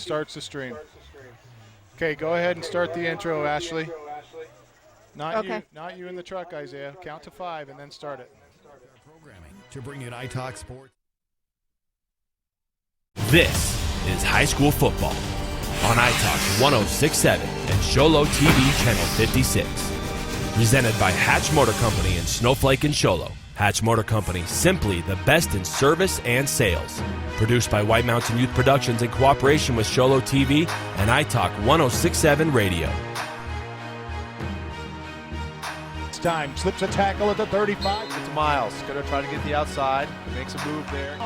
starts the stream. Okay, go ahead and start the intro, Ashley. Not you in the truck, Isaiah. Count to 5 and then start it. Programming to bring you iTalk Sports. This is high school football on iTalk 1067 and Sholo TV channel 56. Presented by Hatch Motor Company in Snowflake and Sholo. Hatch Motor Company, simply the best in service and sales. Produced by White Mountain Youth Productions in cooperation with Sholo TV and iTalk 1067 Radio. It's time. Slips a tackle at the 35. It's Miles. Going to try to get the outside. Makes a move there.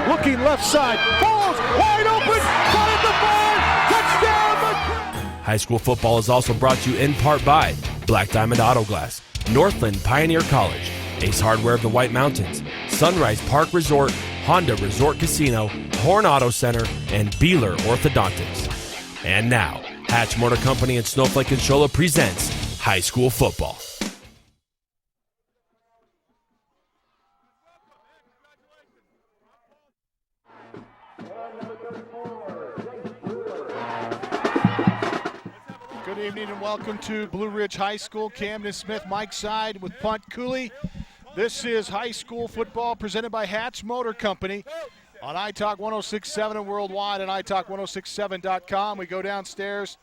Looking left side. Falls wide open. Caught at the ball. Touchdown. High school football is also brought to you in part by Black Diamond Auto Glass, Northland Pioneer College, Ace Hardware of the White Mountains, Sunrise Park Resort, Honda Resort Casino, Horn Auto Center, and Beeler Orthodontics. And now, Hatch Motor Company and Snowflake and Sholo presents high school football. Good evening and welcome to Blue Ridge High School. Camden Smith, Mike Side with Punt, Cooley. This is high school football presented by Hatch Motor Company on iTalk 1067 and worldwide on iTalk1067.com. We go downstairs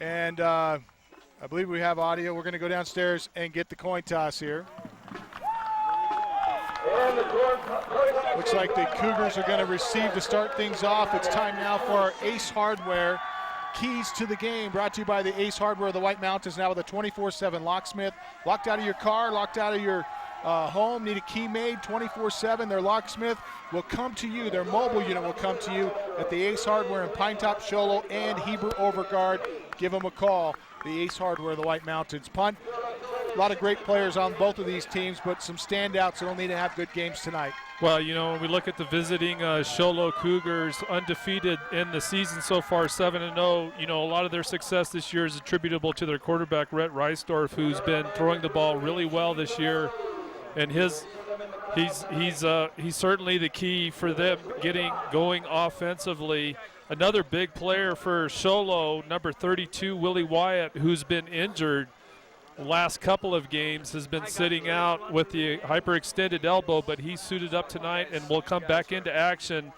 and I believe we have audio. We're going to go downstairs and get the coin toss here. Looks like the Cougars are going to receive to start things off. It's time now for our Ace Hardware keys to the game, brought to you by the Ace Hardware of the White Mountains, now with a 24/7 locksmith. Locked out of your car, locked out of your home, need a key made 24/7. Their locksmith will come to you. Their mobile unit will come to you at the Ace Hardware in Pine Top, Sholo, and Heber Overguard. Give them a call. The Ace Hardware of the White Mountains. Punt. A lot of great players on both of these teams, but some standouts that'll need to have good games tonight. Well, you know, when we look at the visiting Sholo Cougars, undefeated in the season so far, 7-0, you know, a lot of their success this year is attributable to their quarterback, Rhett Reisdorf, who's been throwing the ball really well this year. And he's certainly the key for them getting going offensively. Another big player for Sholo, number 32, Willie Wyatt, who's been injured last couple of games, has been sitting out with the hyperextended elbow, but he suited up tonight and will come back into action.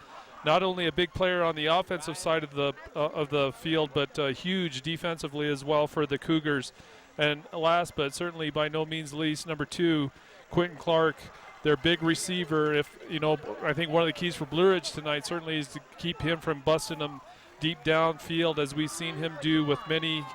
Not only a big player on the offensive side of the field, but huge defensively as well for the Cougars. And last, but certainly by no means least, number 2, Quentin Clark, their big receiver. If you know, I think one of the keys for Blue Ridge tonight certainly is to keep him from busting them deep downfield, as we've seen him do with many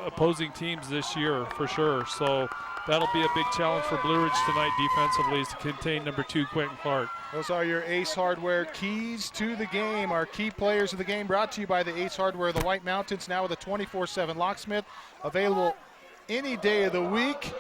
opposing teams this year for sure. So that'll be a big challenge for Blue Ridge tonight defensively, is to contain number 2, Quentin Clark. Those are your Ace Hardware keys to the game. Our key players of the game, brought to you by the Ace Hardware of the White Mountains, now with a 24/7 locksmith, available any day of the week.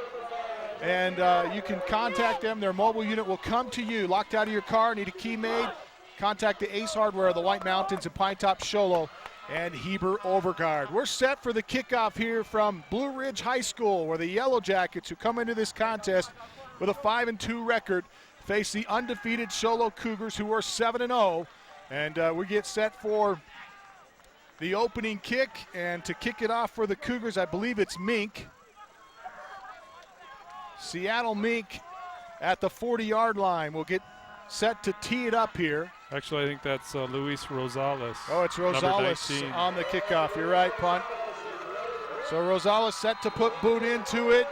And you can contact them. Their mobile unit will come to you. Locked out of your car, need a key made, contact the Ace Hardware of the White Mountains in Pine Top, Sholo, and Heber Overguard. We're set for the kickoff here from Blue Ridge High School, where the Yellow Jackets, who come into this contest with a 5-2 record, face the undefeated Sholo Cougars, who are 7-0. And we get set for the opening kick. And to kick it off for the Cougars, I believe it's Mink. Seattle Mink at the 40-yard line will get set to tee it up here. Actually, I think that's Luis Rosales. Oh, it's Rosales on the kickoff. You're right, Punt. So Rosales set to put boot into it.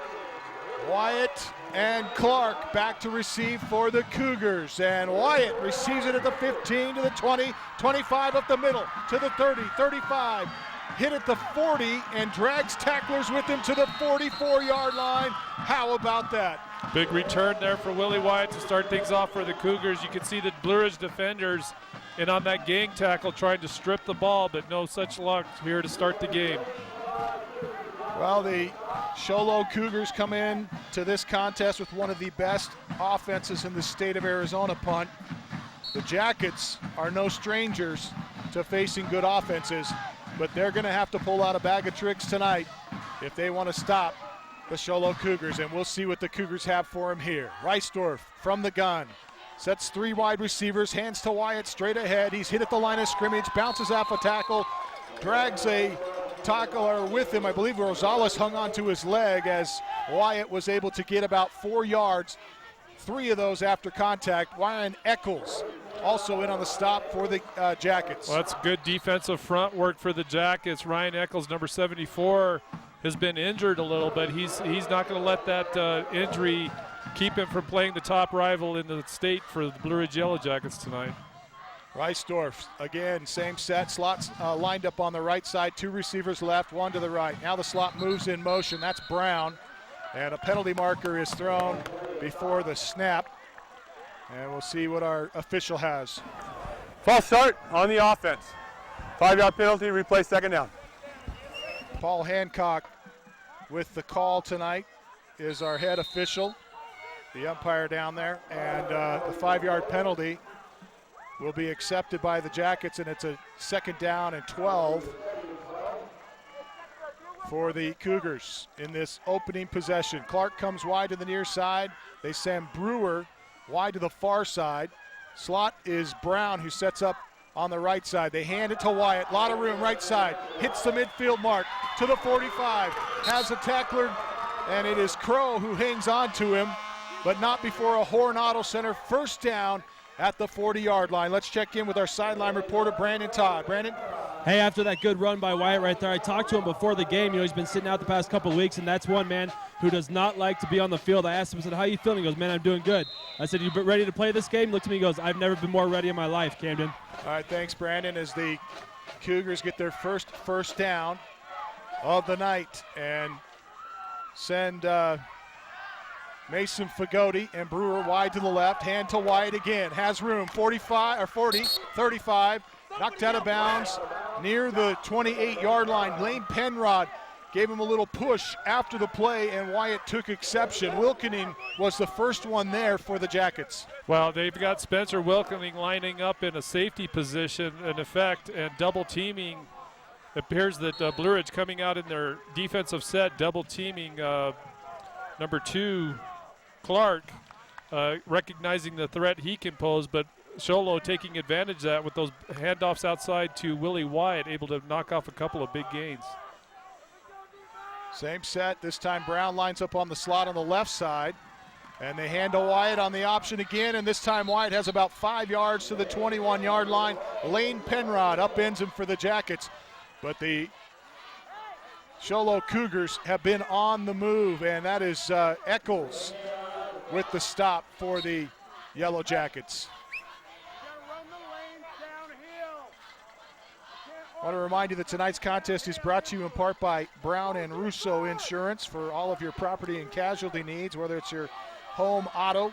Wyatt and Clark back to receive for the Cougars. And Wyatt receives it at the 15 to the 20, 25 up the middle to the 30, 35. Hit at the 40 and drags tacklers with him to the 44-yard line. How about that? Big return there for Willie Wyatt to start things off for the Cougars. You can see the Blue Ridge defenders in on that gang tackle trying to strip the ball, but no such luck here to start the game. Well, the Sholo Cougars come in to this contest with one of the best offenses in the state of Arizona, Punt. The Jackets are no strangers to facing good offenses, but they're going to have to pull out a bag of tricks tonight if they want to stop the Sholo Cougars, and we'll see what the Cougars have for him here. Reisdorf from the gun, Sets 3 wide receivers, hands to Wyatt straight ahead. He's hit at the line of scrimmage, bounces off a tackle, drags a tackler with him. I believe Rosales hung onto his leg as Wyatt was able to get about 4 yards. 3 of those after contact. Ryan Eccles also in on the stop for the Jackets. Well, that's good defensive front work for the Jackets. Ryan Eccles, number 74, has been injured a little bit. He's not going to let that injury keep him from playing the top rival in the state for the Blue Ridge Yellow Jackets tonight. Reisdorf, again, same set. Slots lined up on the right side. 2 receivers left, 1 to the right. Now the slot moves in motion. That's Brown. And a penalty marker is thrown before the snap. And we'll see what our official has. False start on the offense. 5-yard penalty, replay 2nd down. Paul Hancock with the call tonight is our head official, the umpire down there. And the 5-yard penalty will be accepted by the Jackets, and it's a 2nd down and 12 for the Cougars in this opening possession. Clark comes wide to the near side. They send Brewer wide to the far side. Slot is Brown, who sets up on the right side. They hand it to Wyatt. Lot of room right side. Hits the midfield mark to the 45. Has a tackler, and it is Crow who hangs on to him, but not before a Horn Auto Center 1st down at the 40-yard line. Let's check in with our sideline reporter, Brandon Todd. Brandon? Hey, after that good run by Wyatt right there, I talked to him before the game. He's been sitting out the past couple of weeks, and that's one man who does not like to be on the field. I asked him, I said, how you feeling? He goes, man, I'm doing good. I said, you ready to play this game? He looked at me and goes, I've never been more ready in my life, Camden. All right, thanks, Brandon, as the Cougars get their first down of the night and send Mason Fagoti and Brewer wide to the left, hand to Wyatt again, has room, 45 or 40, 35, knocked out of bounds near the 28-yard line. Lane Penrod gave him a little push after the play, and Wyatt took exception. Wilkening was the first one there for the Jackets. Well, they've got Spencer Wilkening lining up in a safety position, in effect, and double teaming. It appears that Blue Ridge coming out in their defensive set, double teaming number 2, Clark, recognizing the threat he can pose, but Sholo taking advantage of that with those handoffs outside to Willie Wyatt, able to knock off a couple of big gains. Same set. This time Brown lines up on the slot on the left side, and they hand to Wyatt on the option again, and this time Wyatt has about 5 yards to the 21-yard line. Lane Penrod upends him for the Jackets, but the Sholo Cougars have been on the move, and that is Eccles with the stop for the Yellow Jackets. I want to remind you that tonight's contest is brought to you in part by Brown and Russo Insurance for all of your property and casualty needs, whether it's your home, auto,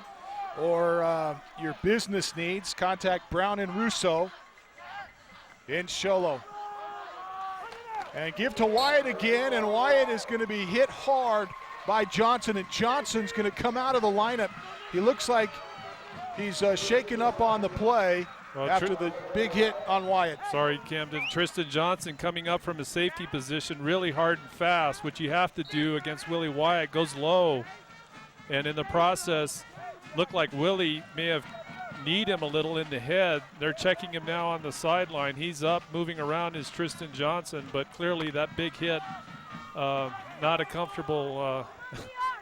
or your business needs. Contact Brown and Russo in Sholo. And give to Wyatt again, and Wyatt is going to be hit hard by Johnson, and Johnson's going to come out of the lineup. He looks like he's shaken up on the play. Well, after the big hit on Wyatt. Sorry, Camden. Tristan Johnson coming up from a safety position really hard and fast, which you have to do against Willie Wyatt. Goes low, and in the process, looked like Willie may have kneed him a little in the head. They're checking him now on the sideline. He's up, moving around is Tristan Johnson, but clearly that big hit, not a comfortable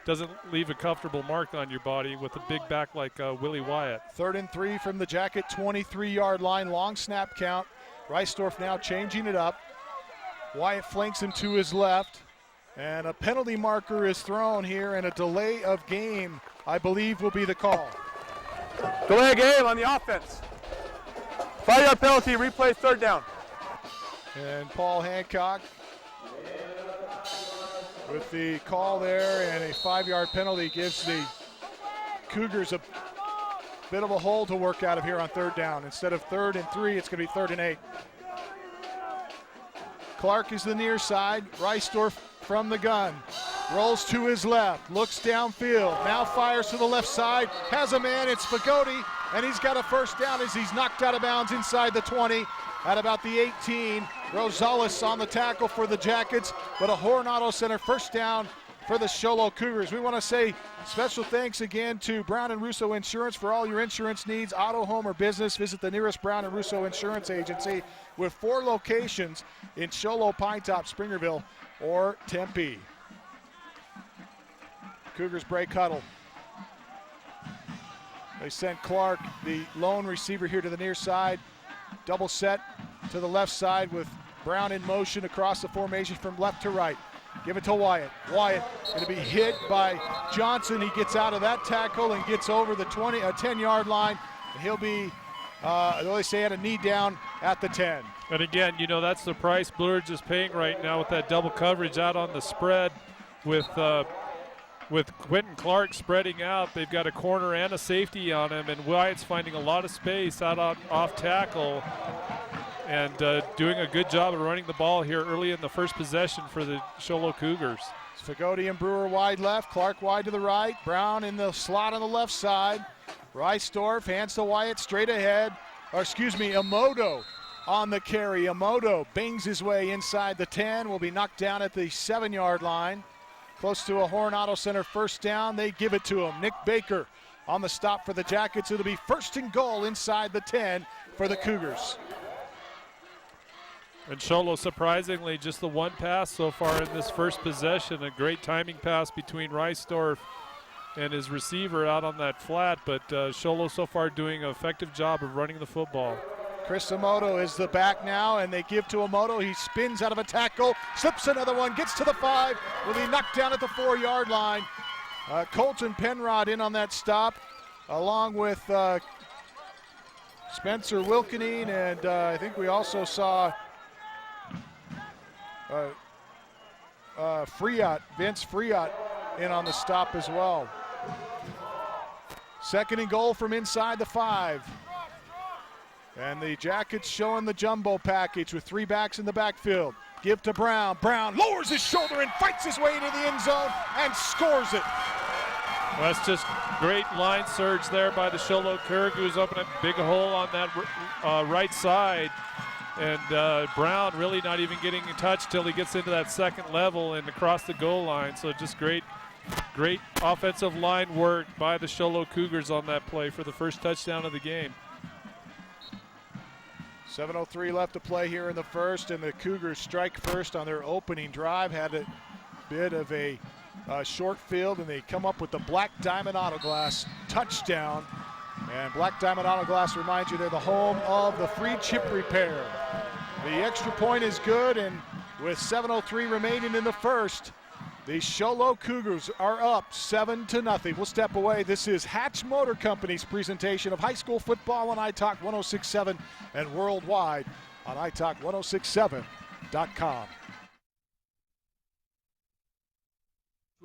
doesn't leave a comfortable mark on your body with a big back like Willie Wyatt. 3rd and 3 from the Jacket 23-yard line, long snap count. Reisdorf now changing it up. Wyatt flanks him to his left, and a penalty marker is thrown here, and a delay of game, I believe, will be the call. Delay of game on the offense. 5-yard penalty, replay 3rd down. And Paul Hancock with the call there, and a 5-yard penalty gives the Cougars a bit of a hole to work out of here on 3rd down. Instead of 3rd and 3, it's going to be 3rd and 8. Clark is the near side. Reisdorf from the gun. Rolls to his left, looks downfield, now fires to the left side, has a man, it's Fagoti, and he's got a 1st down as he's knocked out of bounds inside the 20 at about the 18. Rosales on the tackle for the Jackets, but a Horn Auto Center 1st down for the Show Low Cougars. We want to say special thanks again to Brown & Russo Insurance for all your insurance needs, auto, home, or business. Visit the nearest Brown & Russo Insurance agency with 4 locations in Show Low, Pine Top, Springerville, or Tempe. Cougars break huddle. They send Clark, the lone receiver, here to the near side. Double set to the left side with Brown in motion across the formation from left to right. Give it to Wyatt. Wyatt going to be hit by Johnson. He gets out of that tackle and gets over the 10-yard line. And he'll be, they say, had a knee down at the 10. And again, you know, that's the price Blue Ridge is paying right now with that double coverage out on the spread with Quentin Clark spreading out. They've got a corner and a safety on him, and Wyatt's finding a lot of space out on off tackle and doing a good job of running the ball here early in the first possession for the Show Low Cougars. Fagoti and Brewer wide left, Clark wide to the right, Brown in the slot on the left side. Reisdorf hands to Wyatt straight ahead, Emoto on the carry. Emoto bangs his way inside the 10, will be knocked down at the 7-yard line. Close to a Horn Auto Center first down. They give it to him. Nick Baker on the stop for the Jackets. It'll be first and goal inside the 10 for the Cougars. And Show Low, surprisingly, just the one pass so far in this first possession. A great timing pass between Reisdorf and his receiver out on that flat. But Show Low so far doing an effective job of running the football. Chris Emoto is the back now, and they give to Emoto. He spins out of a tackle, slips another one, gets to the 5, will be knocked down at the 4-yard line. Colton Penrod in on that stop, along with Spencer Wilkening, and I think we also saw Vince Friot in on the stop as well. Second and goal from inside the 5. And the Jackets showing the jumbo package with 3 backs in the backfield. Give to Brown. Brown lowers his shoulder and fights his way into the end zone and scores it. Well, that's just great line surge there by the Show Low Cougars, opening a big hole on that right side. And Brown really not even getting in touch till he gets into that second level and across the goal line. So just great offensive line work by the Show Low Cougars on that play for the first touchdown of the game. 7:03 left to play here in the first, and the Cougars strike first on their opening drive. Had a bit of a short field, and they come up with the Black Diamond Auto Glass touchdown. And Black Diamond Auto Glass reminds you they're the home of the free chip repair. The extra point is good, and with 7:03 remaining in the first, the Show Low Cougars are up 7-0. We'll step away. This is Hatch Motor Company's presentation of high school football on iTalk 106.7 and worldwide on iTalk1067.com.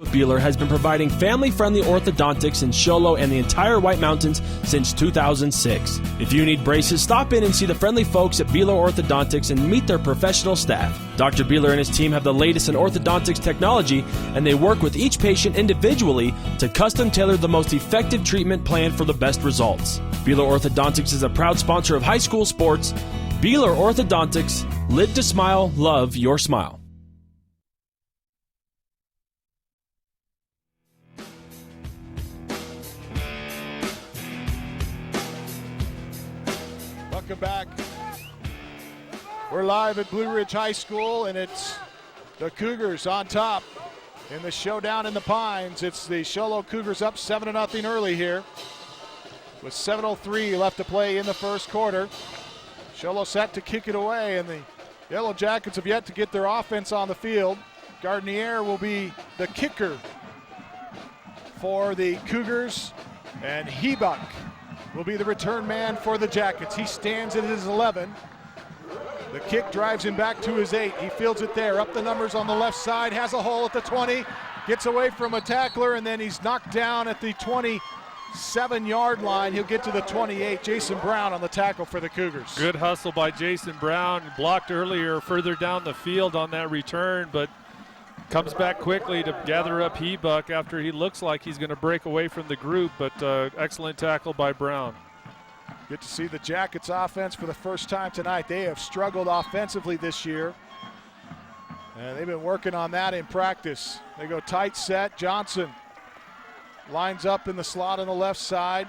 Beeler has been providing family-friendly orthodontics in Show Low and the entire White Mountains since 2006. If you need braces, stop in and see the friendly folks at Beeler Orthodontics and meet their professional staff. Dr. Beeler and his team have the latest in orthodontics technology, and they work with each patient individually to custom tailor the most effective treatment plan for the best results. Beeler Orthodontics is a proud sponsor of high school sports. Beeler Orthodontics, live to smile, love your smile. Welcome back. We're live at Blue Ridge High School, and it's the Cougars on top in the showdown in the Pines. It's the Show Low Cougars up 7-0 early here with 7:03 left to play in the first quarter. Show Low set to kick it away, and the Yellow Jackets have yet to get their offense on the field. Gardnier will be the kicker for the Cougars, and Hebuck will be the return man for the Jackets. He stands at his 11. The kick drives him back to his 8. He fields it there, up the numbers on the left side, has a hole at the 20, gets away from a tackler, and then he's knocked down at the 27-yard line. He'll get to the 28. Jason Brown on the tackle for the Cougars. Good hustle by Jason Brown. Blocked earlier further down the field on that return, but comes back quickly to gather up Hebuck after he looks like he's going to break away from the group, but excellent tackle by Brown. Good to see the Jackets offense for the first time tonight. They have struggled offensively this year. And they've been working on that in practice. They go tight set. Johnson lines up in the slot on the left side.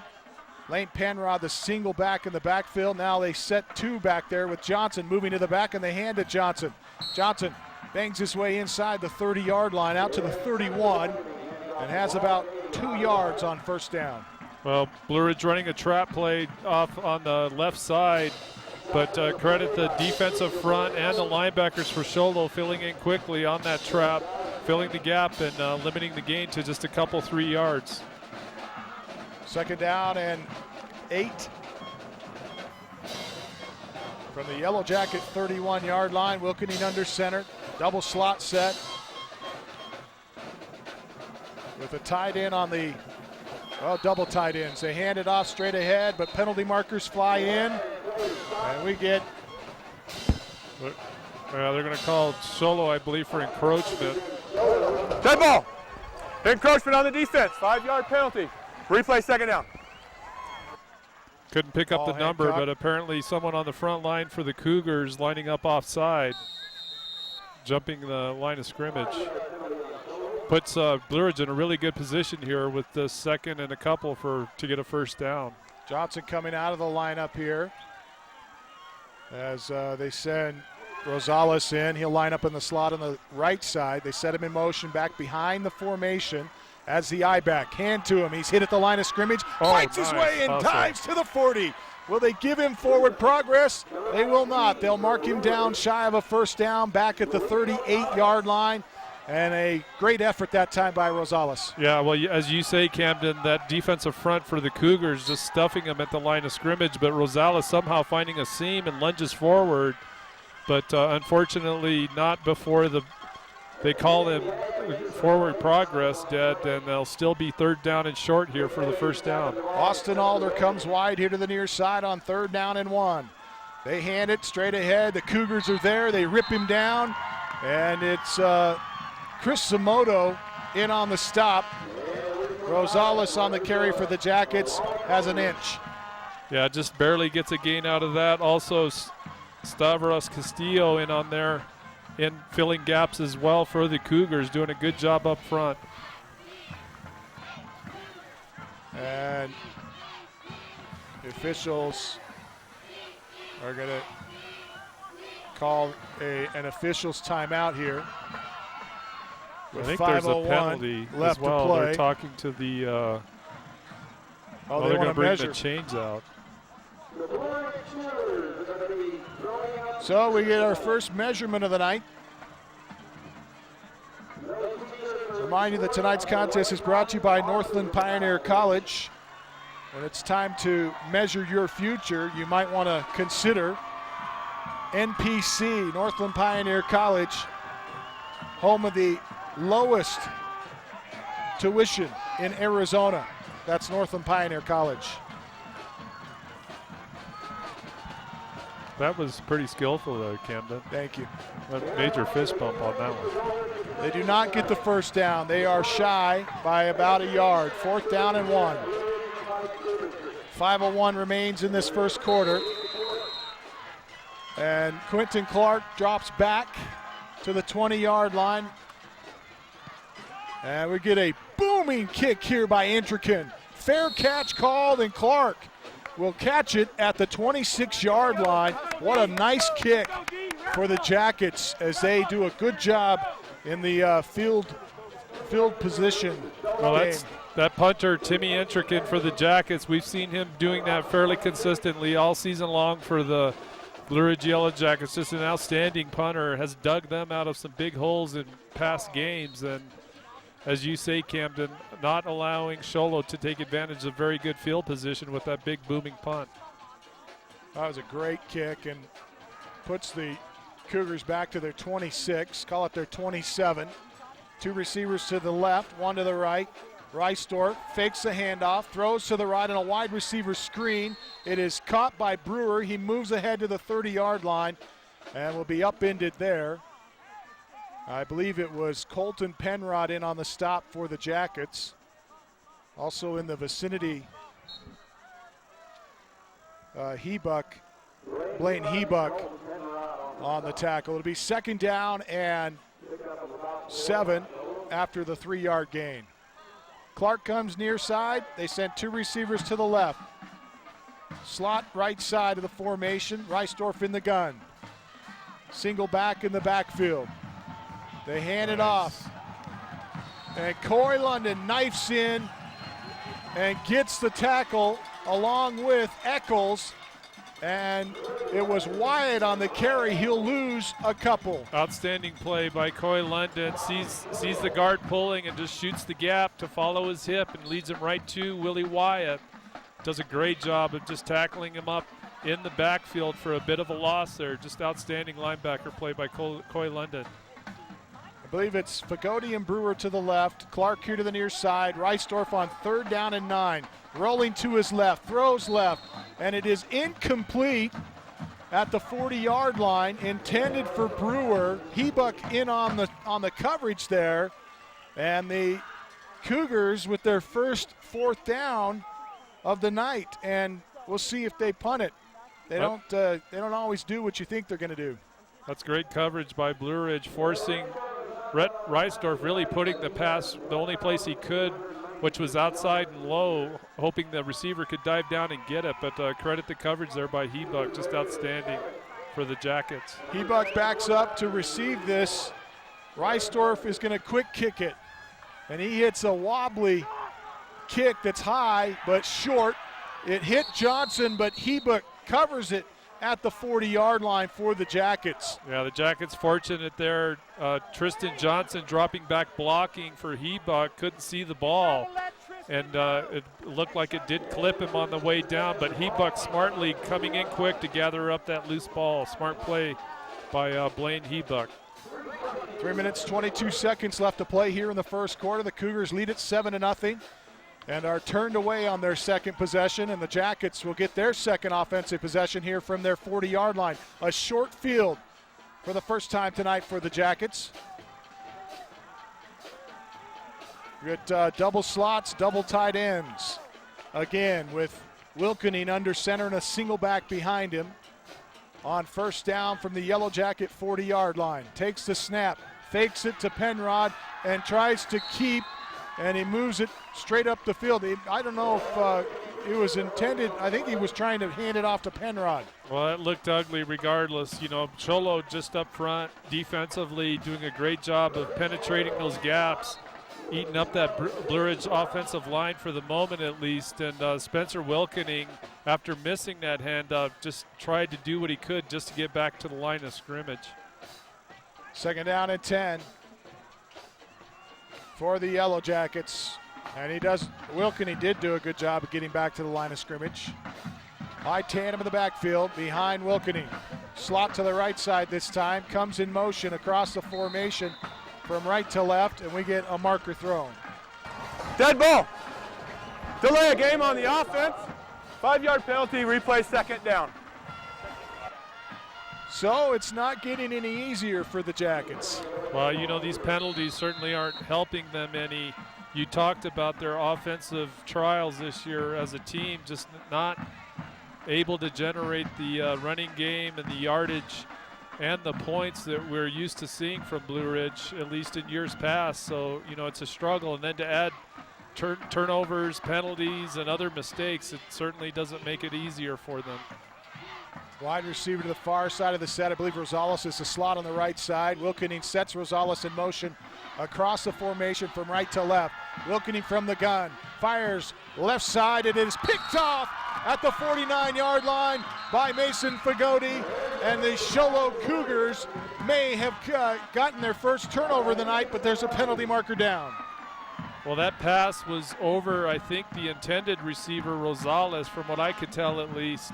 Lane Penrod, the single back in the backfield. Now they set two back there with Johnson moving to the back, and they hand it Johnson. Johnson bangs his way inside the 30-yard line out to the 31 and has about 2 yards on first down. Well, Blue Ridge running a trap play off on the left side, but credit the defensive front and the linebackers for Sholo filling in quickly on that trap, filling the gap and limiting the gain to just a couple 3 yards. Second down and 8 from the Yellow Jacket 31-yard line. Wilkening under center, double slot set with a tight end on the, well, double tight ends. They hand it off straight ahead, but penalty markers fly in, and we get. They're going to call Sholo, I believe, for encroachment. Dead ball. Encroachment on the defense. 5-yard penalty. Replay second down. Couldn't pick up the number, but apparently someone on the front line for the Cougars lining up offside, jumping the line of scrimmage. Puts Blue Ridge in a really good position here with the second and a couple to get a first down. Johnson coming out of the lineup here as they send Rosales in. He'll line up in the slot on the right side. They set him in motion back behind the formation as the I-back. Hand to him. He's hit at the line of scrimmage. Fights his way and dives to the 40. Will they give him forward progress? They will not. They'll mark him down shy of a first down back at the 38-yard line. And a great effort that time by Rosales. Yeah, well, as you say, Camden, that defensive front for the Cougars just stuffing them at the line of scrimmage, but Rosales somehow finding a seam and lunges forward. But unfortunately not before they call him forward progress dead, and they'll still be third down and short here for the first down. Austin Alder comes wide here to the near side on 3rd down and 1. They hand it straight ahead. The Cougars are there. They rip him down, and it's Chris Samoto in on the stop. Rosales on the carry for the Jackets has an inch. Yeah, just barely gets a gain out of that. Also, Stavros Castillo in on there, in filling gaps as well for the Cougars, doing a good job up front. And the officials are going to call an officials timeout here. I think there's a penalty left as well. to play. They're talking to the. They're going to bring the chains out. So we get our first measurement of the night. Remind you that tonight's contest is brought to you by Northland Pioneer College. When it's time to measure your future, you might want to consider NPC, Northland Pioneer College, home of the lowest tuition in Arizona. That's Northland Pioneer College. That was pretty skillful, though, Camden. Thank you. A major fist bump on that one. They do not get the first down. They are shy by about a yard. 4th down and 1. 5:01 remains in this first quarter. And Quentin Clark drops back to the 20-yard line. And we get a booming kick here by Intrican. Fair catch called, and Clark will catch it at the 26-yard line. What a nice kick for the Jackets as they do a good job in the field position game. That punter, Timmy Intrican for the Jackets, we've seen him doing that fairly consistently all season long for the Blue Ridge Yellow Jackets. Just an outstanding punter, has dug them out of some big holes in past games. And as you say, Camden, not allowing Sholo to take advantage of very good field position with that big booming punt. That was a great kick and puts the Cougars back to their 26, call it their 27. 2 receivers to the left, 1 to the right. Reisdorf fakes the handoff, throws to the right on a wide receiver screen. It is caught by Brewer. He moves ahead to the 30-yard line and will be upended there. I believe it was Colton Penrod in on the stop for the Jackets. Also in the vicinity, Blaine Hebuck on the tackle. It'll be 2nd down and 7 after the 3-yard gain. Clark comes near side. They sent 2 receivers to the left. Slot right side of the formation. Reisdorf in the gun. Single back in the backfield. They hand it off. And Coy London knifes in and gets the tackle along with Eccles. And it was Wyatt on the carry. He'll lose a couple. Outstanding play by Coy London. Sees the guard pulling and just shoots the gap to follow his hip and leads him right to Willie Wyatt. Does a great job of just tackling him up in the backfield for a bit of a loss there. Just outstanding linebacker play by Coy London. I believe it's Fagoti and Brewer to the left. Clark here to the near side. Reisdorf on 3rd down and 9. Rolling to his left, throws left, and it is incomplete at the 40-yard line, intended for Brewer. Hebuck in on the coverage there, and the Cougars with their first 4th down of the night, and we'll see if they punt it. They don't always do what you think they're going to do. That's great coverage by Blue Ridge, forcing Rhett Reisdorf really putting the pass the only place he could, which was outside and low, hoping the receiver could dive down and get it. But credit the coverage there by Hebuck, just outstanding for the Jackets. Hebuck backs up to receive this. Reisdorf is going to quick kick it, and he hits a wobbly kick that's high but short. It hit Johnson, but Hebuck covers it at the 40-yard line for the Jackets. Yeah, the Jackets fortunate there. Tristan Johnson dropping back blocking for Hebuck, couldn't see the ball, and it looked like it did clip him on the way down, but Hebuck smartly coming in quick to gather up that loose ball. Smart play by Blaine Hebuck. 3 minutes, 22 seconds left to play here in the first quarter. The Cougars lead it 7-0 and are turned away on their second possession, and the Jackets will get their second offensive possession here from their 40-yard line. A short field for the first time tonight for the Jackets. We got double slots, double tight ends. Again, with Wilkening under center and a single back behind him. On first down from the Yellow Jacket 40-yard line. Takes the snap, fakes it to Penrod, and tries to keep, and he moves it straight up the field. I don't know if it was intended. I think he was trying to hand it off to Penrod. Well, it looked ugly regardless. You know, Cholo just up front defensively doing a great job of penetrating those gaps, eating up that Blue Ridge offensive line for the moment at least. And Spencer Wilkening, after missing that handoff, just tried to do what he could just to get back to the line of scrimmage. Second down and 10 for the Yellow Jackets. And Wilkening did do a good job of getting back to the line of scrimmage. High tandem in the backfield behind Wilkening. Slot to the right side this time, comes in motion across the formation from right to left, and we get a marker thrown. Dead ball. Delay a game on the offense. 5-yard penalty, replay second down. So it's not getting any easier for the Jackets. Well, you know, these penalties certainly aren't helping them any. You talked about their offensive trials this year as a team, just not able to generate the running game and the yardage and the points that we're used to seeing from Blue Ridge, at least in years past. So, you know, it's a struggle. And then to add turnovers, penalties, and other mistakes, it certainly doesn't make it easier for them. Wide receiver to the far side of the set. I believe Rosales is the slot on the right side. Wilkening sets Rosales in motion across the formation from right to left. Wilkening from the gun, fires left side, and it is picked off at the 49-yard line by Mason Fagoti, and the Sholo Cougars may have gotten their first turnover of the night, but there's a penalty marker down. Well, that pass was over, I think, the intended receiver, Rosales, from what I could tell at least.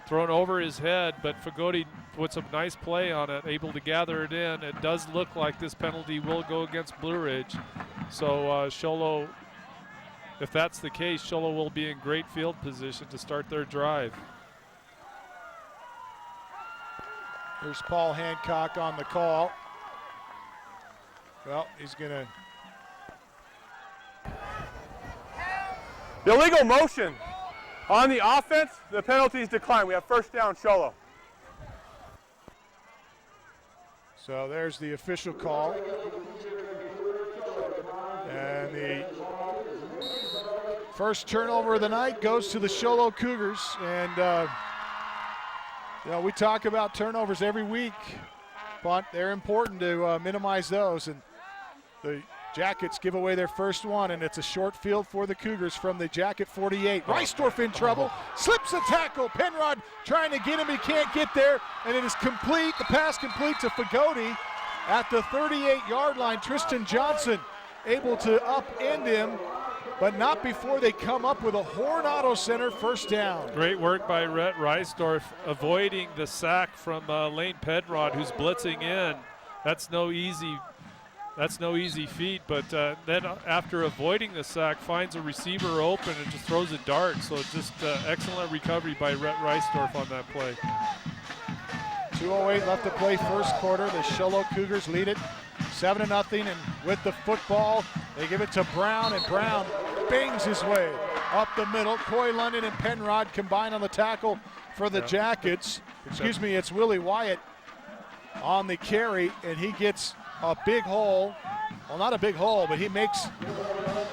Thrown over his head, but Fagoti puts a nice play on it, able to gather it in. It does look like this penalty will go against Blue Ridge. So Sholo, if that's the case, Sholo will be in great field position to start their drive. There's Paul Hancock on the call. Well, he's going to... Illegal motion. On the offense, the penalties decline. We have first down, Sholo. So there's the official call. And the first turnover of the night goes to the Show Low Cougars. And, we talk about turnovers every week. Punt, they're important to minimize those. And the Jackets give away their first one, and it's a short field for the Cougars from the Jacket 48. Reisdorf in trouble, slips a tackle. Penrod trying to get him, he can't get there, and it is complete. The pass complete to Fagoti at the 38-yard line. Tristan Johnson able to upend him, but not before they come up with a Horn Center first down. Great work by Rhett Reisdorf avoiding the sack from Lane Penrod, who's blitzing in. That's no easy feat, but then after avoiding the sack, finds a receiver open and just throws a dart. So just excellent recovery by Rhett Reisdorf on that play. 2:08 left to play first quarter. The Show Low Cougars lead it 7-0, and with the football, they give it to Brown, and Brown bangs his way up the middle. Coy London and Penrod combine on the tackle for the Jackets. Excuse me, it's Willie Wyatt on the carry, and he gets a big hole. Well, not a big hole, but he makes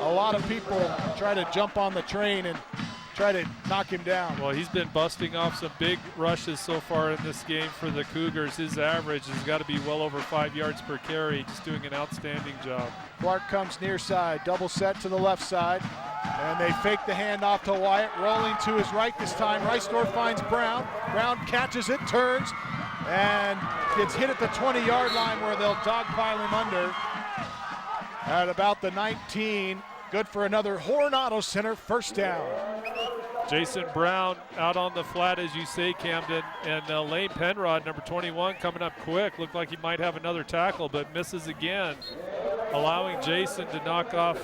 a lot of people try to jump on the train and try to knock him down. Well, he's been busting off some big rushes so far in this game for the Cougars. His average has got to be well over 5 yards per carry. Just doing an outstanding job. Clark comes near side, double set to the left side, and they fake the handoff to Wyatt, rolling to his right this time. Reisdorf finds Brown. Brown catches it, turns, and gets hit at the 20-yard line where they'll dogpile him under at about the 19. Good for another Horn Center first down. Jason Brown out on the flat, as you say, Camden, and Lane Penrod, number 21, coming up quick. Looked like he might have another tackle, but misses again, allowing Jason to knock off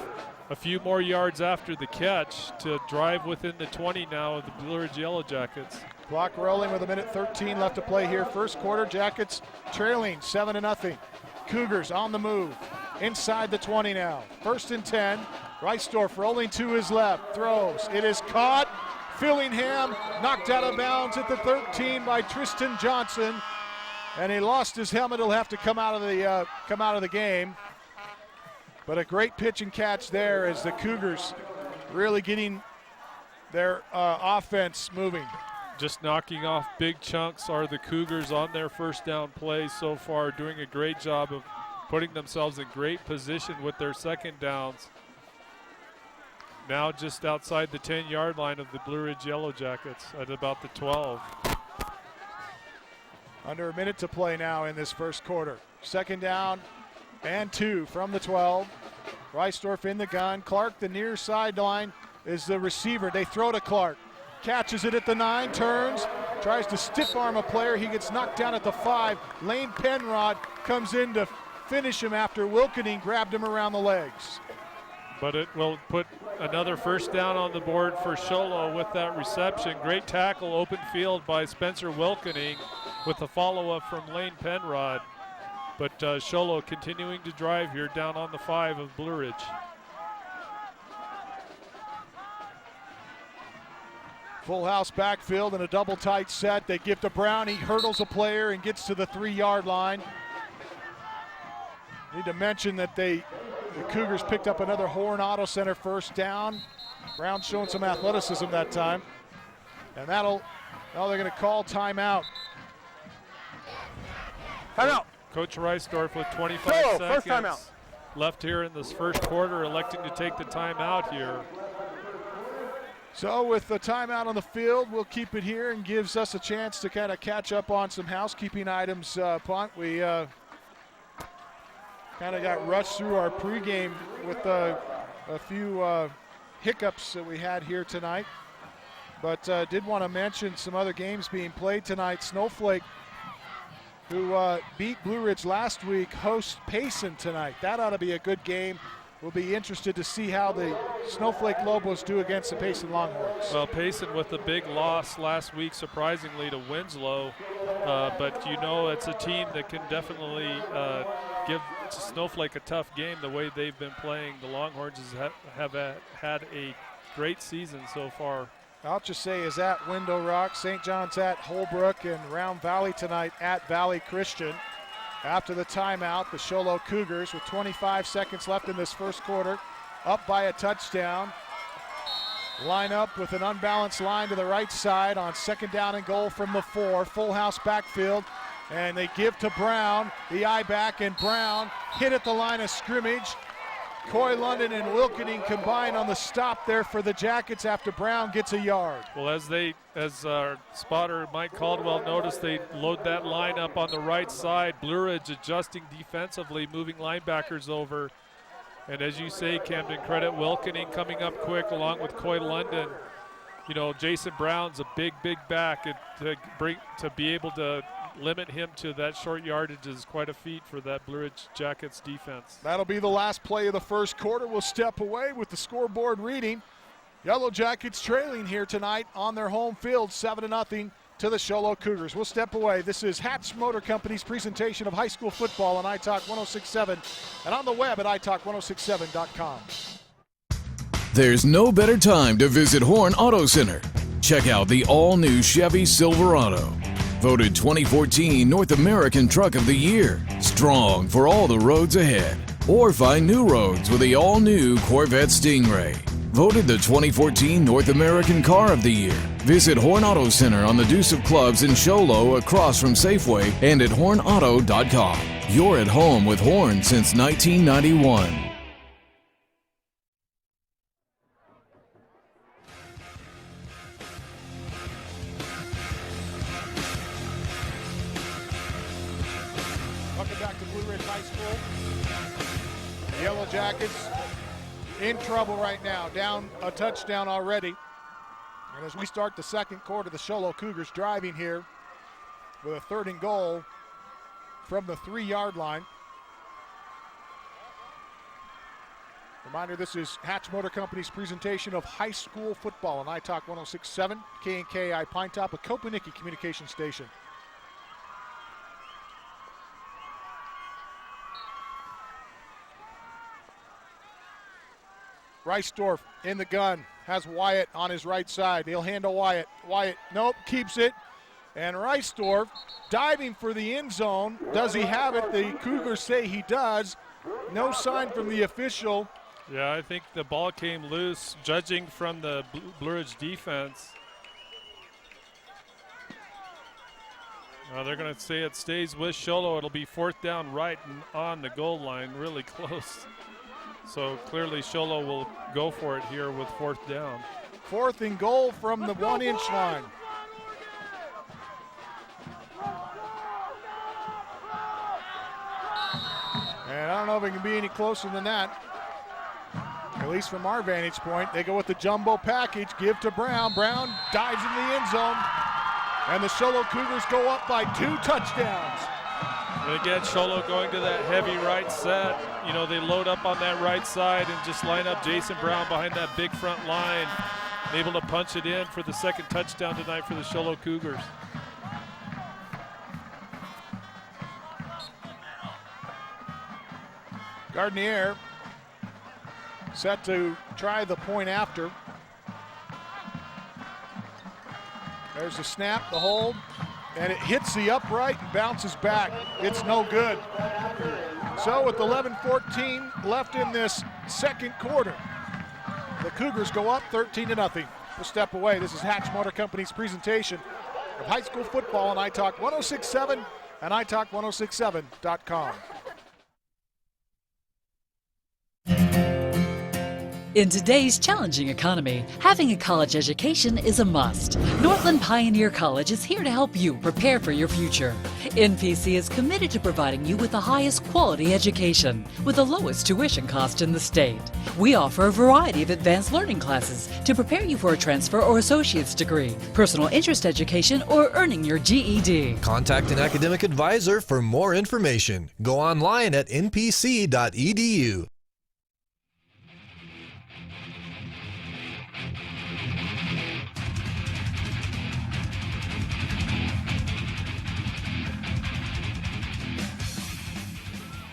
a few more yards after the catch to drive within the 20 now of the Blue Ridge Yellow Jackets. Clock rolling with 1:13 left to play here. First quarter, Jackets trailing 7-0. Cougars on the move, inside the 20 now. 1st and 10. Reisdorf rolling to his left, throws. It is caught. Fillingham knocked out of bounds at the 13 by Tristan Johnson, and he lost his helmet. He'll have to come out of the game. But a great pitch and catch there as the Cougars really getting their offense moving. Just knocking off big chunks are the Cougars on their first down plays so far, doing a great job of putting themselves in great position with their second downs. Now just outside the 10-yard line of the Blue Ridge Yellow Jackets at about the 12. Under a minute to play now in this first quarter. 2nd down and 2 from the 12. Reisdorf in the gun. Clark, the near sideline, is the receiver. They throw to Clark. Catches it at the 9, turns, tries to stiff arm a player. He gets knocked down at the 5. Lane Penrod comes in to finish him after Wilkening grabbed him around the legs. But it will put another first down on the board for Show Low with that reception. Great tackle, open field by Spencer Wilkening with a follow-up from Lane Penrod. But Show Low continuing to drive here down on the 5 of Blue Ridge. Full house backfield and a double tight set. They give to Brown. He hurdles a player and gets to the 3-yard line. Need to mention that the Cougars picked up another Horn Center first down. Brown showing some athleticism that time. And now they're going to call timeout. Timeout. Coach Reisdorf with 25 First seconds timeout. left here in this first quarter, electing to take the timeout here. So with the timeout on the field, we'll keep it here and gives us a chance to kind of catch up on some housekeeping items. Punt, we kind of got rushed through our pregame with a few hiccups that we had here tonight. But did want to mention some other games being played tonight. Snowflake, who beat Blue Ridge last week, hosts Payson tonight. That ought to be a good game. We'll be interested to see how the Snowflake Lobos do against the Payson Longhorns. Well, Payson with a big loss last week, surprisingly, to Winslow. But you know, it's a team that can definitely give Snowflake a tough game the way they've been playing. The Longhorns have had a great season so far. I'll just say is at Window Rock, St. John's at Holbrook, and Round Valley tonight at Valley Christian. After the timeout, the Show Low Cougars, with 25 seconds left in this first quarter, up by a touchdown. Line up with an unbalanced line to the right side on second down and goal from the 4. Full house backfield, and they give to Brown, the eye back, and Brown hit at the line of scrimmage. Coy London and Wilkening combine on the stop there for the Jackets after Brown gets a yard. Well, as our spotter Mike Caldwell noticed, they load that line up on the right side. Blue Ridge adjusting defensively, moving linebackers over. And as you say, Camden, credit Wilkening coming up quick along with Coy London. You know, Jason Brown's a big back, and to be able to limit him to that short yardage is quite a feat for that Blue Ridge Jackets defense. That'll be the last play of the first quarter. We'll step away with the scoreboard reading. Yellow Jackets trailing here tonight on their home field, 7-0 to the Show Low Cougars. We'll step away. This is Hatch Motor Company's presentation of high school football on iTalk 106.7 and on the web at iTalk1067.com. There's no better time to visit Horn Auto Center. Check out the all-new Chevy Silverado. Voted 2014 North American Truck of the Year. Strong for all the roads ahead. Or find new roads with the all-new Corvette Stingray. Voted the 2014 North American Car of the Year. Visit Horn Auto Center on the Deuce of Clubs in Show Low across from Safeway and at hornauto.com. You're at home with Horn since 1991. Yellow Jackets in trouble right now, down a touchdown already. And as we start the second quarter, the Show Low Cougars driving here with a 3rd and goal from the 3-yard line. Reminder, this is Hatch Motor Company's presentation of high school football on iTalk 106.7, KNKI Pine Top, a Kopanicki communication station. Reisdorf in the gun, has Wyatt on his right side. He'll handle Wyatt. Wyatt, nope, keeps it. And Reisdorf diving for the end zone. Does he have it? The Cougars say he does. No sign from the official. Yeah, I think the ball came loose, judging from the Blue Ridge defense. They're going to say it stays with Show Low. It'll be 4th down right on the goal line, really close. So clearly Show Low will go for it here with 4th down. 4th and goal from the 1-inch line. And I don't know if it can be any closer than that. At least from our vantage point. They go with the jumbo package, give to Brown. Brown dives in the end zone. And the Show Low Cougars go up by 2 touchdowns. And again, Show Low going to that heavy right set. You know, they load up on that right side and just line up Jason Brown behind that big front line. Able to punch it in for the 2nd touchdown tonight for the Show Low Cougars. Gardenier set to try the point after. There's the snap, the hold, and it hits the upright and bounces back. It's no good. So with 11:14 left in this second quarter, the Cougars go up 13-0. We'll step away. This is Hatch Motor Company's presentation of high school football on iTalk 106.7 and iTalk1067.com. In today's challenging economy, having a college education is a must. Northland Pioneer College is here to help you prepare for your future. NPC is committed to providing you with the highest quality education with the lowest tuition cost in the state. We offer a variety of advanced learning classes to prepare you for a transfer or associate's degree, personal interest education, or earning your GED. Contact an academic advisor for more information. Go online at npc.edu.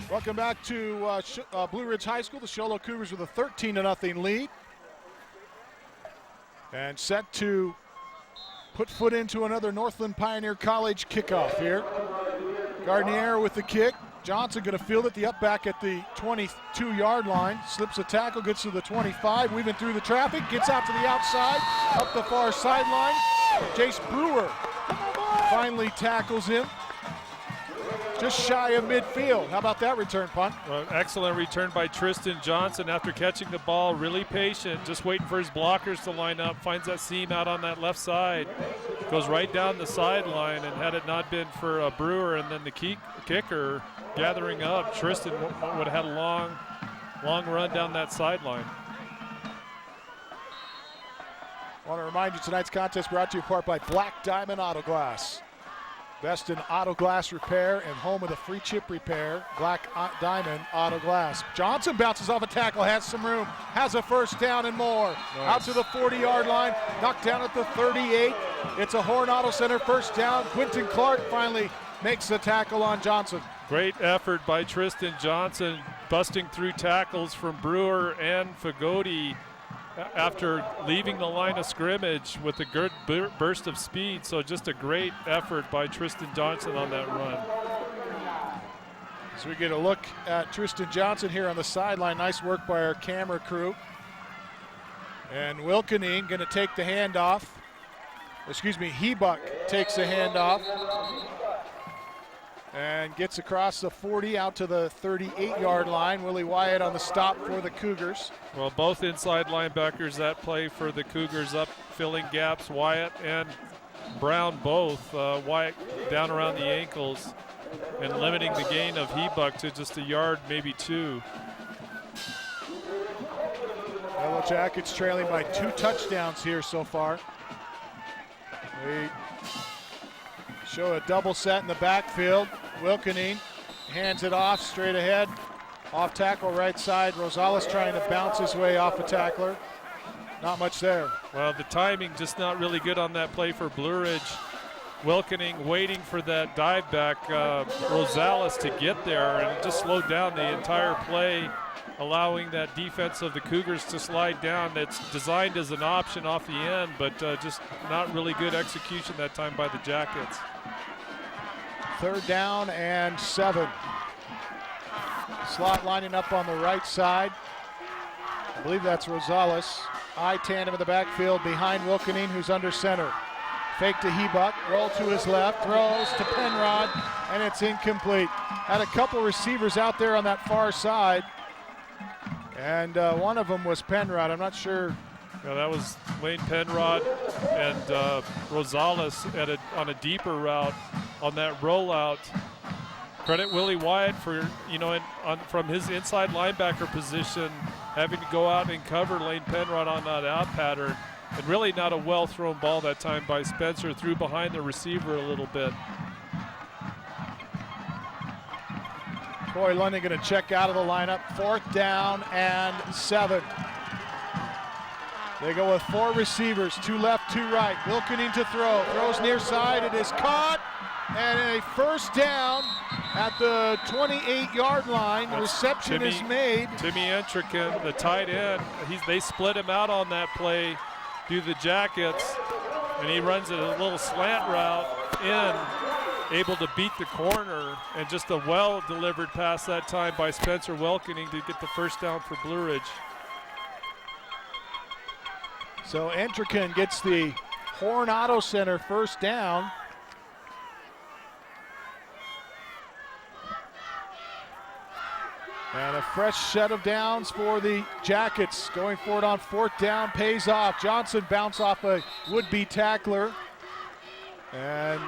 Welcome back to Blue Ridge High School. The Show Low Cougars with a 13-0 lead. And set to put foot into another Northland Pioneer College kickoff here. Gardenier with the kick. Johnson going to field it, the up back at the 22-yard line. Slips a tackle, gets to the 25, weaving through the traffic, gets out to the outside, up the far sideline. Jace Brewer finally tackles him. Just shy of midfield. How about that return, Punt? Well, excellent return by Tristan Johnson after catching the ball. Really patient, just waiting for his blockers to line up. Finds that seam out on that left side. Goes right down the sideline, and had it not been for Brewer and then the kicker gathering up, Tristan would have had a long run down that sideline. I want to remind you tonight's contest brought to you in part by Black Diamond Auto Glass. Best in auto glass repair and home of the free chip repair, Black Diamond Auto Glass. Johnson bounces off a tackle, has some room, has a first down and more. Nice. Out to the 40-yard line, knocked down at the 38. It's a Horn Auto Center first down. Quentin Clark finally makes the tackle on Johnson. Great effort by Tristan Johnson, busting through tackles from Brewer and Fagoti after leaving the line of scrimmage with a good burst of speed. So just a great effort by Tristan Johnson on that run. So we get a look at Tristan Johnson here on the sideline. Nice work by our camera crew. And Wilkeneen going to take the handoff. Excuse me, Hebuck takes the handoff and gets across the 40 out to the 38-yard line. Willie Wyatt on the stop for the Cougars. Well, both inside linebackers that play for the Cougars up filling gaps. Wyatt and Brown both. Wyatt down around the ankles and limiting the gain of Hebuck to just a yard, maybe two. Yellow Jackets trailing by 2 touchdowns here so far. They show a double set in the backfield. Wilkeneen hands it off straight ahead. Off tackle right side. Rosales trying to bounce his way off a tackler. Not much there. Well, the timing just not really good on that play for Blue Ridge. Wilkeneen waiting for that dive back, Rosales to get there, and it just slowed down the entire play, allowing that defense of the Cougars to slide down. That's designed as an option off the end, but just not really good execution that time by the Jackets. 3rd down and 7. Slot lining up on the right side. I believe that's Rosales. Eye tandem in the backfield behind Wilkeneen, who's under center. Fake to Hebuck, roll to his left, throws to Penrod, and it's incomplete. Had a couple receivers out there on that far side, and one of them was Penrod. I'm not sure. Yeah, that was Lane Penrod and Rosales on a deeper route on that rollout. Credit Willie Wyatt for, from his inside linebacker position, having to go out and cover Lane Penrod on that out pattern. And really not a well-thrown ball that time by Spencer. Threw behind the receiver a little bit. Troy London going to check out of the lineup. 4th down and 7. They go with 4 receivers, 2 left, 2 right. Wilkeneen to throw. Throws near side. It is caught. And a first down at the 28-yard line. The reception is made. Timmy Entrican, the tight end, they split him out on that play through the Jackets, and he runs a little slant route in, able to beat the corner, and just a well-delivered pass that time by Spencer Wilkeneen to get the first down for Blue Ridge. So Entrican gets the Horn Auto Center first down. And a fresh set of downs for the Jackets. Going forward on 4th down pays off. Johnson bounced off a would-be tackler. And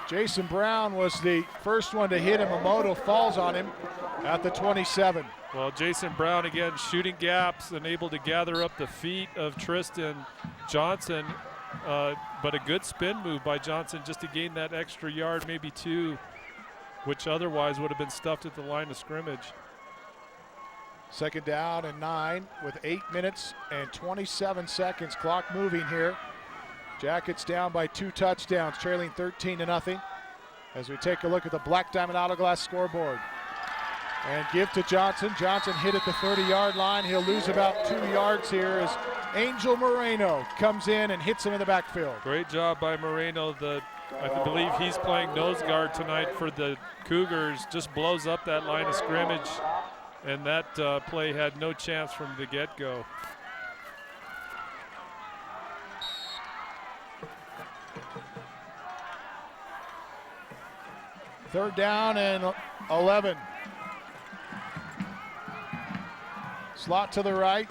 Jason Brown was the first one to hit him. Emoto falls on him at the 27. Well, Jason Brown again shooting gaps and able to gather up the feet of Tristan Johnson. But a good spin move by Johnson just to gain that extra yard, maybe 2, which otherwise would have been stuffed at the line of scrimmage. 2nd down and 9 with 8 minutes and 27 seconds. Clock moving here. Jackets down by 2 touchdowns, trailing 13-0. As we take a look at the Black Diamond Auto Glass scoreboard. And give to Johnson. Johnson hit at the 30-yard line. He'll lose about 2 yards here as Angel Moreno comes in and hits him in the backfield. Great job by Moreno. The I believe he's playing nose guard tonight for the Cougars, just blows up that line of scrimmage, and that play had no chance from the get-go. Third down and 11. Slot to the right.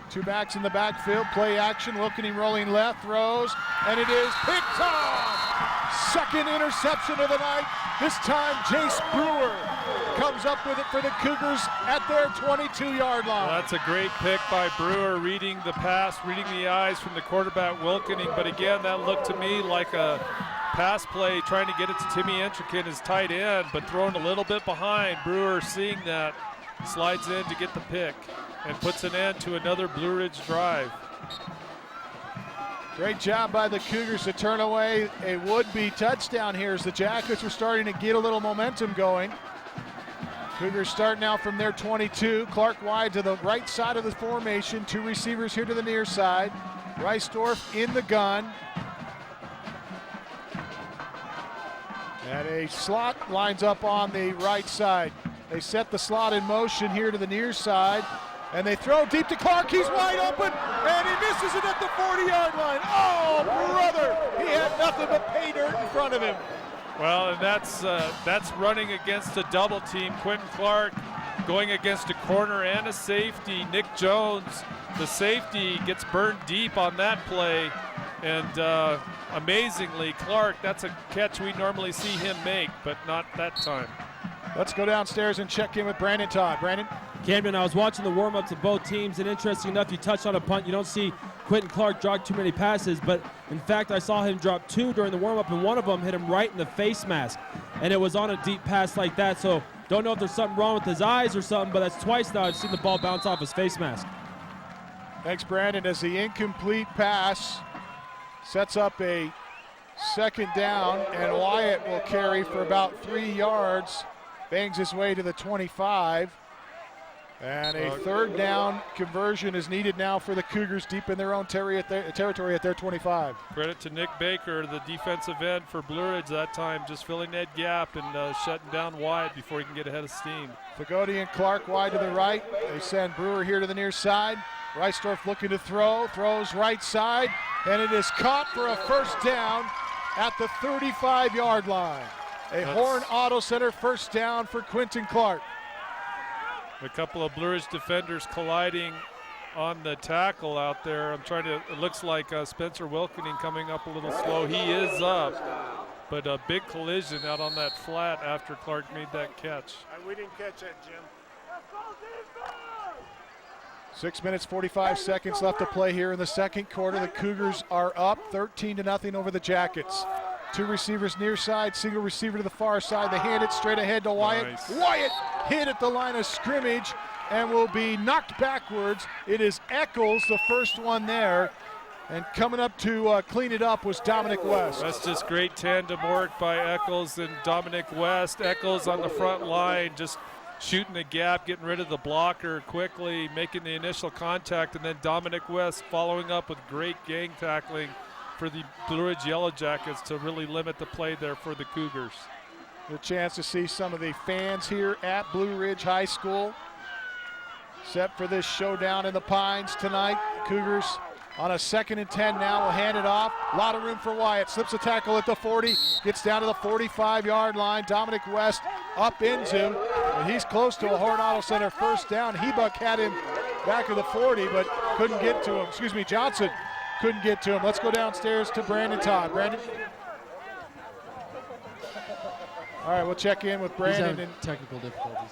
Two backs in the backfield. Play action. Wilkening rolling left. Throws. And it is picked off. Second interception of the night. This time Jace Brewer comes up with it for the Cougars at their 22-yard line. Well, that's a great pick by Brewer, reading the pass, reading the eyes from the quarterback Wilkening. But again, that looked to me like a pass play trying to get it to Timmy Entrican, his tight end, but thrown a little bit behind. Brewer, seeing that, slides in to get the pick and puts an end to another Blue Ridge drive. Great job by the Cougars to turn away a would-be touchdown here as the Jackets were starting to get a little momentum going. Cougars start now from their 22. Clark wide to the right side of the formation. Two receivers here to the near side. Reisdorf in the gun. And a slot lines up on the right side. They set the slot in motion here to the near side. And they throw deep to Clark. He's wide open. And he misses it at the 40-yard line. Oh, brother. He had nothing but pay dirt in front of him. Well, and that's running against a double team. Quentin Clark going against a corner and a safety. Nick Jones, the safety, gets burned deep on that play. And amazingly, Clark, that's a catch we normally see him make, but not that time. Let's go downstairs and check in with Brandon Todd. Brandon? Camden, I was watching the warm-ups of both teams, and interesting enough, you touched on a punt. You don't see Quentin Clark drop too many passes, but in fact, I saw him drop two during the warm-up, and one of them hit him right in the face mask, and it was on a deep pass like that. So don't know if there's something wrong with his eyes or something, but that's twice now I've seen the ball bounce off his face mask. Thanks, Brandon. As the incomplete pass sets up a second down, and Wyatt will carry for about 3 yards, bangs his way to the 25. And a third down conversion is needed now for the Cougars deep in their own territory at their 25. Credit to Nick Baker, the defensive end for Blue Ridge that time, just filling that gap and shutting down Wyatt before he can get ahead of steam. Fagoti and Clark wide to the right. They send Brewer here to the near side. Reisdorf looking to throw, throws right side, and it is caught for a first down at the 35-yard line. Horn Auto Center first down for Quentin Clark. A couple of Blue Ridge defenders colliding on the tackle out there. It looks like Spencer Wilkening coming up a little slow. He is up, but a big collision out on that flat after Clark made that catch. We didn't catch that, Jim. 6 minutes, 45 seconds left to play here in the second quarter. The Cougars are up 13-0 over the Jackets. Two receivers near side, single receiver to the far side. They hand it straight ahead to Wyatt. Nice. Wyatt hit at the line of scrimmage and will be knocked backwards. It is Eccles, the first one there. And coming up to clean it up was Dominic West. That's just great tandem work by Eccles and Dominic West. Eccles on the front line, just shooting the gap, getting rid of the blocker quickly, making the initial contact, and then Dominic West following up with great gang tackling for the Blue Ridge Yellow Jackets to really limit the play there for the Cougars. A chance to see some of the fans here at Blue Ridge High School set for this showdown in the Pines tonight. Cougars on a 2nd and 10 now will hand it off. A lot of room for Wyatt. Slips a tackle at the 40, gets down to the 45-yard line. Dominic West up into, and he's close to a Horn Auto Center first down. Hebuck had him back of the 40, but couldn't get to him. Johnson couldn't get to him. Let's go downstairs to Brandon Todd. Brandon? All right, we'll check in with Brandon in technical difficulties.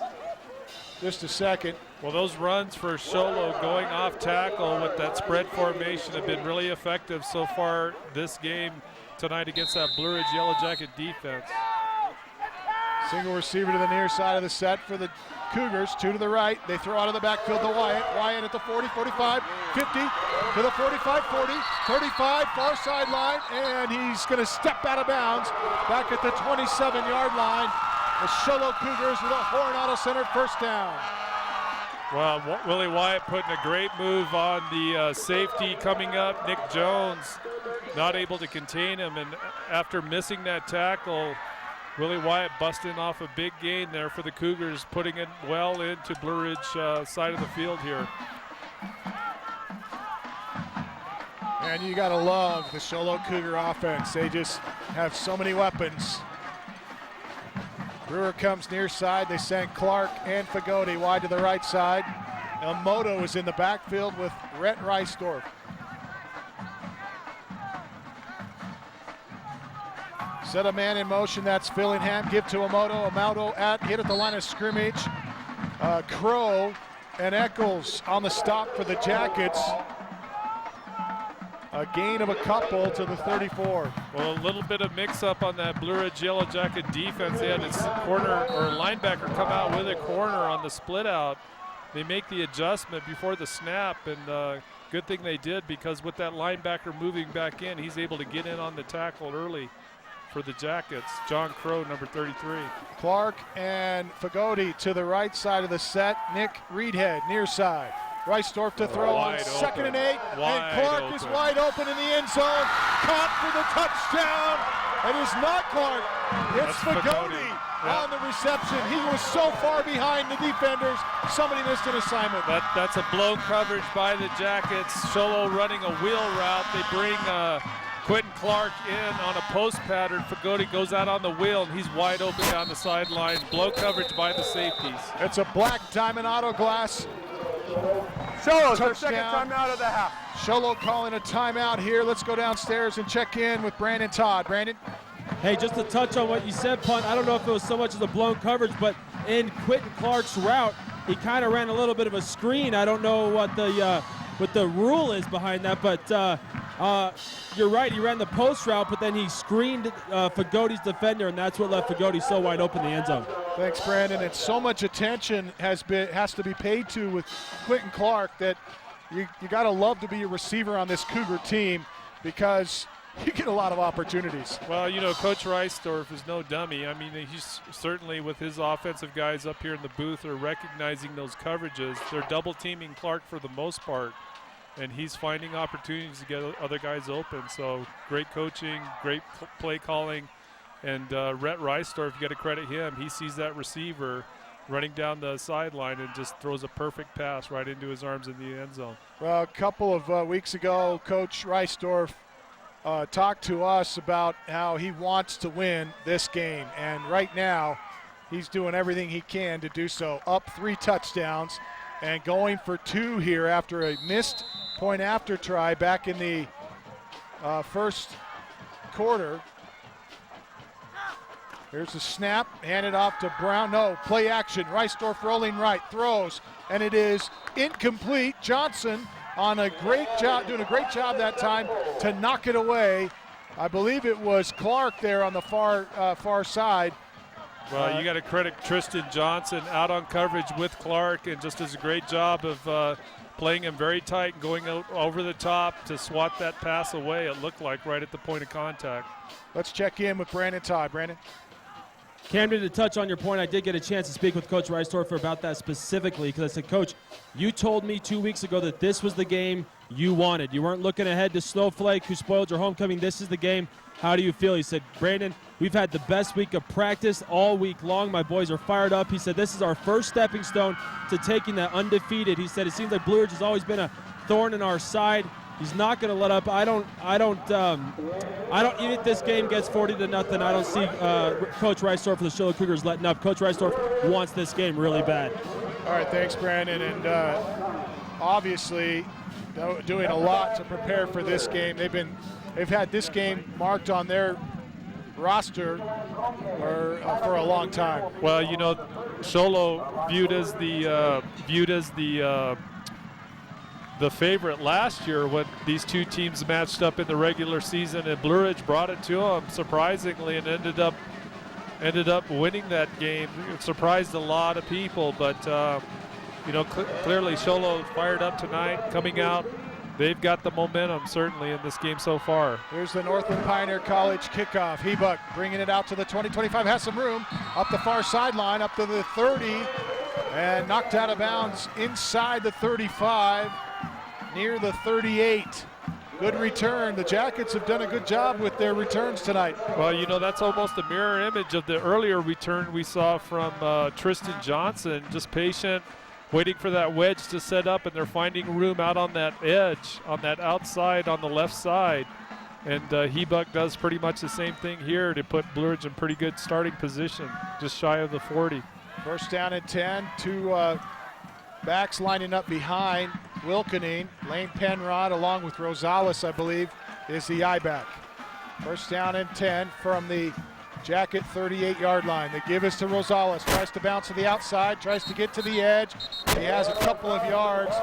Just a second. Well, those runs for Sholo going off tackle with that spread formation have been really effective so far this game tonight against that Blue Ridge Yellow Jacket defense. Single receiver to the near side of the set for the Cougars, two to the right. They throw out of the backfield to Wyatt. Wyatt at the 40, 45, 50, to the 45, 40, 35, far sideline, and he's going to step out of bounds back at the 27-yard line. The Sholo Cougars with a Horn Auto Center first down. Well, Willie Wyatt putting a great move on the safety coming up. Nick Jones not able to contain him, and after missing that tackle, Willie Wyatt busting off a big gain there for the Cougars, putting it well into Blue Ridge side of the field here. And you got to love the Show Low Cougar offense. They just have so many weapons. Brewer comes near side. They send Clark and Fagoti wide to the right side. Elmoto is in the backfield with Rhett Reisdorf. Set a man in motion, that's Fillingham. Give to Elmoto. Elmoto hit at the line of scrimmage. Crow and Eccles on the stop for the Jackets. A gain of a couple to the 34. Well, a little bit of mix-up on that Blue Ridge Yellow Jacket defense. They had his corner or linebacker come out with a corner on the split out. They make the adjustment before the snap, and good thing they did, because with that linebacker moving back in, he's able to get in on the tackle early for the Jackets. John Crow, number 33. Clark and Fagoti to the right side of the set. Nick Reedhead near side. Reisdorf to throw on 2nd and 8, and Clark is wide open in the end zone. Caught for the touchdown. It is not Clark. It's Fagoti on the reception. He was so far behind the defenders, somebody missed an assignment. That's a blown coverage by the Jackets. Sholo running a wheel route. They bring Quentin Clark in on a post pattern. Fagoti goes out on the wheel, and he's wide open down the sideline. Blow coverage by the safeties. It's a black diamond auto glass. Sholo, their second timeout of the half. Sholo calling a timeout here. Let's go downstairs and check in with Brandon Todd. Brandon? Hey, just to touch on what you said, Punt, I don't know if it was so much as a blown coverage, but in Quentin Clark's route, he kind of ran a little bit of a screen. I don't know what the rule is behind that, but you're right. He ran the post route, but then he screened Fagoti's defender, and that's what left Fagoti so wide open in the end zone. Thanks, Brandon. And so much attention has to be paid to with Quentin Clark that you got to love to be a receiver on this Cougar team, because you get a lot of opportunities. Well, you know, Coach Reisdorf is no dummy. I mean, he's certainly, with his offensive guys up here in the booth, are recognizing those coverages. They're double teaming Clark for the most part, and he's finding opportunities to get other guys open. So great coaching, great play calling, and Rhett Reisdorf, you got to credit him. He sees that receiver running down the sideline and just throws a perfect pass right into his arms in the end zone. Well, a couple of weeks ago, Coach Reisdorf talked to us about how he wants to win this game, and right now he's doing everything he can to do so. Up 3 touchdowns and going for 2 here after a missed point after try back in the first quarter. Here's the snap, handed off to Brown. No, play action. Reisdorf rolling right, throws, and it is incomplete. Johnson on a great job, doing a great job that time to knock it away. I believe it was Clark there on the far side. Well, you got to credit Tristan Johnson out on coverage with Clark, and just does a great job of playing him very tight and going out over the top to swat that pass away, it looked like, right at the point of contact. Let's check in with Brandon Todd. Brandon? Camden, to touch on your point, I did get a chance to speak with Coach Reisdorfer about that specifically, because I said, Coach, you told me 2 weeks ago that this was the game you wanted. You weren't looking ahead to Snowflake, who spoiled your homecoming. This is the game. How do you feel? He said, Brandon, we've had the best week of practice all week long. My boys are fired up. He said, this is our first stepping stone to taking that undefeated. He said, it seems like Blue Ridge has always been a thorn in our side. He's not going to let up. I don't. Even if this game gets 40-0, I don't see Coach Reisdorf for the Show Low Cougars letting up. Coach Reisdorf wants this game really bad. All right, thanks, Brandon. And obviously, doing a lot to prepare for this game. They've had this game marked on their roster for a long time. Well, you know, Sholo viewed as the favorite last year when these two teams matched up in the regular season, and Blue Ridge brought it to them surprisingly and ended up winning that game. It surprised a lot of people, but you know, clearly Sholo fired up tonight, coming out. They've got the momentum certainly in this game so far. Here's the Northland Pioneer College kickoff. Hebuck bringing it out to the 20-25, has some room up the far sideline, up to the 30, And knocked out of bounds inside the 35, near the 38. Good return. The Jackets have done a good job with their returns tonight. Well, you know, that's almost a mirror image of the earlier return we saw from Tristan Johnson. Just patient, waiting for that wedge to set up, and they're finding room out on that edge, on that outside, on the left side. And Hebuck does pretty much the same thing here to put Blue Ridge in pretty good starting position, just shy of the 40. First down and 10, two backs lining up behind Wilkening. Lane Penrod, along with Rosales, I believe, is the I-back. First down and 10 from the Jacket 38-yard line. They give us to Rosales. Tries to bounce to the outside, tries to get to the edge. He has a couple of yards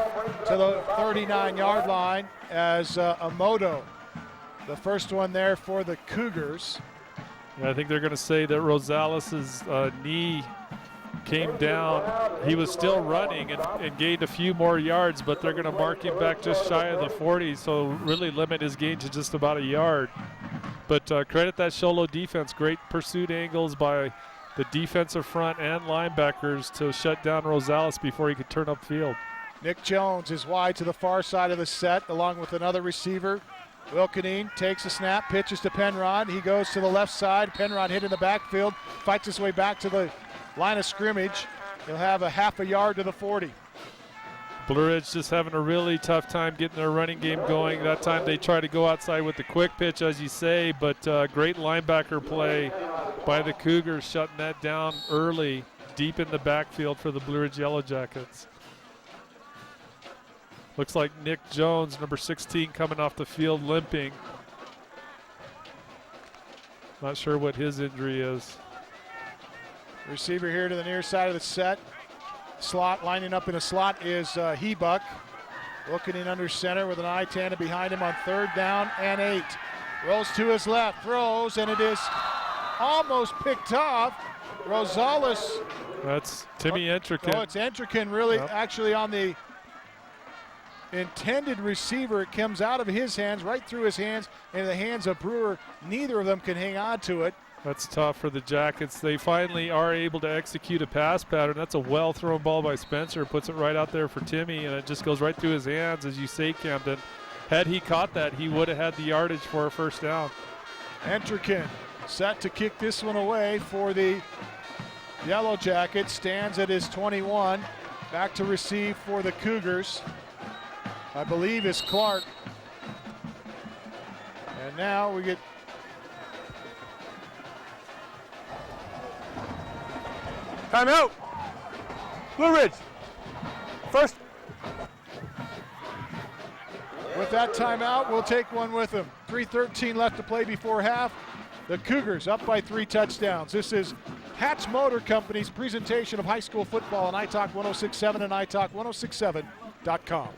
to the 39-yard line as Amoto, the first one there for the Cougars. Yeah, I think they're going to say that Rosales' knee came down. He was still running and gained a few more yards, but they're going to mark him back just shy of the 40, so really limit his gain to just about a yard. But credit that Sholo defense. Great pursuit angles by the defensive front and linebackers to shut down Rosales before he could turn upfield. Nick Jones is wide to the far side of the set, along with another receiver. Wilkening takes a snap, pitches to Penrod. He goes to the left side. Penrod hit in the backfield, fights his way back to the line of scrimmage. He'll have a half a yard to the 40. Blue Ridge just having a really tough time getting their running game going. That time they try to go outside with the quick pitch, as you say, but great linebacker play by the Cougars, shutting that down early, deep in the backfield for the Blue Ridge Yellow Jackets. Looks like Nick Jones, number 16, coming off the field limping. Not sure what his injury is. Receiver here to the near side of the set. Slot, lining up in a slot is Hebuck. Looking under center with an eye tandem behind him on third down and 8. Rolls to his left, throws, and it is almost picked off. Rosales. That's Timmy Entrican. Oh, it's Entrican really actually on the intended receiver. It comes out of his hands, right through his hands, into the hands of Brewer. Neither of them can hang on to it. That's tough for the Jackets. They finally are able to execute a pass pattern. That's a well-thrown ball by Spencer. Puts it right out there for Timmy, and it just goes right through his hands, as you say, Camden. Had he caught that, he would have had the yardage for a first down. Entrican set to kick this one away for the Yellow Jackets. Stands at his 21. Back to receive for the Cougars, I believe, is Clark. And now we get timeout. Blue Ridge. First. With that timeout, we'll take one with them. 3:13 left to play before half. The Cougars up by 3 touchdowns. This is Hatch Motor Company's presentation of high school football on iTalk 106.7 and iTalk1067.com.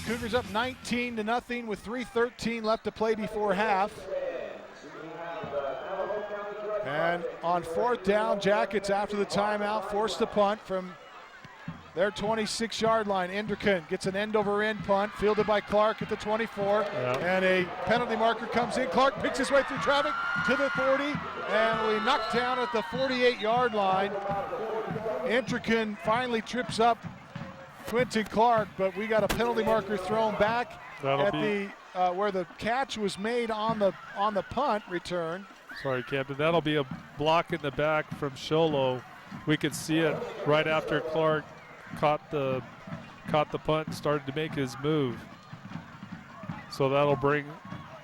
Cougars up 19-0 with 3:13 left to play before half. And on fourth down, Jackets after the timeout forced the punt from their 26-yard line. Entrican gets an end-over-end punt fielded by Clark at the 24. And a penalty marker comes in. Clark picks his way through traffic to the 40, and we knocked down at the 48-yard line. Entrican finally trips up Quentin Clark, but we got a penalty marker thrown back at the where the catch was made on the punt return. Sorry, Captain. That'll be a block in the back from Sholo. We could see it right after Clark caught the punt and started to make his move. So that'll bring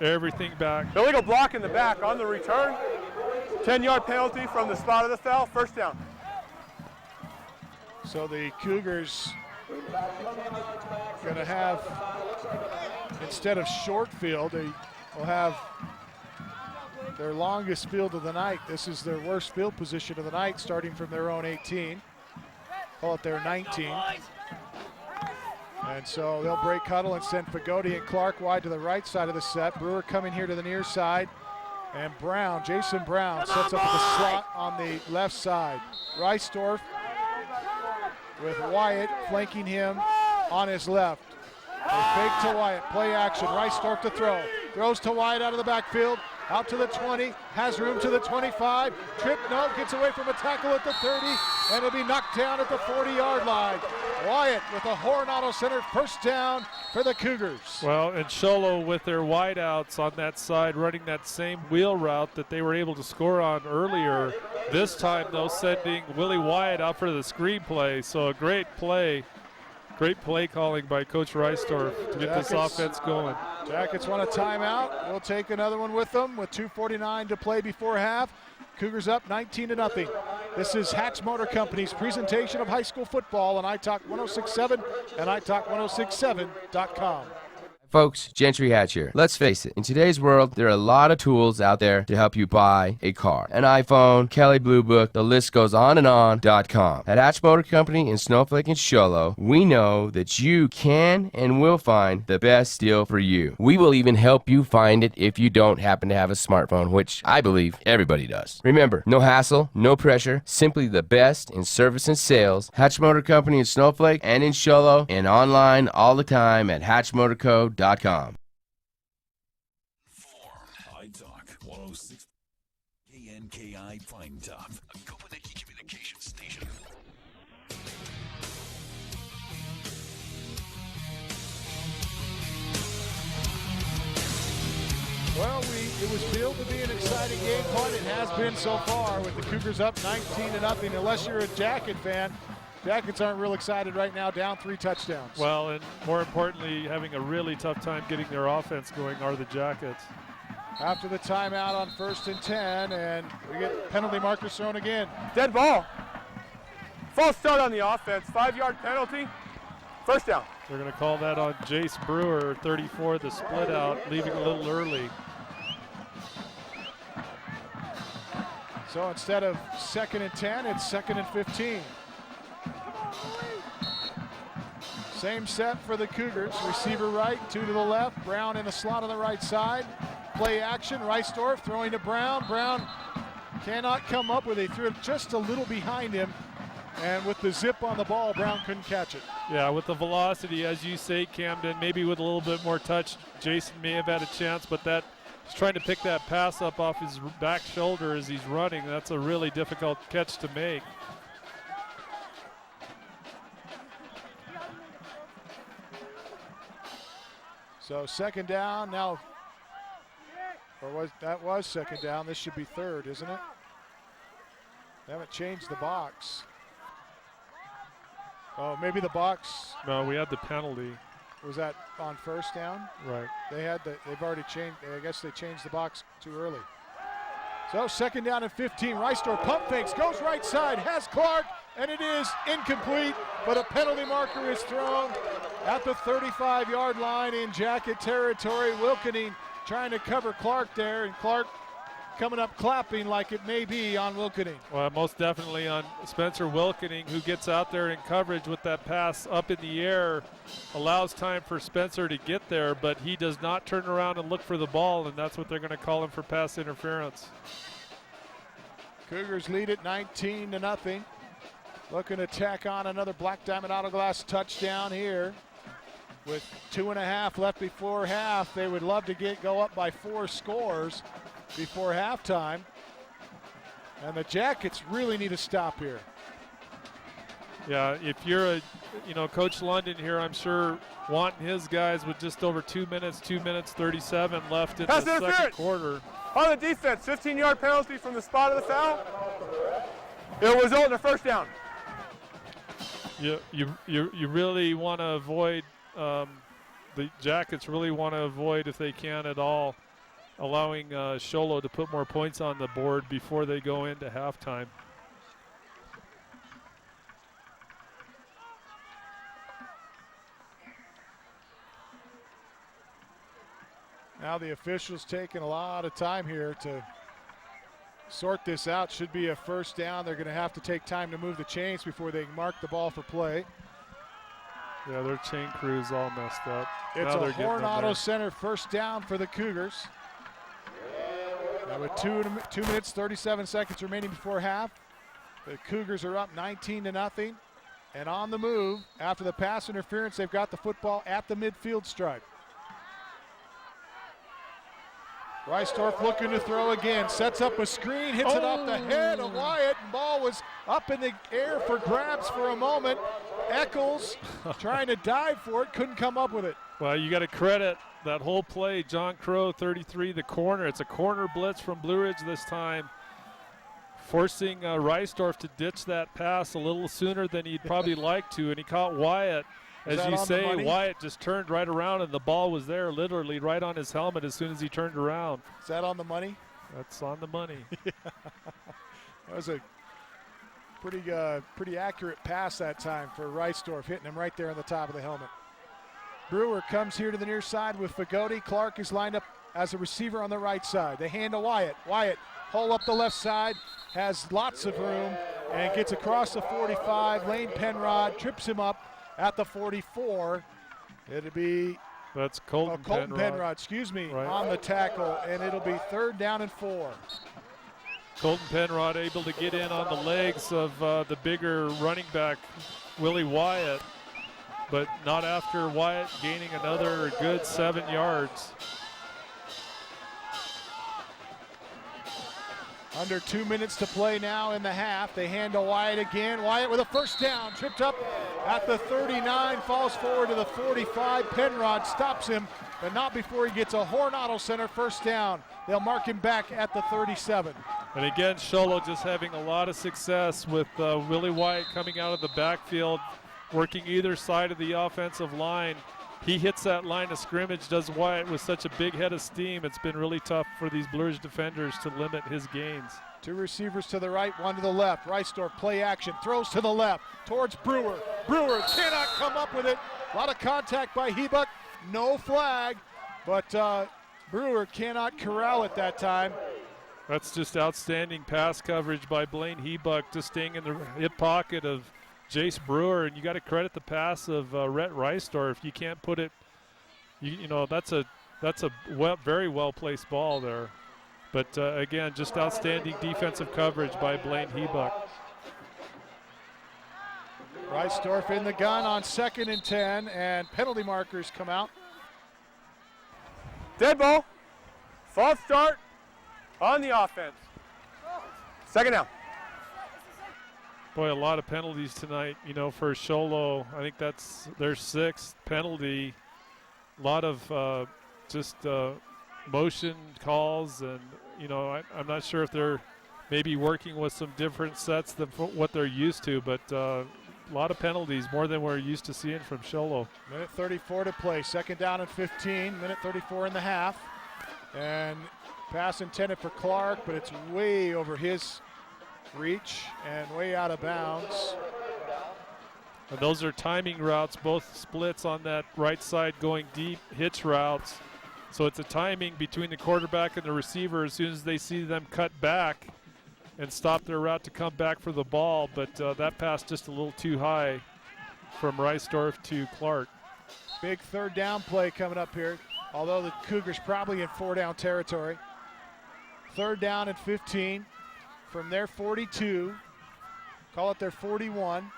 everything back. Illegal block in the back on the return. 10-yard penalty from the spot of the foul. First down. So the Cougars going to have, instead of short field, they will have their longest field of the night. This is their worst field position of the night, starting from their own 18. Call it their 19. And so they'll break huddle and send Fagoti and Clark wide to the right side of the set. Brewer coming here to the near side. And Brown, Jason Brown, sets up at the slot on the left side. Reisdorf with Wyatt flanking him on his left. They fake to Wyatt, play action, Reisdorf to throw. Throws to Wyatt out of the backfield, out to the 20, has room to the 25. Trip, no, gets away from a tackle at the 30, and it'll be knocked down at the 40-yard line. Wyatt with a Horn Auto Center first down for the Cougars. Well, and Sholo with their wideouts on that side running that same wheel route that they were able to score on earlier. This time, though, sending Willie Wyatt out for the screen play. So a great play calling by Coach Reisdorf to get this offense going. Jackets want a timeout. We'll take another one with them with 2:49 to play before half. Cougars up 19-0. This is Hatch Motor Company's presentation of high school football on iTalk 106.7 and iTalk1067.com. Folks, Gentry Hatch here. Let's face it, in today's world, there are a lot of tools out there to help you buy a car. An iPhone, Kelly Blue Book, the list goes on and on.com. At Hatch Motor Company in Snowflake and Sholo, we know that you can and will find the best deal for you. We will even help you find it if you don't happen to have a smartphone, which I believe everybody does. Remember, no hassle, no pressure, simply the best in service and sales. Hatch Motor Company in Snowflake and in Sholo, and online all the time at hatchmotorco.com. For iTalk 106 KNKI Pine Top, a Copenhagen communication station. Well, it was billed to be an exciting game, but it has been so far with the Cougars up 19-0. Unless you're a Jacket fan, Jackets aren't real excited right now, down 3 touchdowns. Well, and more importantly, having a really tough time getting their offense going are the Jackets. After the timeout on 1st and 10, and we get penalty markers thrown again. Dead ball. False start on the offense. 5-yard penalty. First down. They're going to call that on Jace Brewer, 34, the split out, leaving a little early. So instead of 2nd and 10, it's 2nd and 15. Same set for the Cougars. Receiver right, 2 to the left. Brown in the slot on the right side. Play action. Reisdorf throwing to Brown. Brown cannot come up with it. He threw it just a little behind him. And with the zip on the ball, Brown couldn't catch it. Yeah, with the velocity, as you say, Camden, maybe with a little bit more touch, Jason may have had a chance, but he's trying to pick that pass up off his back shoulder as he's running. That's a really difficult catch to make. So 2nd down now, or that was 2nd down. This should be 3rd, isn't it? They haven't changed the box. Oh, maybe the box. No, we had the penalty. Was that on 1st down? Right. They've already changed. I guess they changed the box too early. So 2nd down and 15. Reisdorf pump fakes, goes right side, has Clark, and it is incomplete, but a penalty marker is thrown at the 35-yard line in Jacket territory. Wilkening trying to cover Clark there, and Clark coming up clapping like it may be on Wilkening. Well, most definitely on Spencer Wilkening, who gets out there in coverage with that pass up in the air, allows time for Spencer to get there, but he does not turn around and look for the ball, and that's what they're going to call him for pass interference. Cougars lead it 19-0. Looking to tack on another Black Diamond Auto Glass touchdown here. With 2.5 left before half, they would love to go up by 4 scores before halftime. And the Jackets really need a stop here. Yeah, if you're Coach London here, I'm sure wanting his guys with just over 2 minutes, 2 minutes 37 left in the second quarter. On the defense, 15-yard penalty from the spot of the foul. It will result in a first down. You really want to avoid, the Jackets really want to avoid, if they can at all, allowing Sholo to put more points on the board before they go into halftime. Now the officials taking a lot of time here to sort this out. Should be a first down. They're going to have to take time to move the chains before they mark the ball for play. Yeah, their chain crew's all messed up. It's a Horn Auto Center first down for the Cougars. Now with 2 minutes, 37 seconds remaining before half, the Cougars are up 19-0. And on the move, after the pass interference, they've got the football at the midfield stripe. Reisdorf looking to throw again, sets up a screen, hits it off the head of Wyatt, and ball was up in the air for grabs for a moment. Eccles trying to dive for it, couldn't come up with it. Well, you got to credit that whole play. John Crow, 33, the corner. It's a corner blitz from Blue Ridge this time, forcing Reisdorf to ditch that pass a little sooner than he'd probably like to, and he caught Wyatt. As you say, Wyatt just turned right around, and the ball was there literally right on his helmet as soon as he turned around. Is that on the money? That's on the money. That was a pretty accurate pass that time for Reisdorf, hitting him right there on the top of the helmet. Brewer comes here to the near side with Fagoti. Clark is lined up as a receiver on the right side. They hand to Wyatt. Wyatt, hole up the left side, has lots of room, and gets across the 45. Lane Penrod trips him up at the 44. It'll be Colton Penrod, right on the tackle, and it'll be 3rd down and 4. Colton Penrod able to get in on the legs of the bigger running back, Willie Wyatt, but not after Wyatt gaining another good 7 yards. Under 2 minutes to play now in the half. They hand to Wyatt again. Wyatt with a first down, tripped up at the 39, falls forward to the 45. Penrod stops him, but not before he gets a Horn Auto Center first down. They'll mark him back at the 37. And again, Sholo just having a lot of success with Willie Wyatt coming out of the backfield, working either side of the offensive line. He hits that line of scrimmage, does Wyatt with such a big head of steam. It's been really tough for these Blue Ridge defenders to limit his gains. 2 receivers to the right, 1 to the left. Reisdorf play action, throws to the left towards Brewer. Brewer cannot come up with it. A lot of contact by Hebuck, no flag, but Brewer cannot corral it that time. That's just outstanding pass coverage by Blaine Hebuck, just staying in the hip pocket of Jace Brewer, and you got to credit the pass of Rhett Reisdorf. You can't put it, you know, that's a very well placed ball there. But again, just outstanding defensive coverage by Blaine Hebuck. Reisdorf in the gun on 2nd and 10, and penalty markers come out. Dead ball. False start on the offense. 2nd down. Boy, a lot of penalties tonight, you know, for Sholo. I think that's their 6th penalty. A lot of just motion calls, and, you know, I'm not sure if they're maybe working with some different sets than what they're used to, but a lot of penalties, more than we're used to seeing from Sholo. Minute 34 to play, 2nd down and 15, minute 34 in the half. And pass intended for Clark, but it's way over his reach and way out of bounds. And those are timing routes, both splits on that right side going deep, hitch routes. So it's a timing between the quarterback and the receiver as soon as they see them cut back and stop their route to come back for the ball. But that pass just a little too high from Reisdorf to Clark. Big 3rd down play coming up here, although the Cougars probably in 4-down territory. 3rd down and 15 from their 42. Call it their 41.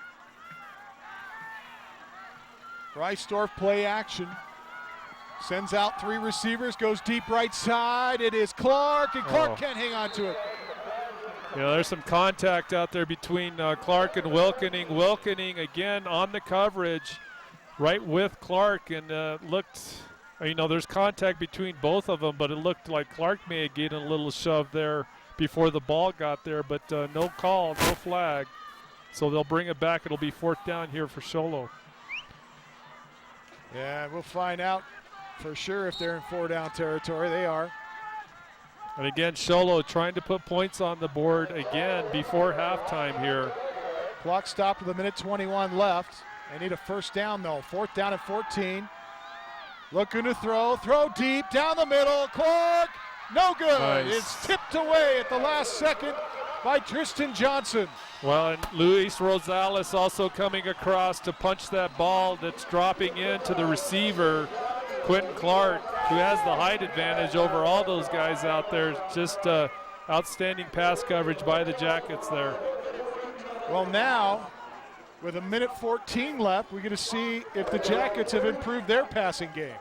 Reisdorf play action. Sends out 3 receivers, goes deep right side. It is Clark, and Clark can't hang on to it. Yeah, there's some contact out there between Clark and Wilkening. Wilkening again on the coverage, right with Clark, and looked, you know, there's contact between both of them, but it looked like Clark may have gotten a little shove there before the ball got there, but no call, no flag. So they'll bring it back. It'll be 4th down here for Sholo. Yeah, we'll find out for sure if they're in 4-down territory. They are. And again, Sholo trying to put points on the board again before halftime here. Clock stopped with 1:21 left. They need a first down, though. 4th down and 14. Looking to throw deep, down the middle, Clark, no good. Nice. It's tipped away at the last second by Tristan Johnson. Well, and Luis Rosales also coming across to punch that ball that's dropping into the receiver, Quentin Clark, who has the height advantage over all those guys out there. Just outstanding pass coverage by the Jackets there. Well, now, with 1:14 left, we're going to see if the Jackets have improved their passing game.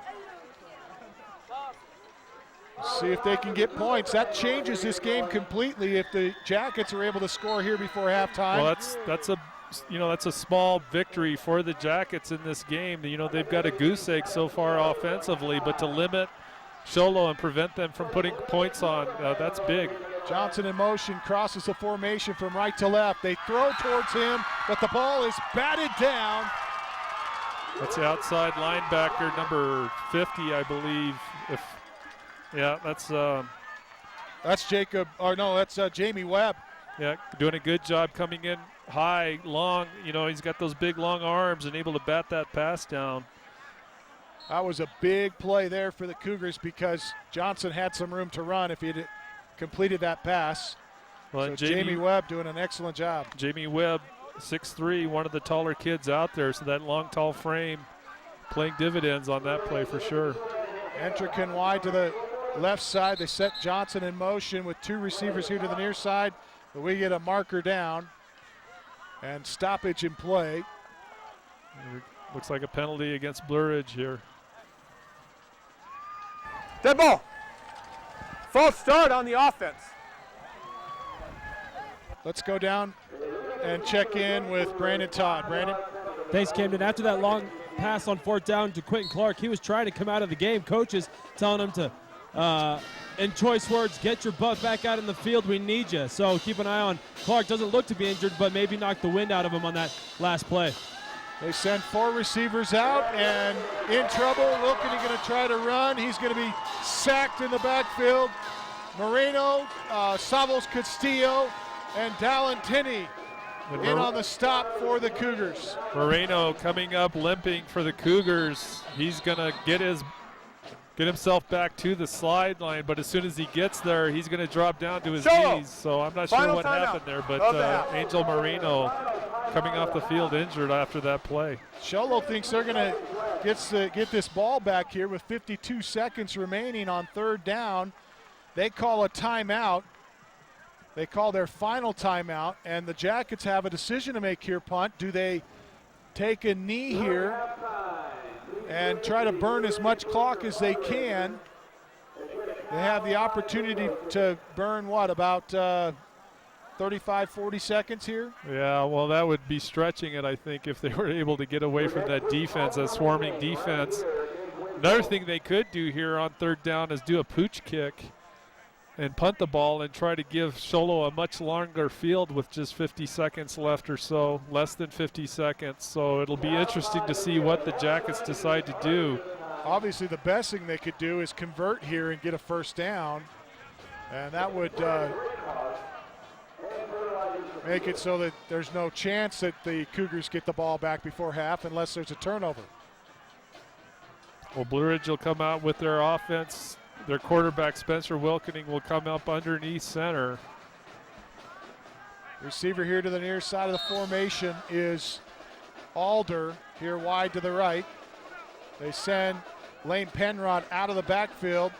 See if they can get points. That changes this game completely if the Jackets are able to score here before halftime. Well, that's a small victory for the Jackets in this game. You know, they've got a goose egg so far offensively, but to limit Sholo and prevent them from putting points on, that's big. Johnson in motion, crosses the formation from right to left. They throw towards him, but the ball is batted down. That's the outside linebacker, number 50, I believe. That's Jacob, or no, that's Jamie Webb. Yeah, doing a good job coming in high, long. You know, he's got those big, long arms and able to bat that pass down. That was a big play there for the Cougars because Johnson had some room to run if he had completed that pass. Well, so Jamie Webb doing an excellent job. Jamie Webb, 6'3", one of the taller kids out there, so that long, tall frame playing dividends on that play for sure. Entrican wide to the left side. They set Johnson in motion with two receivers here to the near side, but we get a marker down and stoppage in play. Looks like a penalty against Blue Ridge here. Dead ball. False start on the offense. Let's go down and check in with Brandon Todd. Brandon? Thanks, Camden. After that long pass on 4th down to Quentin Clark, he was trying to come out of the game. Coaches telling him to, in choice words, get your butt back out in the field. We need you. So keep an eye on Clark. Doesn't look to be injured, but maybe knock the wind out of him on that last play. They send 4 receivers out and in trouble. Wilkeny going to try to run. He's going to be sacked in the backfield. Moreno, Savos Castillo, and Dallin Tinney in on the stop for the Cougars. Moreno coming up limping for the Cougars. He's going to get himself back to the sideline, but as soon as he gets there, he's going to drop down to his knees. So I'm not sure what happened there, but Angel Moreno coming off the field injured after that play. Sholo thinks they're going to get this ball back here with 52 seconds remaining on 3rd down. They call a timeout. They call their final timeout, and the Jackets have a decision to make here, Punt. Do they take a knee here and try to burn as much clock as they can? They have the opportunity to burn, about 35, 40 seconds here? Yeah, well, that would be stretching it, I think, if they were able to get away from that defense, that swarming defense. Another thing they could do here on 3rd down is do a pooch kick and punt the ball and try to give Sholo a much longer field with just 50 seconds left or so, less than 50 seconds. So it'll be interesting to see what the Jackets decide to do. Obviously, the best thing they could do is convert here and get a 1st down, and that would make it so that there's no chance that the Cougars get the ball back before half unless there's a turnover. Well, Blue Ridge will come out with their offense. Their quarterback, Spencer Wilkening, will come up underneath center. Receiver here to the near side of the formation is Alder, here wide to the right. They send Lane Penrod out of the backfield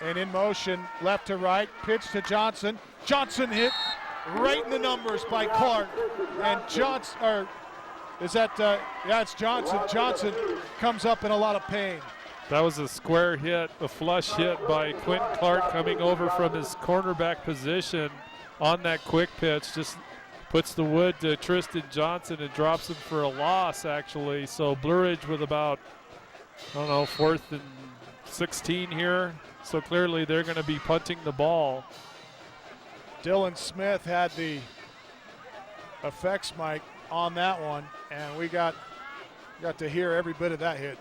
and in motion left to right. Pitch to Johnson. Johnson hit right in the numbers by Clark. And it's Johnson. Johnson comes up in a lot of pain. That was a square hit, a flush hit by Quentin Clark coming over from his cornerback position on that quick pitch. Just puts the wood to Tristan Johnson and drops him for a loss, actually. So Blue Ridge with about, 4th and 16 here. So clearly they're going to be punting the ball. Dylan Smith had the effects mic on that one, and we got to hear every bit of that hit.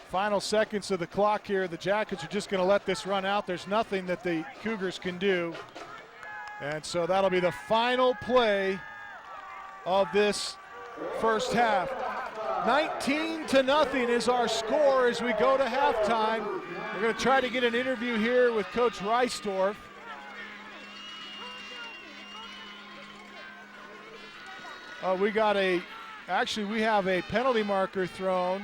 Final seconds of the clock here. The Jackets are just going to let this run out. There's nothing that the Cougars can do. And so that'll be the final play of this first half. 19-0 is our score as we go to halftime. We're going to try to get an interview here with Coach Reisdorf. We have a penalty marker thrown.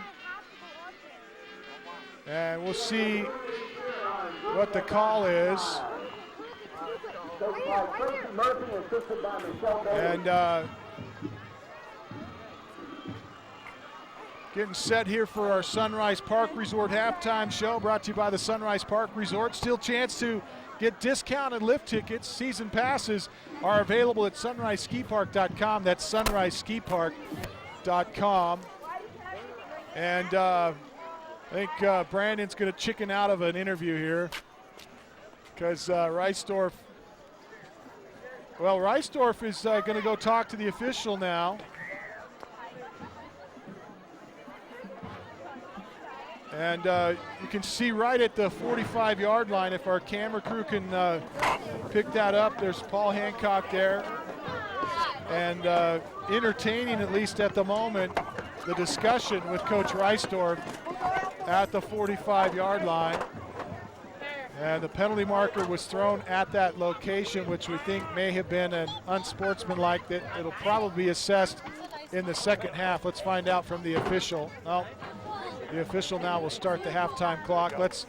And we'll see what the call is. And getting set here for our Sunrise Park Resort halftime show, brought to you by the Sunrise Park Resort. Still chance to get discounted lift tickets. Season passes are available at sunriseskipark.com. That's sunriseskipark.com. And I think Brandon's going to chicken out of an interview here because Reisdorf is going to go talk to the official now. And you can see right at the 45-yard line, if our camera crew can pick that up, there's Paul Hancock there. And entertaining, at least at the moment, the discussion with Coach Reisdorf at the 45-yard line. And the penalty marker was thrown at that location, which we think may have been an unsportsmanlike. That it'll probably be assessed in the second half. Let's find out from the official. Well, the official now will start the halftime clock. Let's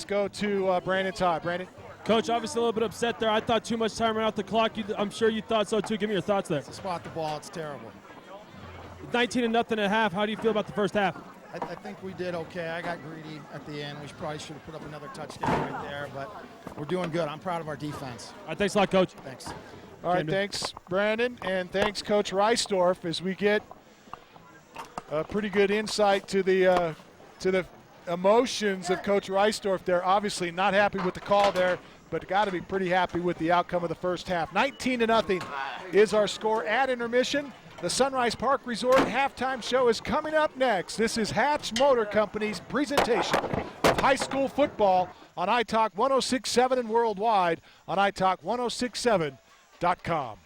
go to Brandon Todd. Brandon. Coach, obviously a little bit upset there. I thought too much time ran out the clock. I'm sure you thought so too. Give me your thoughts there. Spot the ball. It's terrible. 19-0 at half. How do you feel about the first half? I think we did okay. I got greedy at the end. We probably should have put up another touchdown right there, but we're doing good. I'm proud of our defense. All right, thanks a lot, Coach. Thanks. All right, thanks, Brandon, and thanks, Coach Reisdorf, as we get a pretty good insight to the emotions of Coach Reisdorf. They're obviously not happy with the call there, but got to be pretty happy with the outcome of the first half. 19-0 is our score at intermission. The Sunrise Park Resort halftime show is coming up next. This is Hatch Motor Company's presentation of high school football on iTalk 106.7 and worldwide on iTalk1067.com.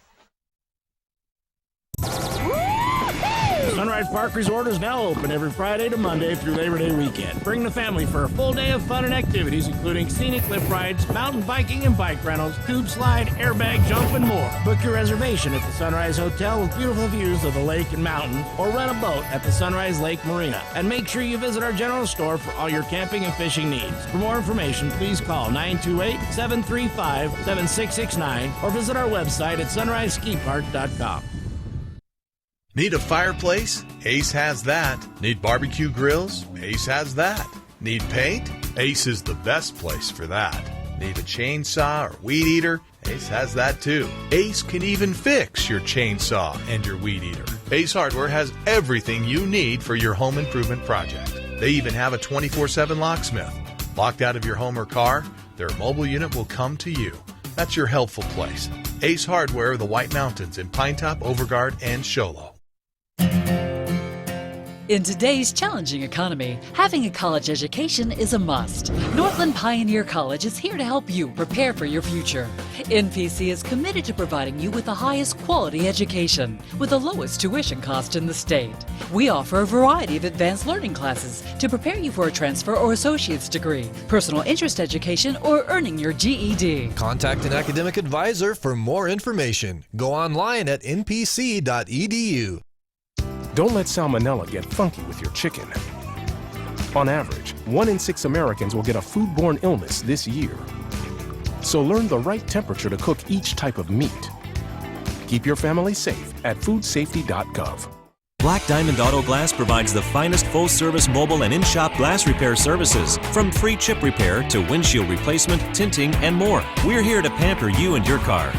Sunrise Park Resort is now open every Friday to Monday through Labor Day weekend. Bring the family for a full day of fun and activities, including scenic cliff rides, mountain biking and bike rentals, tube slide, airbag jump, and more. Book your reservation at the Sunrise Hotel with beautiful views of the lake and mountain, or rent a boat at the Sunrise Lake Marina. And make sure you visit our general store for all your camping and fishing needs. For more information, please call 928-735-7669 or visit our website at sunriseskipark.com. Need a fireplace? Ace has that. Need barbecue grills? Ace has that. Need paint? Ace is the best place for that. Need a chainsaw or weed eater? Ace has that too. Ace can even fix your chainsaw and your weed eater. Ace Hardware has everything you need for your home improvement project. They even have a 24/7 locksmith. Locked out of your home or car? Their mobile unit will come to you. That's your helpful place. Ace Hardware of the White Mountains in Pinetop, Overguard, and Show Low. In today's challenging economy, having a college education is a must. Northland Pioneer College is here to help you prepare for your future. NPC is committed to providing you with the highest quality education with the lowest tuition cost in the state. We offer a variety of advanced learning classes to prepare you for a transfer or associate's degree, personal interest education, or earning your GED. Contact an academic advisor for more information. Go online at npc.edu. Don't let salmonella get funky with your chicken. On average, 1 in 6 Americans will get a foodborne illness this year. So learn the right temperature to cook each type of meat. Keep your family safe at foodsafety.gov. Black Diamond Auto Glass provides the finest full-service mobile and in-shop glass repair services, from free chip repair to windshield replacement, tinting, and more. We're here to pamper you and your car.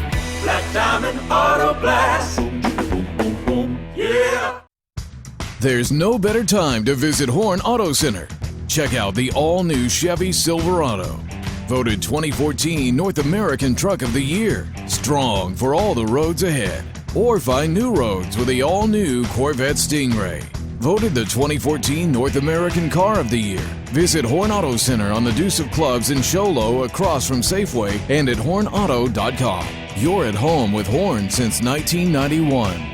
Black Diamond Auto Glass. Yeah! There's no better time to visit Horn Auto Center. Check out the all-new Chevy Silverado. Voted 2014 North American Truck of the Year. Strong for all the roads ahead. Or find new roads with the all-new Corvette Stingray. Voted the 2014 North American Car of the Year. Visit Horn Auto Center on the Deuce of Clubs in Show Low across from Safeway and at hornauto.com. You're at home with Horn since 1991.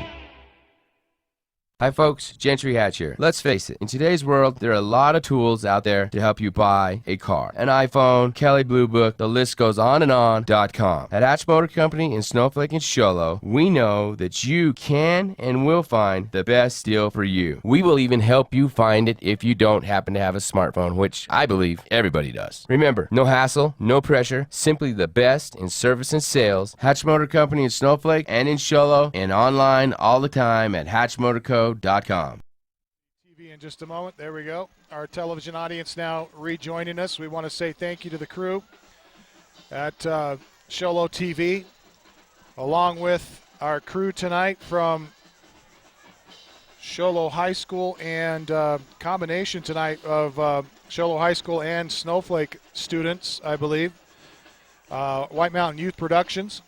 Hi folks, Gentry Hatch here. Let's face it, in today's world, there are a lot of tools out there to help you buy a car. An iPhone, Kelly Blue Book, the list goes on and on.com. At Hatch Motor Company in Snowflake and Show Low, we know that you can and will find the best deal for you. We will even help you find it if you don't happen to have a smartphone, which I believe everybody does. Remember, no hassle, no pressure, simply the best in service and sales. Hatch Motor Company in Snowflake and in Show Low, and online all the time at hatchmotorco.com. TV in just a moment. There we go. Our television audience now rejoining us. We want to say thank you to the crew at Sholo TV, along with our crew tonight from Sholo High School and combination tonight of Sholo High School and Snowflake students, I believe. White Mountain Youth Productions.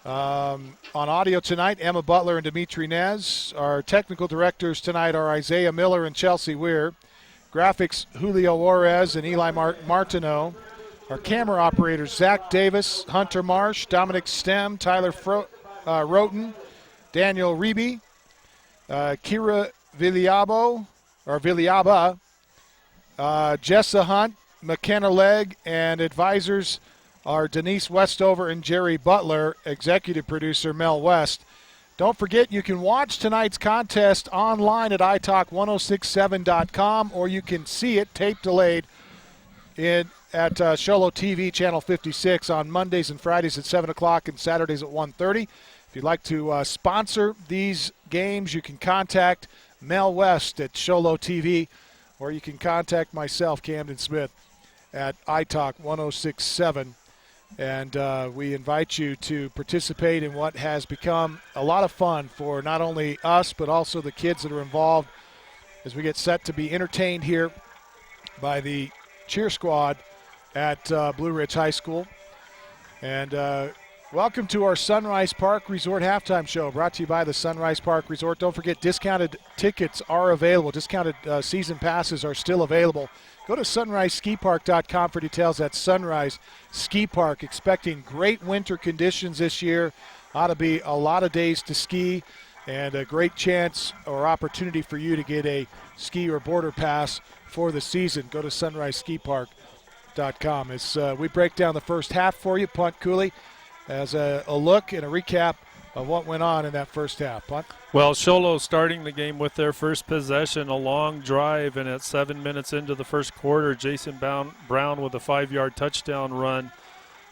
On audio tonight, Emma Butler and Dimitri Nez. Our technical directors tonight are Isaiah Miller and Chelsea Weir. Graphics, Julio Juarez and Eli Martineau. Our camera operators, Zach Davis, Hunter Marsh, Dominic Stem, Tyler Roten, Daniel Reby, Kira Villiaba, Jessa Hunt, McKenna Legg, and advisors are Denise Westover and Jerry Butler, executive producer Mel West. Don't forget, you can watch tonight's contest online at italk1067.com, or you can see it tape delayed at Sholo TV channel 56 on Mondays and Fridays at 7 o'clock and Saturdays at 1:30. If you'd like to sponsor these games, you can contact Mel West at Sholo TV, or you can contact myself, Camden Smith, at italk1067. And we invite you to participate in what has become a lot of fun for not only us, but also the kids that are involved as we get set to be entertained here by the cheer squad at Blue Ridge High School. And welcome to our Sunrise Park Resort halftime show, brought to you by the Sunrise Park Resort. Don't forget, discounted tickets are available. Discounted season passes are still available. Go to sunriseskipark.com for details. That's Sunrise Ski Park. Expecting great winter conditions this year. Ought to be a lot of days to ski, and a great chance or opportunity for you to get a ski or border pass for the season. Go to sunriseskipark.com. As we break down the first half for you, Punt Cooley, as a look and a recap of what went on in that first half. Punt? Well, Sholo starting the game with their first possession, a long drive, and at 7 minutes into the first quarter, Jason Brown with a 5-yard touchdown run,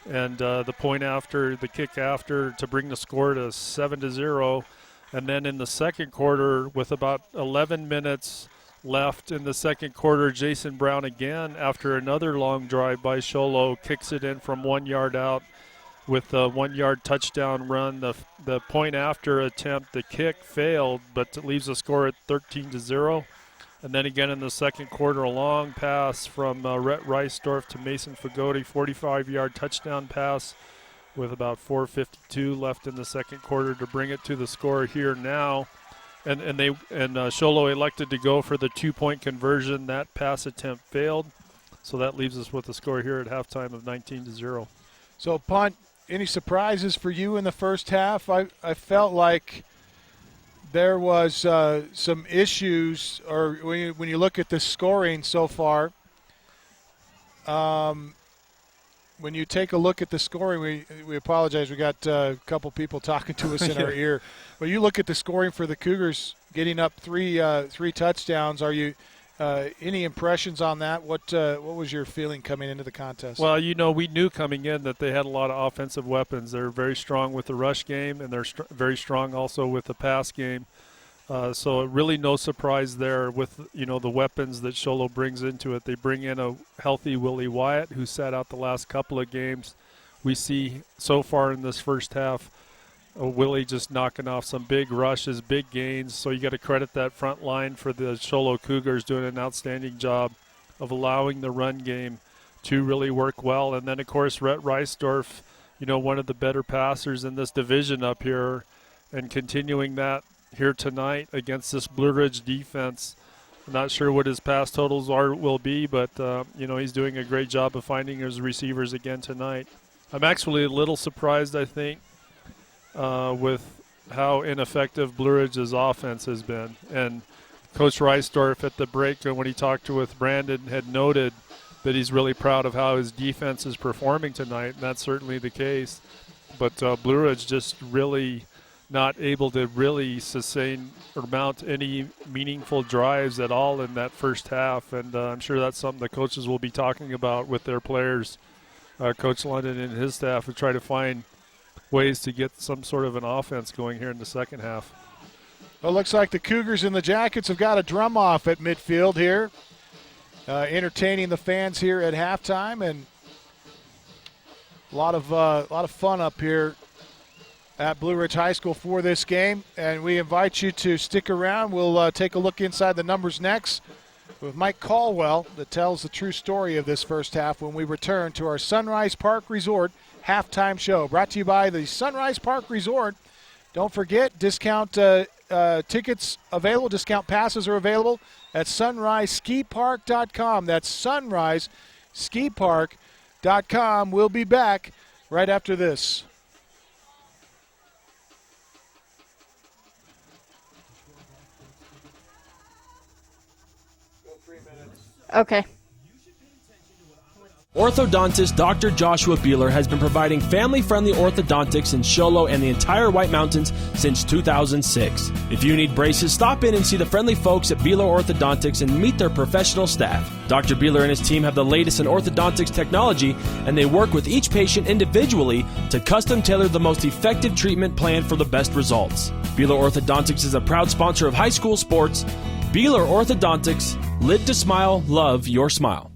and the point after, the kick after, to bring the score to 7-0. And then in the second quarter, with about 11 minutes left in the second quarter, Jason Brown again, after another long drive by Sholo, kicks it in from 1 yard out with a 1-yard touchdown run. The point after attempt, the kick failed, but it leaves the score at 13-0. And then again in the second quarter, a long pass from Rhett Reisdorf to Mason Fagoti, 45-yard touchdown pass with about 4:52 left in the second quarter to bring it to the score here now. And Sholo elected to go for the 2-point conversion. That pass attempt failed, so that leaves us with a score here at halftime of 19-0. So, Punt, any surprises for you in the first half? I felt like there was some issues, or when you look at the scoring so far, when you take a look at the scoring, we apologize. We got a couple people talking to us in our ear. But you look at the scoring for the Cougars getting up three touchdowns. Are you any impressions on that? What was your feeling coming into the contest? Well, we knew coming in that they had a lot of offensive weapons. They're very strong with the rush game, and they're very strong also with the pass game. So really no surprise there with, the weapons that Sholo brings into it. They bring in a healthy Willie Wyatt, who sat out the last couple of games. We see so far in this first half, Willie just knocking off some big rushes, big gains. So you got to credit that front line for the Sholo Cougars doing an outstanding job of allowing the run game to really work well. And then, of course, Rhett Reisdorf, one of the better passers in this division up here, and continuing that here tonight against this Blue Ridge defense. I'm not sure what his pass totals will be, but, he's doing a great job of finding his receivers again tonight. I'm actually a little surprised, I think, with how ineffective Blue Ridge's offense has been. And Coach Reisdorf at the break, when he talked with Brandon, had noted that he's really proud of how his defense is performing tonight, and that's certainly the case. But Blue Ridge just really not able to really sustain or mount any meaningful drives at all in that first half, and I'm sure that's something the coaches will be talking about with their players. Coach London and his staff will try to find ways to get some sort of an offense going here in the second half. Well, it looks like the Cougars and the Jackets have got a drum off at midfield here, entertaining the fans here at halftime, and a lot of fun up here at Blue Ridge High School for this game. And we invite you to stick around. We'll take a look inside the numbers next with Mike Caldwell that tells the true story of this first half when we return to our Sunrise Park Resort halftime show. Brought to you by the Sunrise Park Resort. Don't forget, discount tickets available, discount passes are available at sunriseskipark.com. That's sunriseskipark.com. We'll be back right after this. Okay. Orthodontist Dr. Joshua Beeler has been providing family-friendly orthodontics in Sholo and the entire White Mountains since 2006. If you need braces, stop in and see the friendly folks at Beeler Orthodontics and meet their professional staff. Dr. Beeler and his team have the latest in orthodontics technology, and they work with each patient individually to custom tailor the most effective treatment plan for the best results. Beeler Orthodontics is a proud sponsor of high school sports. Beeler Orthodontics, live to smile, love your smile.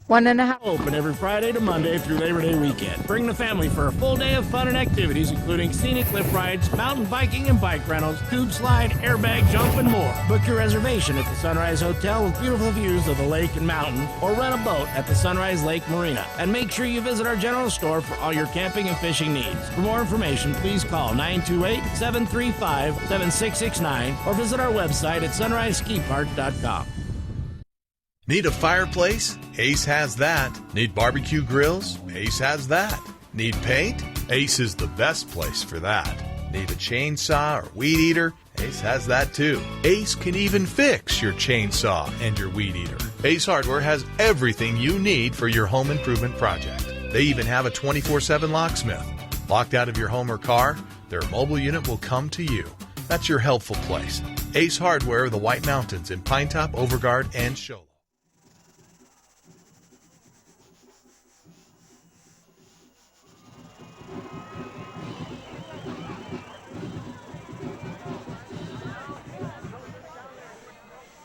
One and a half. Open every Friday to Monday through Labor Day weekend. Bring the family for a full day of fun and activities, including scenic cliff rides, mountain biking and bike rentals, tube slide, airbag jump, and more. Book your reservation at the Sunrise Hotel with beautiful views of the lake and mountain, or rent a boat at the Sunrise Lake Marina. And make sure you visit our general store for all your camping and fishing needs. For more information, please call 928-735-7669 or visit our website at sunriseskipark.com. Need a fireplace? Ace has that. Need barbecue grills? Ace has that. Need paint? Ace is the best place for that. Need a chainsaw or weed eater? Ace has that too. Ace can even fix your chainsaw and your weed eater. Ace Hardware has everything you need for your home improvement project. They even have a 24/7 locksmith. Locked out of your home or car? Their mobile unit will come to you. That's your helpful place. Ace Hardware of the White Mountains in Pinetop, Overguard, and Sholo.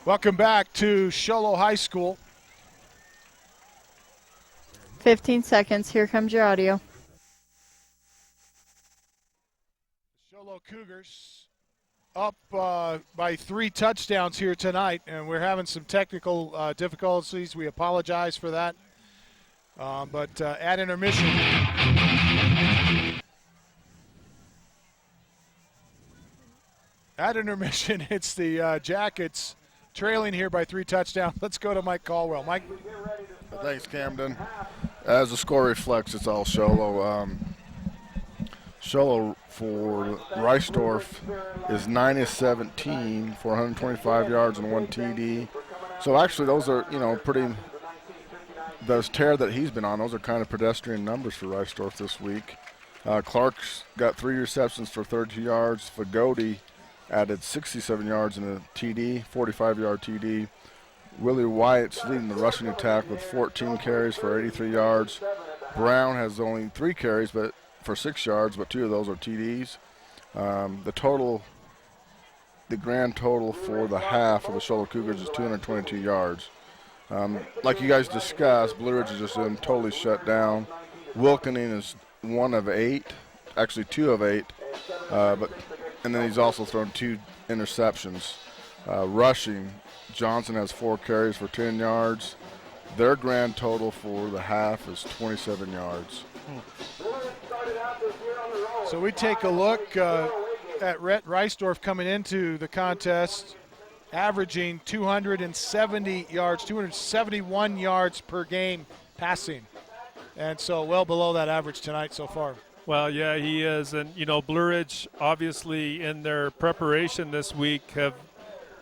Welcome back to Sholo High School. 15 seconds. Here comes your audio. Sholo Cougars up by 3 touchdowns here tonight, and we're having some technical difficulties. We apologize for that. But at intermission, it's the Jackets trailing here by 3 touchdowns. Let's go to Mike Caldwell. Mike. Thanks, Camden. As the score reflects, it's all Sholo. Sholo for Reisdorf is 9-17 for 125 yards and 1 TD. So actually those are, pretty – those tear that he's been on, those are kind of pedestrian numbers for Reisdorf this week. Clark's got 3 receptions for 32 yards. Fagoti added 67 yards in a TD, 45-yard TD. Willie Wyatt's leading the rushing attack with 14 carries for 83 yards. Brown has only 3 carries but for 6 yards, but 2 of those are TDs. The grand total for the half of the Show Low Cougars is 222 yards. Like you guys discussed, Blue Ridge has just been totally shut down. Wilkening is 1 of 8, actually 2 of 8, and then he's also thrown 2 interceptions. Rushing, Johnson has 4 carries for 10 yards. Their grand total for the half is 27 yards. So we take a look at Rhett Reisdorf coming into the contest, averaging 270 yards, 271 yards per game passing. And so well below that average tonight so far. Well, yeah, he is. And, Blue Ridge, obviously, in their preparation this week, have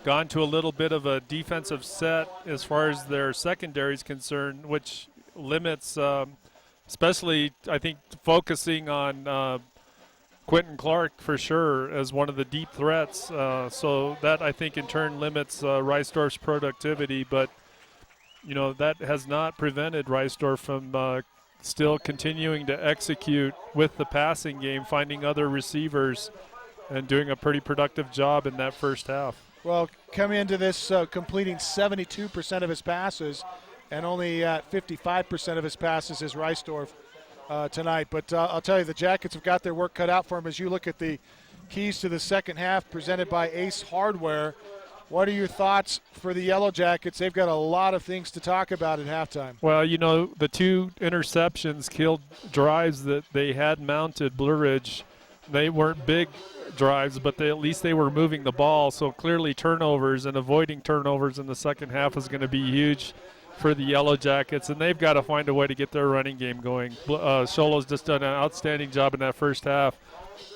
gone to a little bit of a defensive set as far as their secondary is concerned, which limits, especially, I think, focusing on Quentin Clark for sure as one of the deep threats. So that, I think, in turn limits Reisdorf's productivity. But, that has not prevented Reisdorf from still continuing to execute with the passing game, finding other receivers, and doing a pretty productive job in that first half. Well, coming into this, completing 72% of his passes, and only 55% of his passes is Reisdorf tonight. But I'll tell you, the Jackets have got their work cut out for them as you look at the keys to the second half presented by Ace Hardware. What are your thoughts for the Yellow Jackets? They've got a lot of things to talk about at halftime. Well, the 2 interceptions killed drives that they had mounted, Blue Ridge. They weren't big drives, but at least they were moving the ball. So clearly turnovers and avoiding turnovers in the second half is going to be huge for the Yellow Jackets, and they've got to find a way to get their running game going. Sholo's just done an outstanding job in that first half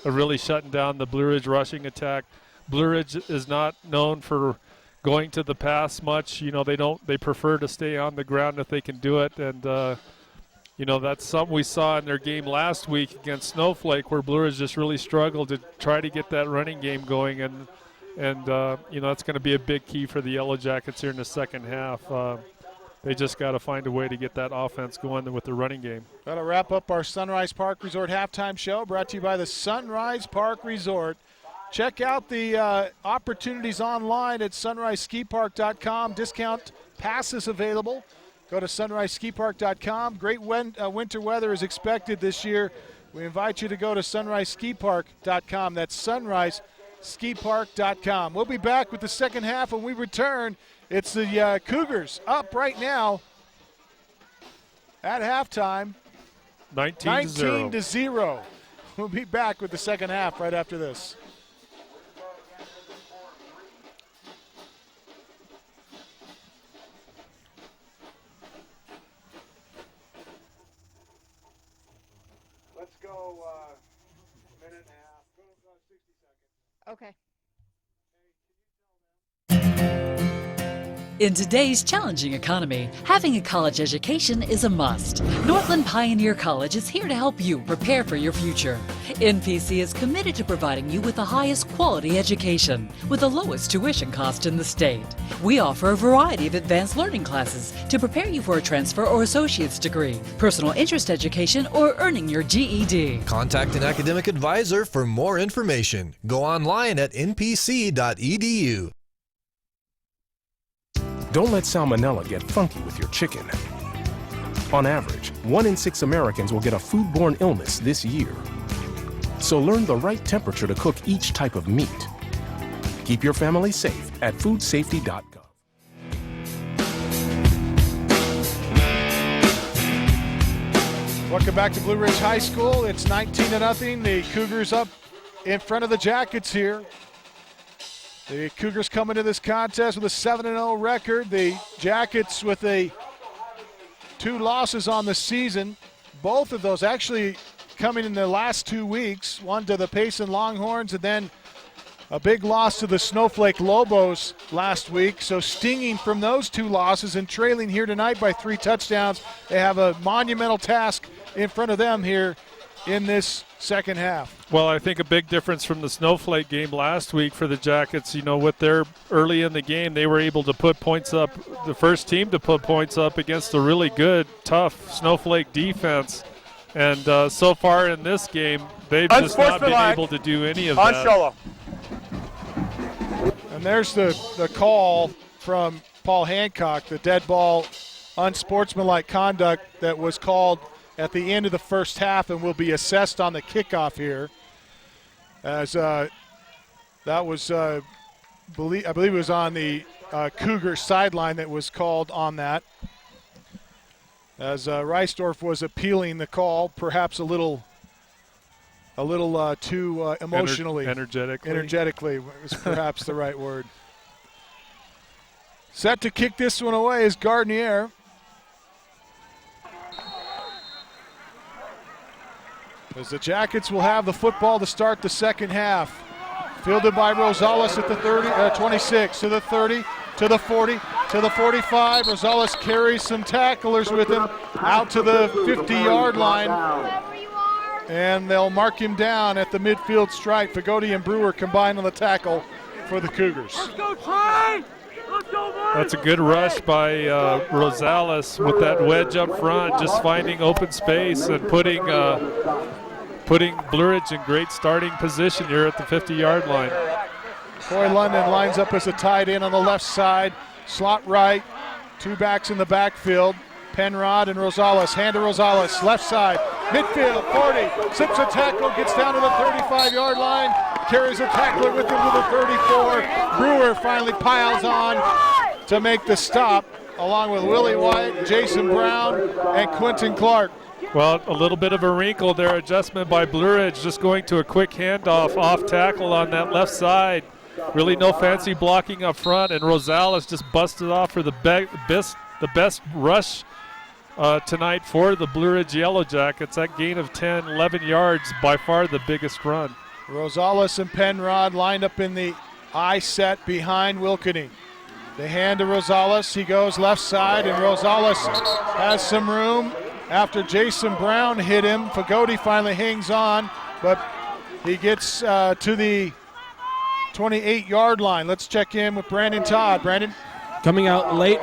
of really shutting down the Blue Ridge rushing attack. Blue Ridge is not known for going to the pass much. They prefer to stay on the ground if they can do it, and that's something we saw in their game last week against Snowflake, where Blue Ridge just really struggled to try to get that running game going, and that's going to be a big key for the Yellow Jackets here in the second half. They just got to find a way to get that offense going with the running game. That'll wrap up our Sunrise Park Resort halftime show, brought to you by the Sunrise Park Resort. Check out the opportunities online at sunriseskipark.com. Discount passes available. Go to sunriseskipark.com. Great winter weather is expected this year. We invite you to go to sunriseskipark.com. That's sunriseskipark.com. We'll be back with the second half when we return. It's the Cougars up right now at halftime. 19-0. We'll be back with the second half right after this. Let's go a minute and a half. 60 seconds. Okay. In today's challenging economy, having a college education is a must. Northland Pioneer College is here to help you prepare for your future. NPC is committed to providing you with the highest quality education with the lowest tuition cost in the state. We offer a variety of advanced learning classes to prepare you for a transfer or associate's degree, personal interest education, or earning your GED. Contact an academic advisor for more information. Go online at npc.edu. Don't let salmonella get funky with your chicken. On average, 1 in 6 Americans will get a foodborne illness this year. So learn the right temperature to cook each type of meat. Keep your family safe at foodsafety.gov. Welcome back to Blue Ridge High School. It's 19-0. The Cougars up in front of the Jackets here. The Cougars come into this contest with a 7-0 record. The Jackets with 2 losses on the season. Both of those actually coming in the last 2 weeks. One to the Payson Longhorns and then a big loss to the Snowflake Lobos last week. So stinging from those 2 losses and trailing here tonight by 3 touchdowns. They have a monumental task in front of them here in this second half? Well, I think a big difference from the Snowflake game last week for the Jackets, with their early in the game, they were able to put points up, the first team to put points up against a really good, tough Snowflake defense. And so far in this game, they've just not been able to do any of that. Sholo. And there's the call from Paul Hancock, the dead ball, unsportsmanlike conduct that was called at the end of the first half and will be assessed on the kickoff here. As that was, I believe it was on the Cougars sideline that was called on that. As Reisdorf was appealing the call, perhaps a little too emotionally. Energetically is perhaps the right word. Set to kick this one away is Gardnier. As the Jackets will have the football to start the second half. Fielded by Rosales at the 26, to the 30, to the 40, to the 45. Rosales carries some tacklers with him out to the 50-yard line. And they'll mark him down at the midfield stripe. Fagoti and Brewer combined on the tackle for the Cougars. Let's go, Trey! Let's go, Mike! That's a good rush by Rosales with that wedge up front, just finding open space and putting Blue Ridge in great starting position here at the 50-yard line. Coy London lines up as a tight end on the left side. Slot right, two backs in the backfield. Penrod and Rosales, hand to Rosales, left side, midfield, 40, sips a tackle, gets down to the 35-yard line, carries a tackler with him to the 34. Brewer finally piles on to make the stop, along with Willie White, Jason Brown, and Quentin Clark. Well, a little bit of a wrinkle there, adjustment by Blue Ridge, just going to a quick handoff off tackle on that left side. Really no fancy blocking up front, and Rosales just busted off for the best rush tonight for the Blue Ridge Yellow Jackets. That gain of 10, 11 yards, by far the biggest run. Rosales and Penrod lined up in the I set behind Wilkening. They hand to Rosales. He goes left side, and Rosales has some room after Jason Brown hit him. Fagoti finally hangs on, but he gets to the 28-yard line. Let's check in with Brandon Todd. Brandon? Coming out late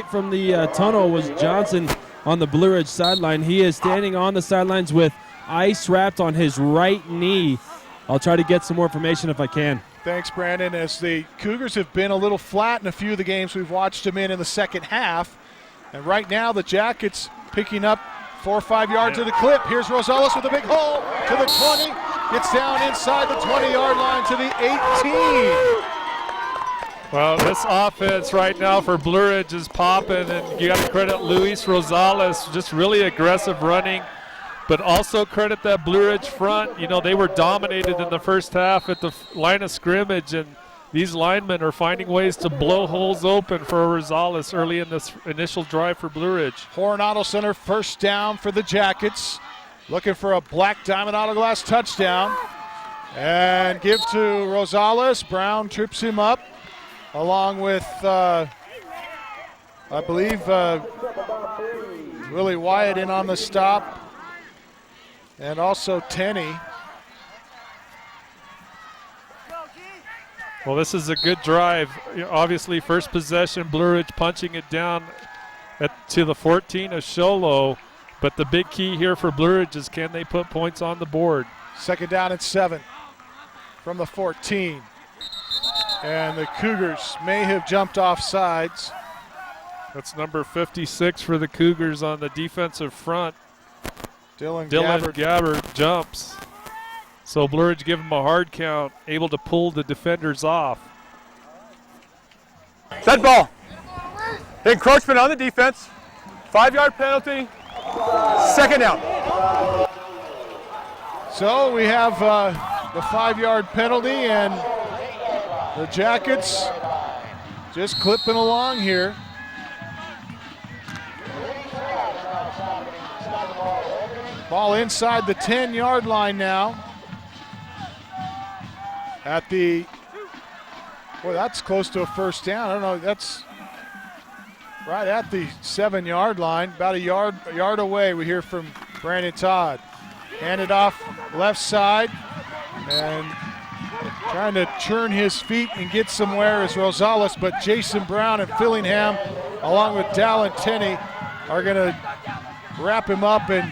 from the tunnel was Johnson on the Blue Ridge sideline. He is standing on the sidelines with ice wrapped on his right knee. I'll try to get some more information if I can. Thanks, Brandon. As the Cougars have been a little flat in a few of the games we've watched them in the second half. And right now the Jackets picking up 4 or 5 yards of the clip. Here's Rosales with a big hole to the 20. Gets down inside the 20-yard line to the 18. Well, this offense right now for Blue Ridge is popping, and you got to credit Luis Rosales, just really aggressive running, but also credit that Blue Ridge front. They were dominated in the first half at the line of scrimmage, and these linemen are finding ways to blow holes open for Rosales early in this initial drive for Blue Ridge. Horn Auto Center first down for the Jackets. Looking for a black diamond auto glass touchdown. And give to Rosales. Brown trips him up along with, I believe, Willie Wyatt in on the stop. And also Tenney. Well, this is a good drive. Obviously, first possession, Blue Ridge punching it down to the 14 of Sholo. But the big key here for Blue Ridge is, can they put points on the board? Second down and 7 from the 14. And the Cougars may have jumped off sides. That's number 56 for the Cougars on the defensive front. Dylan Gabbard jumps. So Blue Ridge give him a hard count, able to pull the defenders off. Dead ball. Encroachment on the defense. 5-yard penalty. Second down. So we have the 5-yard penalty, and the Jackets just clipping along here. Ball inside the 10-yard line now. At the, well, that's close to a first down. I don't know, that's right at the 7-yard line, about a yard away. We hear from Brandon Todd. Handed off left side, and trying to churn his feet and get somewhere is Rosales, but Jason Brown and Fillingham, along with Dallin Tenney, are going to wrap him up and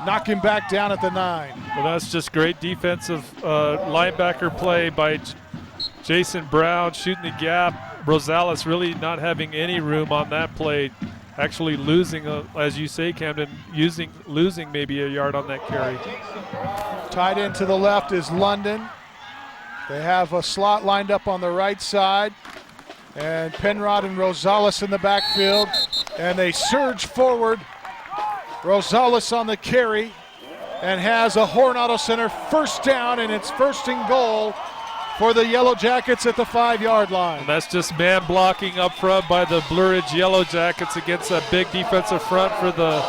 knock him back down at the 9. Well, that's just great defensive linebacker play by Jason Brown, shooting the gap. Rosales really not having any room on that play, actually losing, as you say, Camden, losing maybe a yard on that carry. Tied in to the left is London. They have a slot lined up on the right side, and Penrod and Rosales in the backfield, and they surge forward. Rosales on the carry and has a Horn Auto Center first down, and it's 1st and goal for the Yellow Jackets at the 5-yard line. And that's just man blocking up front by the Blue Ridge Yellow Jackets against a big defensive front for the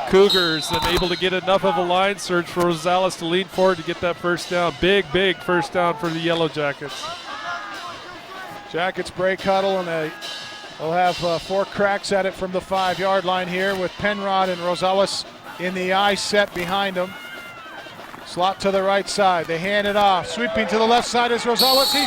Cougars, and able to get enough of a line surge for Rosales to lean forward to get that first down. Big first down for the Yellow Jackets. Jackets break huddle, and they'll have 4 cracks at it from the 5-yard line here with Penrod and Rosales in the I set behind them. Slot to the right side. They hand it off. Sweeping to the left side is Rosales. He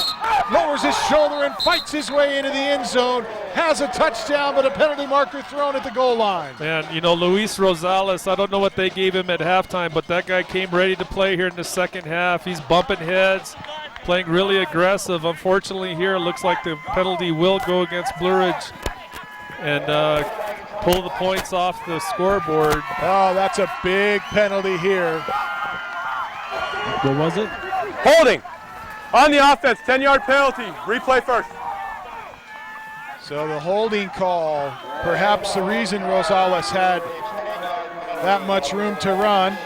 lowers his shoulder and fights his way into the end zone. Has a touchdown, but a penalty marker thrown at the goal line. Man, you know, Luis Rosales, I don't know what they gave him at halftime, but that guy came ready to play here in the second half. He's bumping heads, playing really aggressive. Unfortunately here, it looks like the penalty will go against Blue Ridge and pull the points off the scoreboard. Oh, that's a big penalty here. What was it? Holding on the offense, 10-yard penalty. Replay first. So the holding call, perhaps the reason Rosales had that much room to run,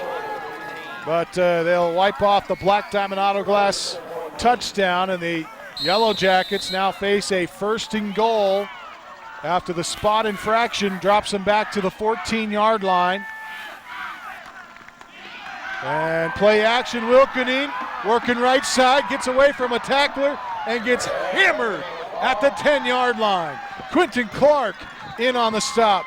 but they'll wipe off the Black Diamond Auto Glass touchdown, and the Yellow Jackets now face a 1st and goal after the spot infraction drops them back to the 14-yard line. And play action, Wilkening working right side, gets away from a tackler and gets hammered at the 10-yard line. Quentin Clark in on the stop.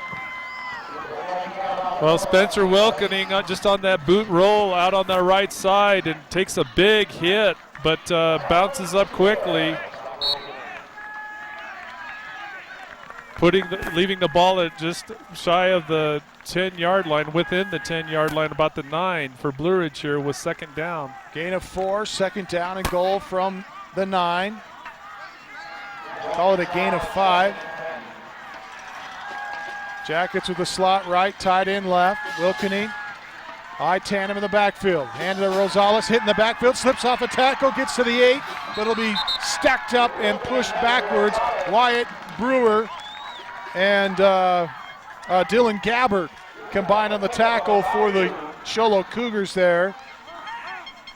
Well, Spencer Wilkening just on that boot roll out on the right side and takes a big hit, but bounces up quickly. Leaving the ball at just shy of the 10-yard line, within the 10-yard line, about the 9 for Blue Ridge here with 2nd down. Gain of 4, 2nd down and goal from the 9. Call it a gain of 5. Jackets with the slot right, tight end left. Wilkening, eye tandem in the backfield. Handed to Rosales, hitting the backfield, slips off a tackle, gets to the 8, but it'll be stacked up and pushed backwards. Wyatt Brewer and Dylan Gabbard combined on the tackle for the Show Low Cougars there.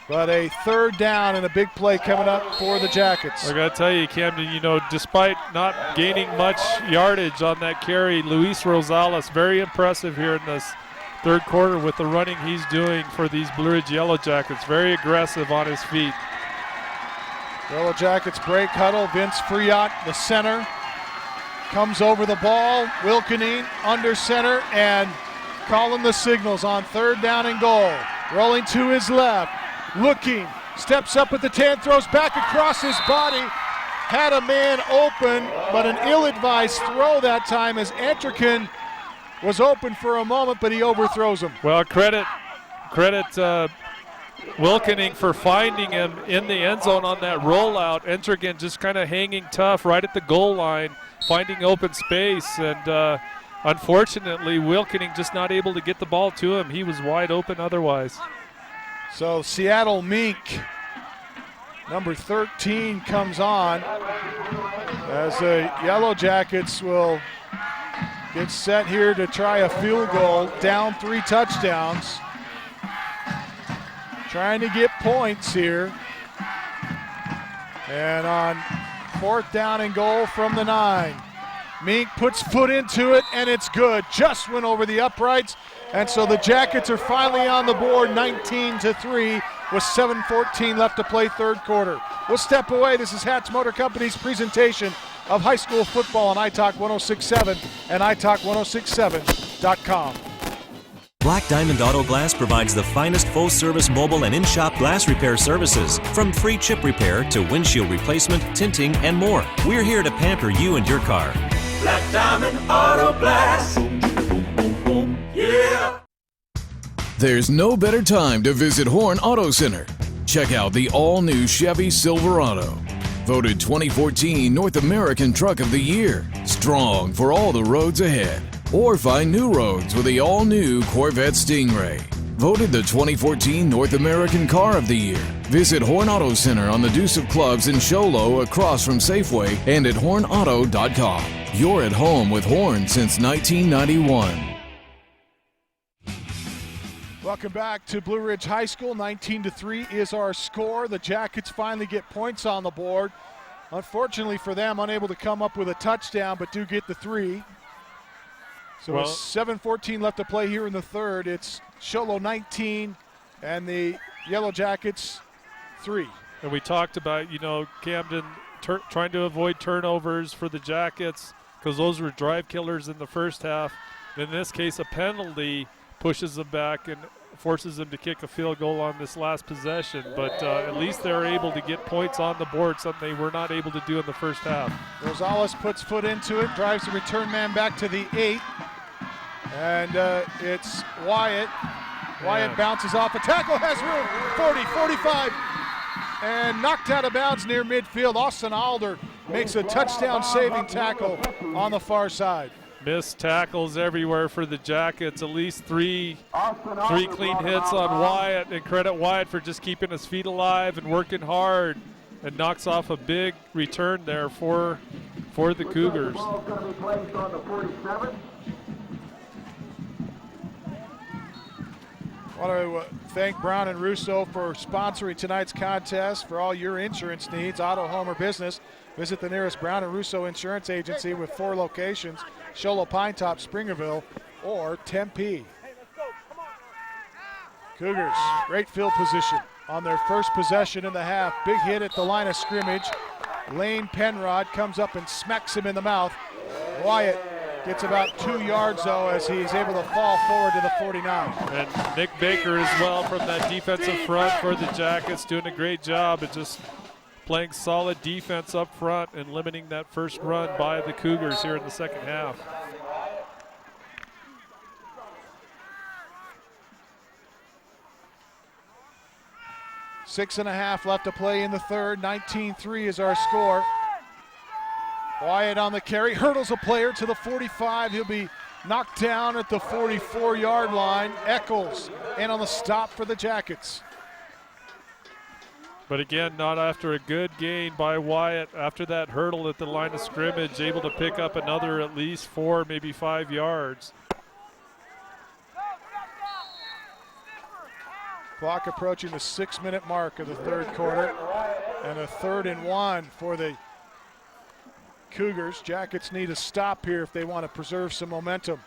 But a 3rd down and a big play coming up for the Jackets. I got to tell you, Camden, you know, despite not gaining much yardage on that carry, Luis Rosales, very impressive here in this 3rd quarter with the running he's doing for these Blue Ridge Yellow Jackets. Very aggressive on his feet. Yellow Jackets break huddle. Vince Friot, the center, comes over the ball. Wilkening under center and calling the signals on 3rd down and goal. Rolling to his left, looking, steps up at the 10, throws back across his body. Had a man open, but an ill-advised throw that time as Antrican was open for a moment, but he overthrows him. Well, credit Wilkening for finding him in the end zone on that rollout. Antrican just kind of hanging tough right at the goal line, finding open space, and unfortunately, Wilkening just not able to get the ball to him. He was wide open otherwise. So Seattle Mink, number 13, comes on as the Yellow Jackets will get set here to try a field goal, down 3 touchdowns. Trying to get points here. And on 4th down and goal from the 9. Mink puts foot into it, and it's good. Just went over the uprights, and so the Jackets are finally on the board, 19-3, with 7:14 left to play 3rd quarter. We'll step away. This is Hatch Motor Company's presentation of high school football on iTalk 106.7 and iTalk1067.com. Black Diamond Auto Glass provides the finest full-service mobile and in-shop glass repair services, from free chip repair to windshield replacement, tinting, and more. We're here to pamper you and your car. Black Diamond Auto Glass. Yeah. There's no better time to visit Horn Auto Center. Check out the all-new Chevy Silverado. Voted 2014 North American Truck of the Year. Strong for all the roads ahead. Or find new roads with the all-new Corvette Stingray. Voted the 2014 North American Car of the Year. Visit Horn Auto Center on the Deuce of Clubs in Show Low across from Safeway and at hornauto.com. You're at home with Horn since 1991. Welcome back to Blue Ridge High School. 19-3 is our score. The Jackets finally get points on the board. Unfortunately for them, unable to come up with a touchdown, but do get the 3. So with 7:14 left to play here in the third, it's Sholo 19 and the Yellow Jackets 3. And we talked about, Camden trying to avoid turnovers for the Jackets because those were drive killers in the first half. In this case, a penalty pushes them back and forces them to kick a field goal on this last possession. But at least they're able to get points on the board, something they were not able to do in the first half. Rosales puts foot into it, drives the return man back to the 8. And it's Wyatt. Wyatt bounces off a tackle, has room, 40, 45, and knocked out of bounds near midfield. Austin Alder makes a touchdown-saving tackle on the far side. Missed tackles everywhere for the Jackets. At least three clean hits on Wyatt, and credit Wyatt for just keeping his feet alive and working hard, and knocks off a big return there for the Cougars. I want to thank Brown and Russo for sponsoring tonight's contest. For all your insurance needs, auto, home, or business, visit the nearest Brown and Russo insurance agency with 4 locations: Sholo, Pine Top, Springerville, or Tempe. Cougars, great field position on their first possession in the half. Big hit at the line of scrimmage. Lane Penrod comes up and smacks him in the mouth. Wyatt gets about 2 yards, though, as he's able to fall forward to the 49. And Nick Baker as well from that defensive front for the Jackets, doing a great job at just playing solid defense up front and limiting that first run by the Cougars here in the second half. Six and a half left to play in the third. 19-3 is our score. Wyatt on the carry, hurdles a player to the 45. He'll be knocked down at the 44-yard line. Eccles in on the stop for the Jackets. But again, not after a good gain by Wyatt. After that hurdle at the line of scrimmage, able to pick up another at least 4, maybe 5 yards. Clock approaching the 6-minute mark of the third quarter. And a 3rd and 1 for the Cougars. Jackets need a stop here if they want to preserve some momentum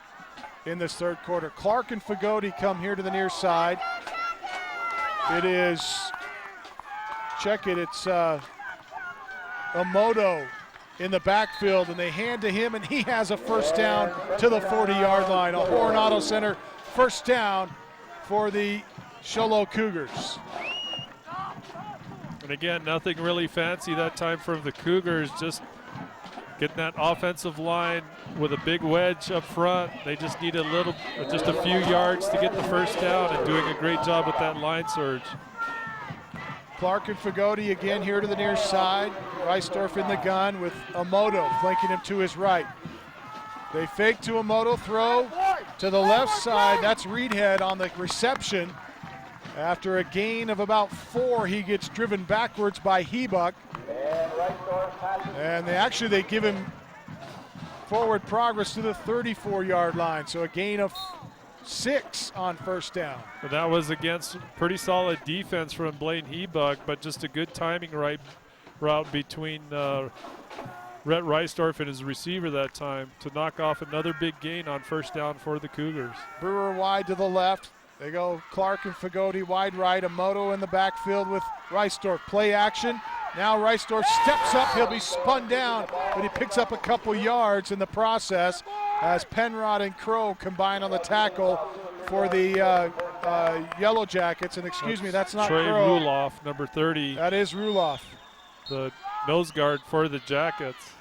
in this third quarter. Clark and Fagoti come here to the near side. It is, check it, it's Amoto in the backfield, and they hand to him, and he has a first down to the 40-yard line. A Horn Auto Center first down for the Sholo Cougars. And again, nothing really fancy that time from the Cougars, just getting that offensive line with a big wedge up front. They just need just a few yards to get the first down, and doing a great job with that line surge. Clark and Fagoti again here to the near side. Reisdorf in the gun with Amoto flanking him to his right. They fake to Amoto, throw to the left side. That's Reedhead on the reception. After a gain of about 4, he gets driven backwards by Hebuck. And they give him forward progress to the 34-yard line. So a gain of 6 on first down. And that was against pretty solid defense from Blaine Hebuck, but just a good timing route between Rhett Reisdorf and his receiver that time to knock off another big gain on first down for the Cougars. Brewer wide to the left. They go Clark and Fagoti wide right. Amoto in the backfield with Reisdorf. Play action. Now Reisdorf steps up. He'll be spun down, but he picks up a couple yards in the process as Penrod and Crow combine on the tackle for the Yellow Jackets. And excuse me, that's not Trey Crow. Ruloff, number 30. That is Ruloff. The nose guard for the Jackets.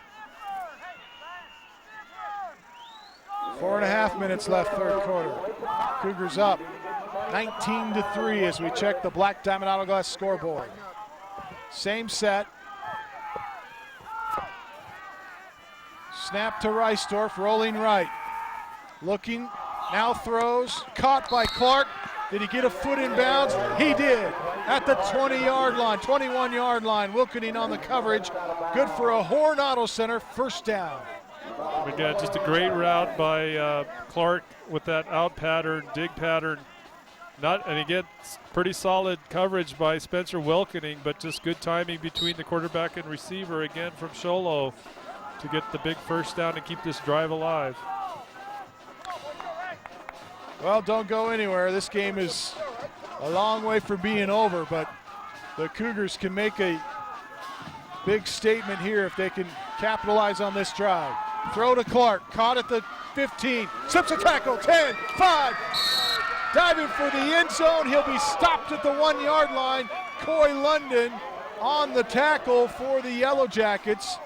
4.5 minutes left, third quarter. Cougars up 19-3 as we check the Black Diamond Auto Glass scoreboard. Same set. Snap to Reisdorf, rolling right. Looking, now throws, caught by Clark. Did he get a foot in bounds? He did. At the 20-yard line, 21-yard line. Wilkening on the coverage. Good for a Horn Auto Center first down. We got just a great route by Clark with that out pattern, dig pattern. And he gets pretty solid coverage by Spencer Wilkening, but just good timing between the quarterback and receiver again from Sholo to get the big first down and keep this drive alive. Well, don't go anywhere. This game is a long way from being over, but the Cougars can make a big statement here if they can capitalize on this drive. Throw to Clark, caught at the 15, slips a tackle, 10, 5, diving for the end zone. He'll be stopped at the 1-yard line. Coy London on the tackle for the Yellow Jackets.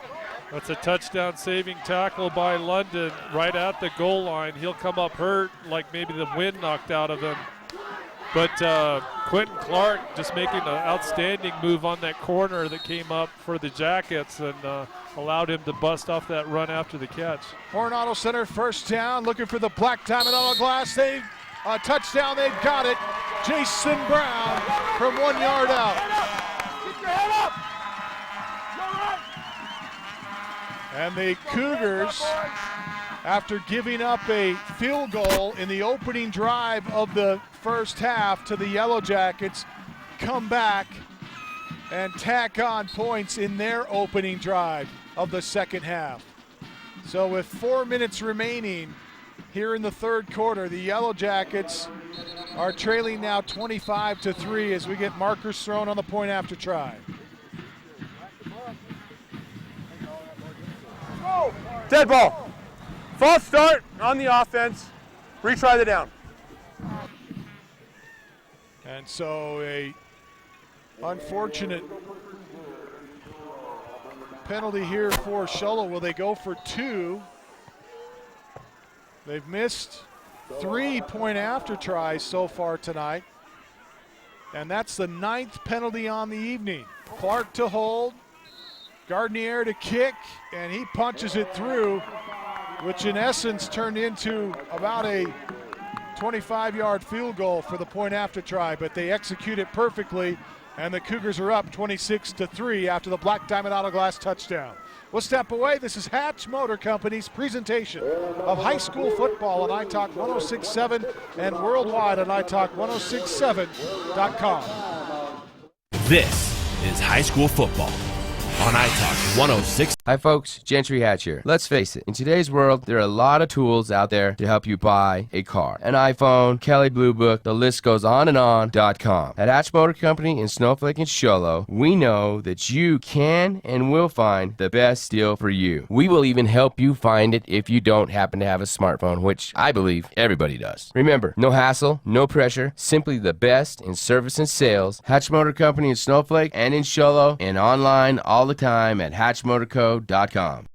That's a touchdown saving tackle by London right at the goal line. He'll come up hurt, like maybe the wind knocked out of him. But Quentin Clark just making an outstanding move on that corner that came up for the Jackets and allowed him to bust off that run after the catch. Horn Auto Center first down, looking for the Black Diamond Auto Glass. A touchdown, they've got it. Jason Brown from 1 yard out. Keep your head up. And the Cougars, after giving up a field goal in the opening drive of the first half to the Yellow Jackets, come back and tack on points in their opening drive of the second half. So with 4 minutes remaining here in the third quarter, the Yellow Jackets are trailing now 25-3 as we get markers thrown on the point after try. Dead ball. False start on the offense. Retry the down. And so a unfortunate penalty here for Sholo. Will they go for 2? They've missed 3 point after tries so far tonight. And that's the 9th penalty on the evening. Clark to hold. Gardnier to kick, and he punches it through, which in essence turned into about a 25-yard field goal for the point after try, but they execute it perfectly, and the Cougars are up 26-3 after the Black Diamond Auto Glass touchdown. We'll step away. This is Hatch Motor Company's presentation of high school football on iTalk 106.7 and worldwide on iTalk1067.com. This is high school football on iTalk 106. Hi folks, Gentry Hatch here. Let's face it, in today's world, there are a lot of tools out there to help you buy a car. An iPhone, Kelly Blue Book, the list goes on and on.com. At Hatch Motor Company in Snowflake and Sholo, we know that you can and will find the best deal for you. We will even help you find it if you don't happen to have a smartphone, which I believe everybody does. Remember, no hassle, no pressure, simply the best in service and sales. Hatch Motor Company in Snowflake and in Sholo, and online all the time at hatchmotorco.com.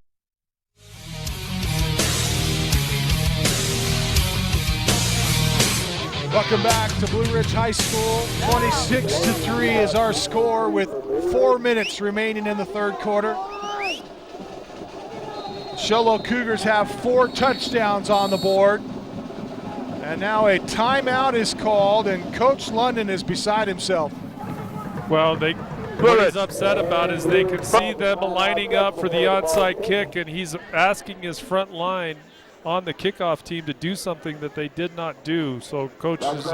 Welcome back to Blue Ridge High School. 26-3 is our score with 4 minutes remaining in the third quarter. Sholo Cougars have 4 touchdowns on the board. And now a timeout is called, and Coach London is beside himself. Well, what he's upset about is they can see them lining up for the onside kick, and he's asking his front line on the kickoff team to do something that they did not do. So Coach is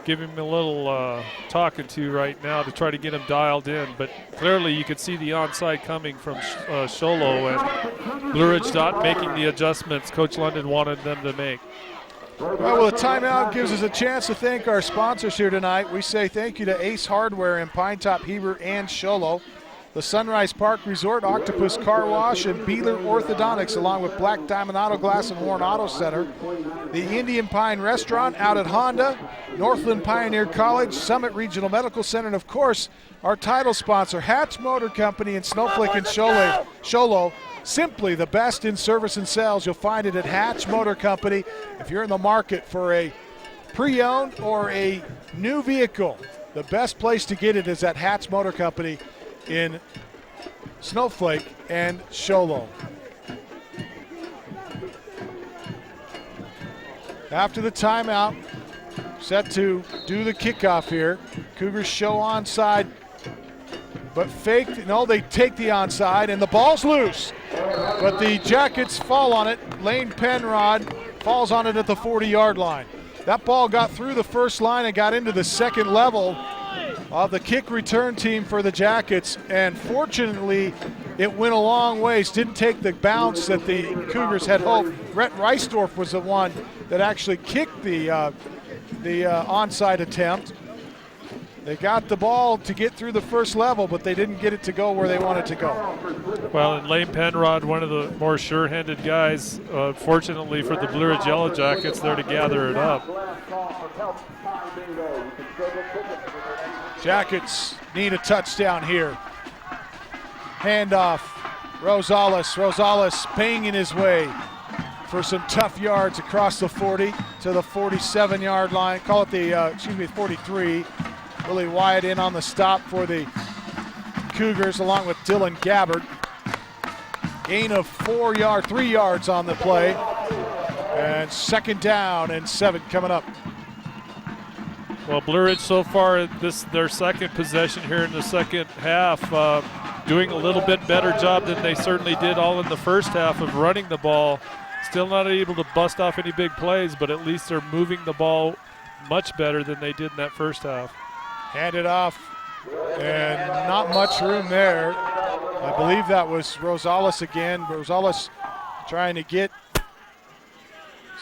giving him a little talking to right now to try to get him dialed in. But clearly you could see the onside coming from Sholo, and Blue Ridge not making the adjustments Coach London wanted them to make. Well, the timeout gives us a chance to thank our sponsors here tonight. We say thank you to Ace Hardware in Pine Top, Heber, and Sholo. the Sunrise Park Resort, Octopus Car Wash, and Beeler Orthodontics, along with Black Diamond Auto Glass and Warren Auto Center. The Indian Pine Restaurant out at Honda, Northland Pioneer College, Summit Regional Medical Center, and of course, our title sponsor, Hatch Motor Company in Snowflake and Sholo. Simply the best in service and sales. You'll find it at Hatch Motor Company. If you're in the market for a pre-owned or a new vehicle, the best place to get it is at Hatch Motor Company in Snowflake and Sholo. After the timeout, set to do the kickoff here. Cougars show onside, but fake. No, they take the onside, and the ball's loose. But the Jackets fall on it. Lane Penrod falls on it at the 40-yard line. That ball got through the first line and got into the second level of the kick return team for the Jackets, and fortunately it went a long ways. Didn't take the bounce that the Cougars had hoped. Rhett Reisdorf was the one that actually kicked the onside attempt. They got the ball to get through the first level, but they didn't get it to go where they wanted to go. Well, and Lane Penrod, one of the more sure-handed guys, fortunately for the Blue Ridge Yellow Jackets, there to gather it up. Jackets need a touchdown here. Handoff, Rosales. Rosales paying his way for some tough yards across the 40 to the 47-yard line. Call it the 43. Willie Wyatt in on the stop for the Cougars along with Dylan Gabbard. Gain of 3 yards on the play. And 2nd down and 7 coming up. Well, Blue Ridge so far, their second possession here in the second half, doing a little bit better job than they certainly did all in the first half of running the ball. Still not able to bust off any big plays, but at least they're moving the ball much better than they did in that first half. Handed off, and not much room there. I believe that was Rosales again. Rosales trying to get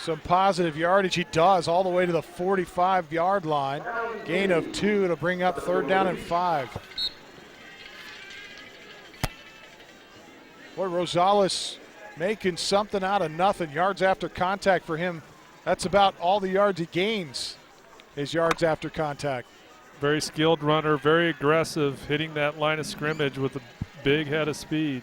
some positive yardage. He does, all the way to the 45-yard line. Gain of 2 to bring up 3rd down and 5. Boy, Rosales making something out of nothing. Yards after contact for him. That's about all the yards he gains, his yards after contact. Very skilled runner, very aggressive, hitting that line of scrimmage with a big head of speed.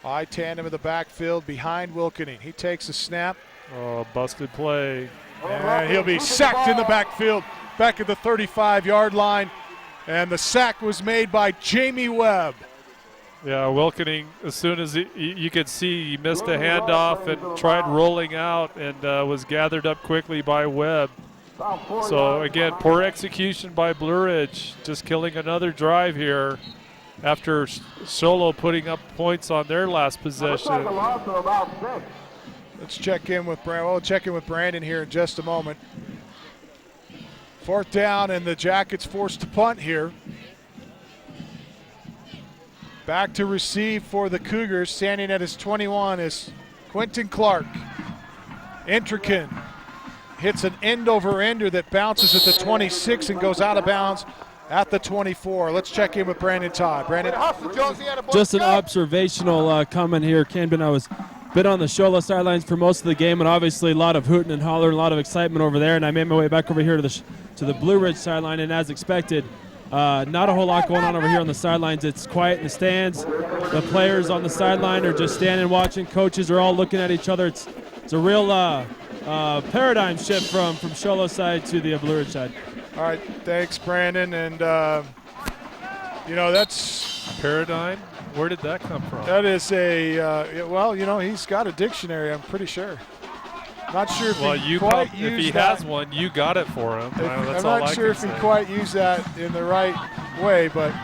High tandem in the backfield behind Wilkening. He takes a snap. Oh, busted play. And he'll be sacked in the backfield, back at the 35-yard line. And the sack was made by Jamie Webb. Yeah, Wilkening, as soon as you could see, he missed a handoff and tried rolling out and was gathered up quickly by Webb. So, again, poor execution by Blue Ridge, just killing another drive here after Solo putting up points on their last possession. Let's check in with Brandon. We'll check in with Brandon here in just a moment. 4th down, and the Jackets forced to punt here. Back to receive for the Cougars, standing at his 21 is Quentin Clark. Intrican hits an end-over-ender that bounces at the 26 and goes out of bounds at the 24. Let's check in with Brandon Todd. Brandon. Just an observational comment here, Camden. I was been on the Sholo sidelines for most of the game, and obviously a lot of hooting and hollering, a lot of excitement over there, and I made my way back over here to the Blue Ridge sideline, and as expected, not a whole lot going on over here on the sidelines. It's quiet in the stands. The players on the sideline are just standing watching. Coaches are all looking at each other. It's a real paradigm shift from Sholo side to the Blue Ridge side. All right, thanks, Brandon. And, that's paradigm. Where did that come from? That is he's got a dictionary, I'm pretty sure. Not sure if if he has one, you got it for him. I'm not sure if he quite used that in the right way, but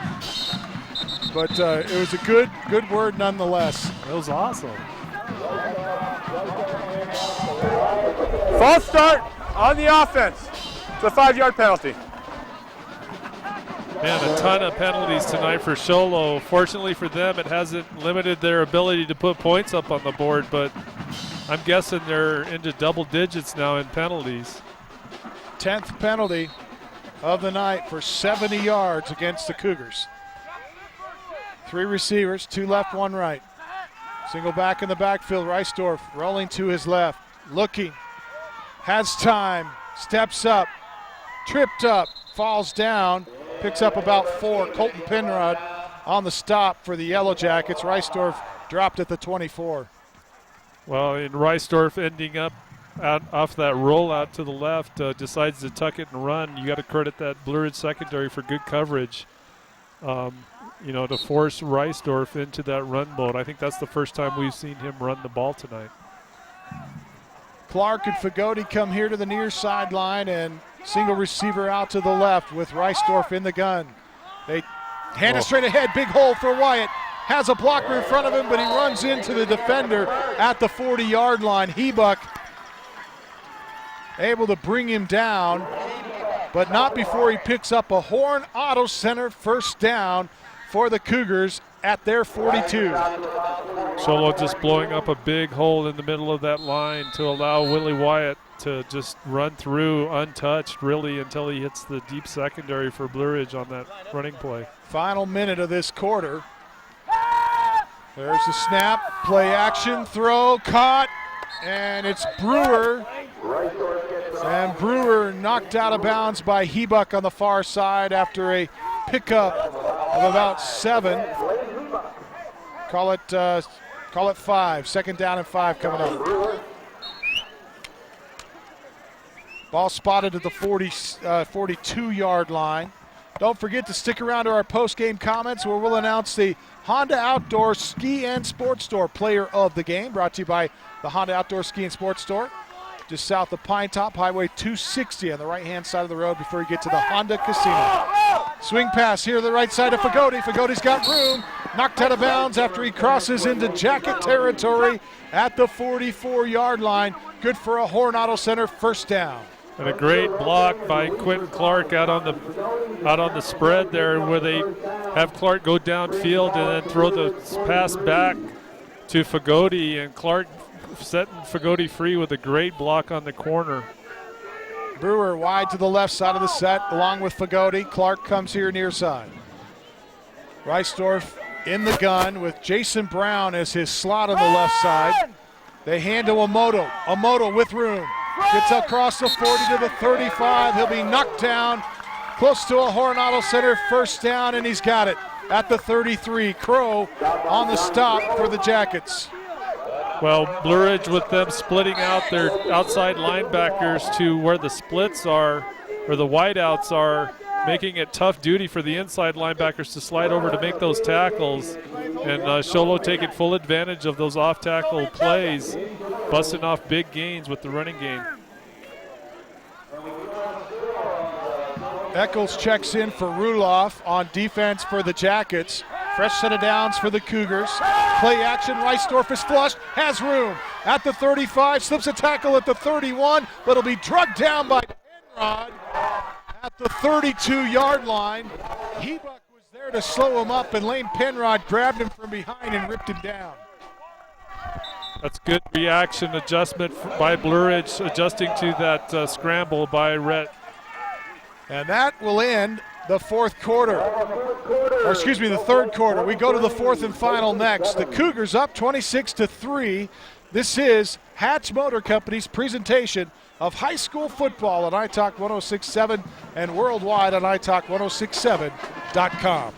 it was a good word nonetheless. It was awesome. False start on the offense. It's a 5-yard penalty. Man, a ton of penalties tonight for Sholo. Fortunately for them, it hasn't limited their ability to put points up on the board, but I'm guessing they're into double digits now in penalties. 10th penalty of the night for 70 yards against the Cougars. 3 receivers, 2 left, 1 right. Single back in the backfield. Reisdorf rolling to his left, looking, has time, steps up, tripped up, falls down, picks up about 4. Colton Penrod on the stop for the Yellow Jackets. Reisdorf dropped at the 24. Well, in Reisdorf ending up off that rollout to the left, decides to tuck it and run. You got to credit that Blue Ridge secondary for good coverage. To force Reisdorf into that run mode. I think that's the first time we've seen him run the ball tonight. Clark and Fagoti come here to the near sideline, and single receiver out to the left with Reisdorf in the gun. They hand it straight ahead, big hole for Wyatt. Has a blocker in front of him, but he runs into the defender at the 40-yard line. Hebuck able to bring him down, but not before he picks up a Horn Auto Center first down for the Cougars at their 42. Solo just blowing up a big hole in the middle of that line to allow Willie Wyatt to just run through untouched, really, until he hits the deep secondary for Blue Ridge on that running play. Final minute of this quarter. There's the snap, play action, throw, caught, and it's Brewer. And Brewer knocked out of bounds by Hebuck on the far side after a pickup of about 7. Call it 5. 2nd down and 5 coming up. Ball spotted at the 42-yard line. Don't forget to stick around to our post-game comments where we'll announce the Honda Outdoor Ski and Sports Store Player of the Game, brought to you by the Honda Outdoor Ski and Sports Store, just south of Pine Top, Highway 260 on the right-hand side of the road before you get to the Honda Casino. Swing pass here to the right side of Fagoti. Fagoti's got room. Knocked out of bounds after he crosses into Jacket territory at the 44-yard line. Good for a Horn Auto Center first down. And a great block by Quentin Clark out on the spread there, where they have Clark go downfield and then throw the pass back to Fagoti, and Clark setting Fagoti free with a great block on the corner. Brewer wide to the left side of the set along with Fagoti. Clark comes here near side. Reisdorf in the gun with Jason Brown as his slot on the left side. They hand to Omoto. Omoto with room. Gets across the 40 to the 35. He'll be knocked down close to a Horn Auto Center first down, and he's got it at the 33. Crow on the stop for the Jackets. Well, Blue Ridge with them splitting out their outside linebackers to where the splits are, or the wideouts are, making it tough duty for the inside linebackers to slide over to make those tackles. And Sholo taking full advantage of those off-tackle plays, busting off big gains with the running game. Eccles checks in for Ruloff on defense for the Jackets. Fresh set of downs for the Cougars. Play action, Reisdorf is flushed, has room at the 35, slips a tackle at the 31, but it'll be drugged down by Penrod at the 32-yard line. Hebuck was there to slow him up, and Lane Penrod grabbed him from behind and ripped him down. That's good reaction adjustment by Blue Ridge, adjusting to that scramble by Rhett. And that will end the fourth quarter. Or excuse me, the third quarter. We go to the fourth and final next. The Cougars up 26-3. This is Hatch Motor Company's presentation of high school football on iTalk 106.7 and worldwide on iTalk1067.com.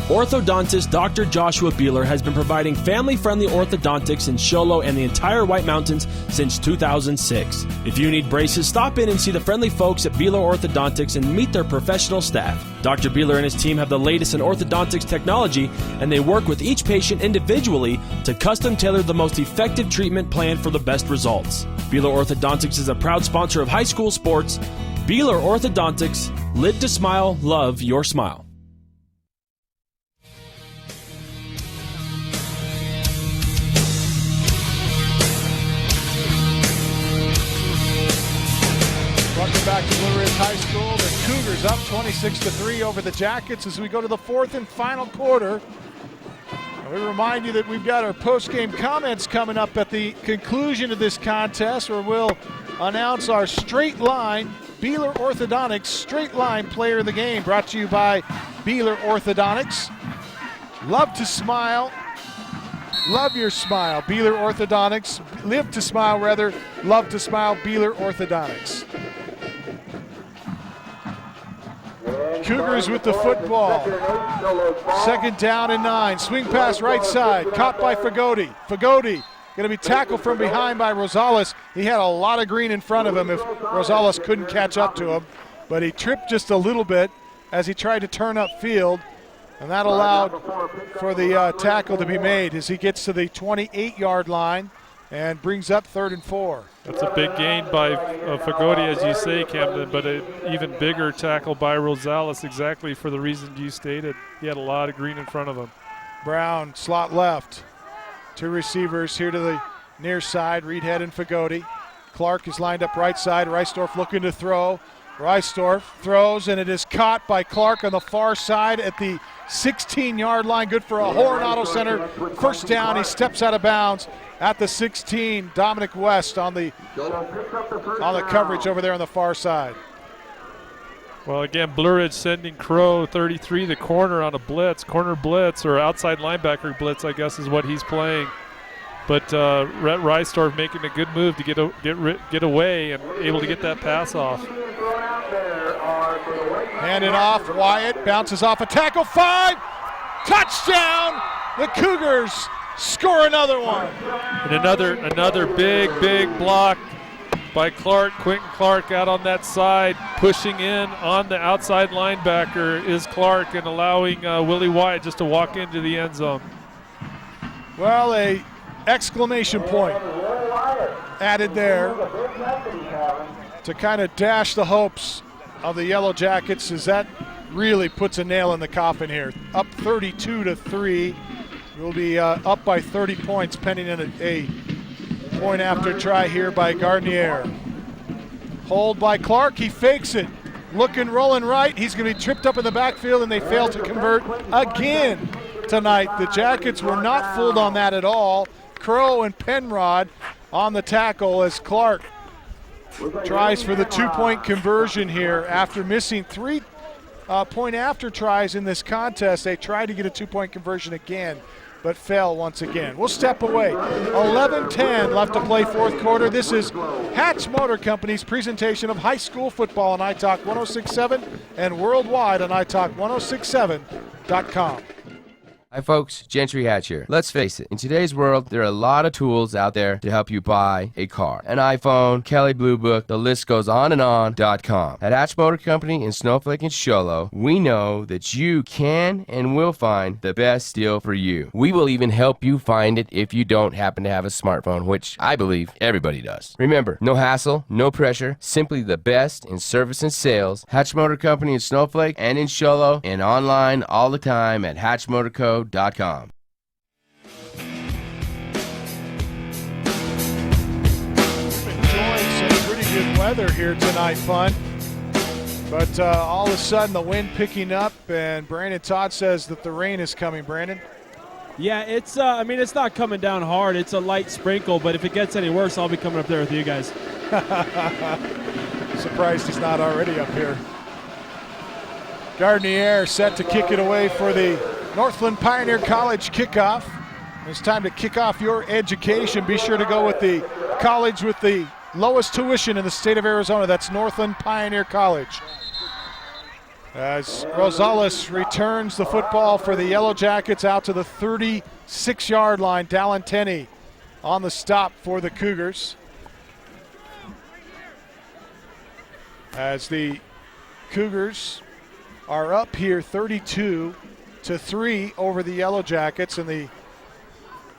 Orthodontist Dr. Joshua Beeler has been providing family-friendly orthodontics in Show Low and the entire White Mountains since 2006. If you need braces, stop in and see the friendly folks at Beeler Orthodontics and meet their professional staff. Dr. Beeler and his team have the latest in orthodontics technology, and they work with each patient individually to custom tailor the most effective treatment plan for the best results. Beeler Orthodontics is a proud sponsor of high school sports. Beeler Orthodontics, live to smile, love your smile. Welcome back to Blue Ridge High School. The Cougars up 26-3 over the Jackets as we go to the fourth and final quarter. And we remind you that we've got our post-game comments coming up at the conclusion of this contest, where we'll announce our straight line Beeler Orthodontics straight line player of the game, brought to you by Beeler Orthodontics. Love to smile. Love your smile. Beeler Orthodontics. Live to smile, rather. Love to smile. Beeler Orthodontics. Cougars with the football. 2nd down and 9. Swing pass right side. Caught by Fagoti. Fagoti going to be tackled from behind by Rosales. He had a lot of green in front of him if Rosales couldn't catch up to him. But he tripped just a little bit as he tried to turn upfield. And that allowed for the tackle to be made as he gets to the 28-yard line and brings up 3rd and 4. That's a big gain by Fagoti, as you say, Camden, but an even bigger tackle by Rosales, exactly for the reason you stated. He had a lot of green in front of him. Brown, slot left. 2 receivers here to the near side, Reedhead and Fagoti. Clark is lined up right side. Reisdorf looking to throw. Reisdorf throws, and it is caught by Clark on the far side at the 16-yard line. Good for a Horn Auto Center. 1st down. He steps out of bounds at the 16. Dominic West on the coverage over there on the far side. Well, again, Blue Ridge sending Crow 33 the corner on a blitz, corner blitz, or outside linebacker blitz, I guess is what he's playing. But Rhett Reisdorf making a good move to get away and able to get that pass off. Handed off, Wyatt bounces off a tackle, 5, touchdown! The Cougars score another one. And another big block by Clark. Quentin Clark out on that side, pushing in on the outside linebacker is Clark, and allowing Willie Wyatt just to walk into the end zone. Well, a exclamation point added there to kind of dash the hopes of the Yellow Jackets, as that really puts a nail in the coffin here. Up 32-3. We'll be up by 30 points pending a point after try here by Gardnier. Hold by Clark, he fakes it. Looking, rolling right, he's going to be tripped up in the backfield, and they fail to convert again tonight. The Jackets were not fooled on that at all. Crow and Penrod on the tackle as Clark tries for the 2-point conversion here after missing 3 point after tries in this contest. They tried to get a 2-point conversion again, but fell once again. We'll step away. 11:10 left to play 4th quarter. This is Hatch Motor Company's presentation of high school football on iTalk 106.7 and worldwide on iTalk1067.com. Hi folks, Gentry Hatch here. Let's face it, in today's world, there are a lot of tools out there to help you buy a car. An iPhone, Kelly Blue Book, the list goes on and on.com. At Hatch Motor Company in Snowflake and Show Low, we know that you can and will find the best deal for you. We will even help you find it if you don't happen to have a smartphone, which I believe everybody does. Remember, no hassle, no pressure, simply the best in service and sales. Hatch Motor Company in Snowflake and in Show Low, and online all the time at hatchmotorco.com. Enjoying some pretty good weather here tonight, Punt. But all of a sudden the wind picking up, and Brandon Todd says that the rain is coming. Brandon? Yeah, it's it's not coming down hard. It's a light sprinkle, but if it gets any worse, I'll be coming up there with you guys. Surprised he's not already up here. Gardnier set to kick it away for the Northland Pioneer College kickoff. It's time to kick off your education. Be sure to go with the college with the lowest tuition in the state of Arizona. That's Northland Pioneer College. As Rosales returns the football for the Yellow Jackets out to the 36-yard line. Dallin Tenney on the stop for the Cougars. As the Cougars are up here 32-3 over the Yellow Jackets, and the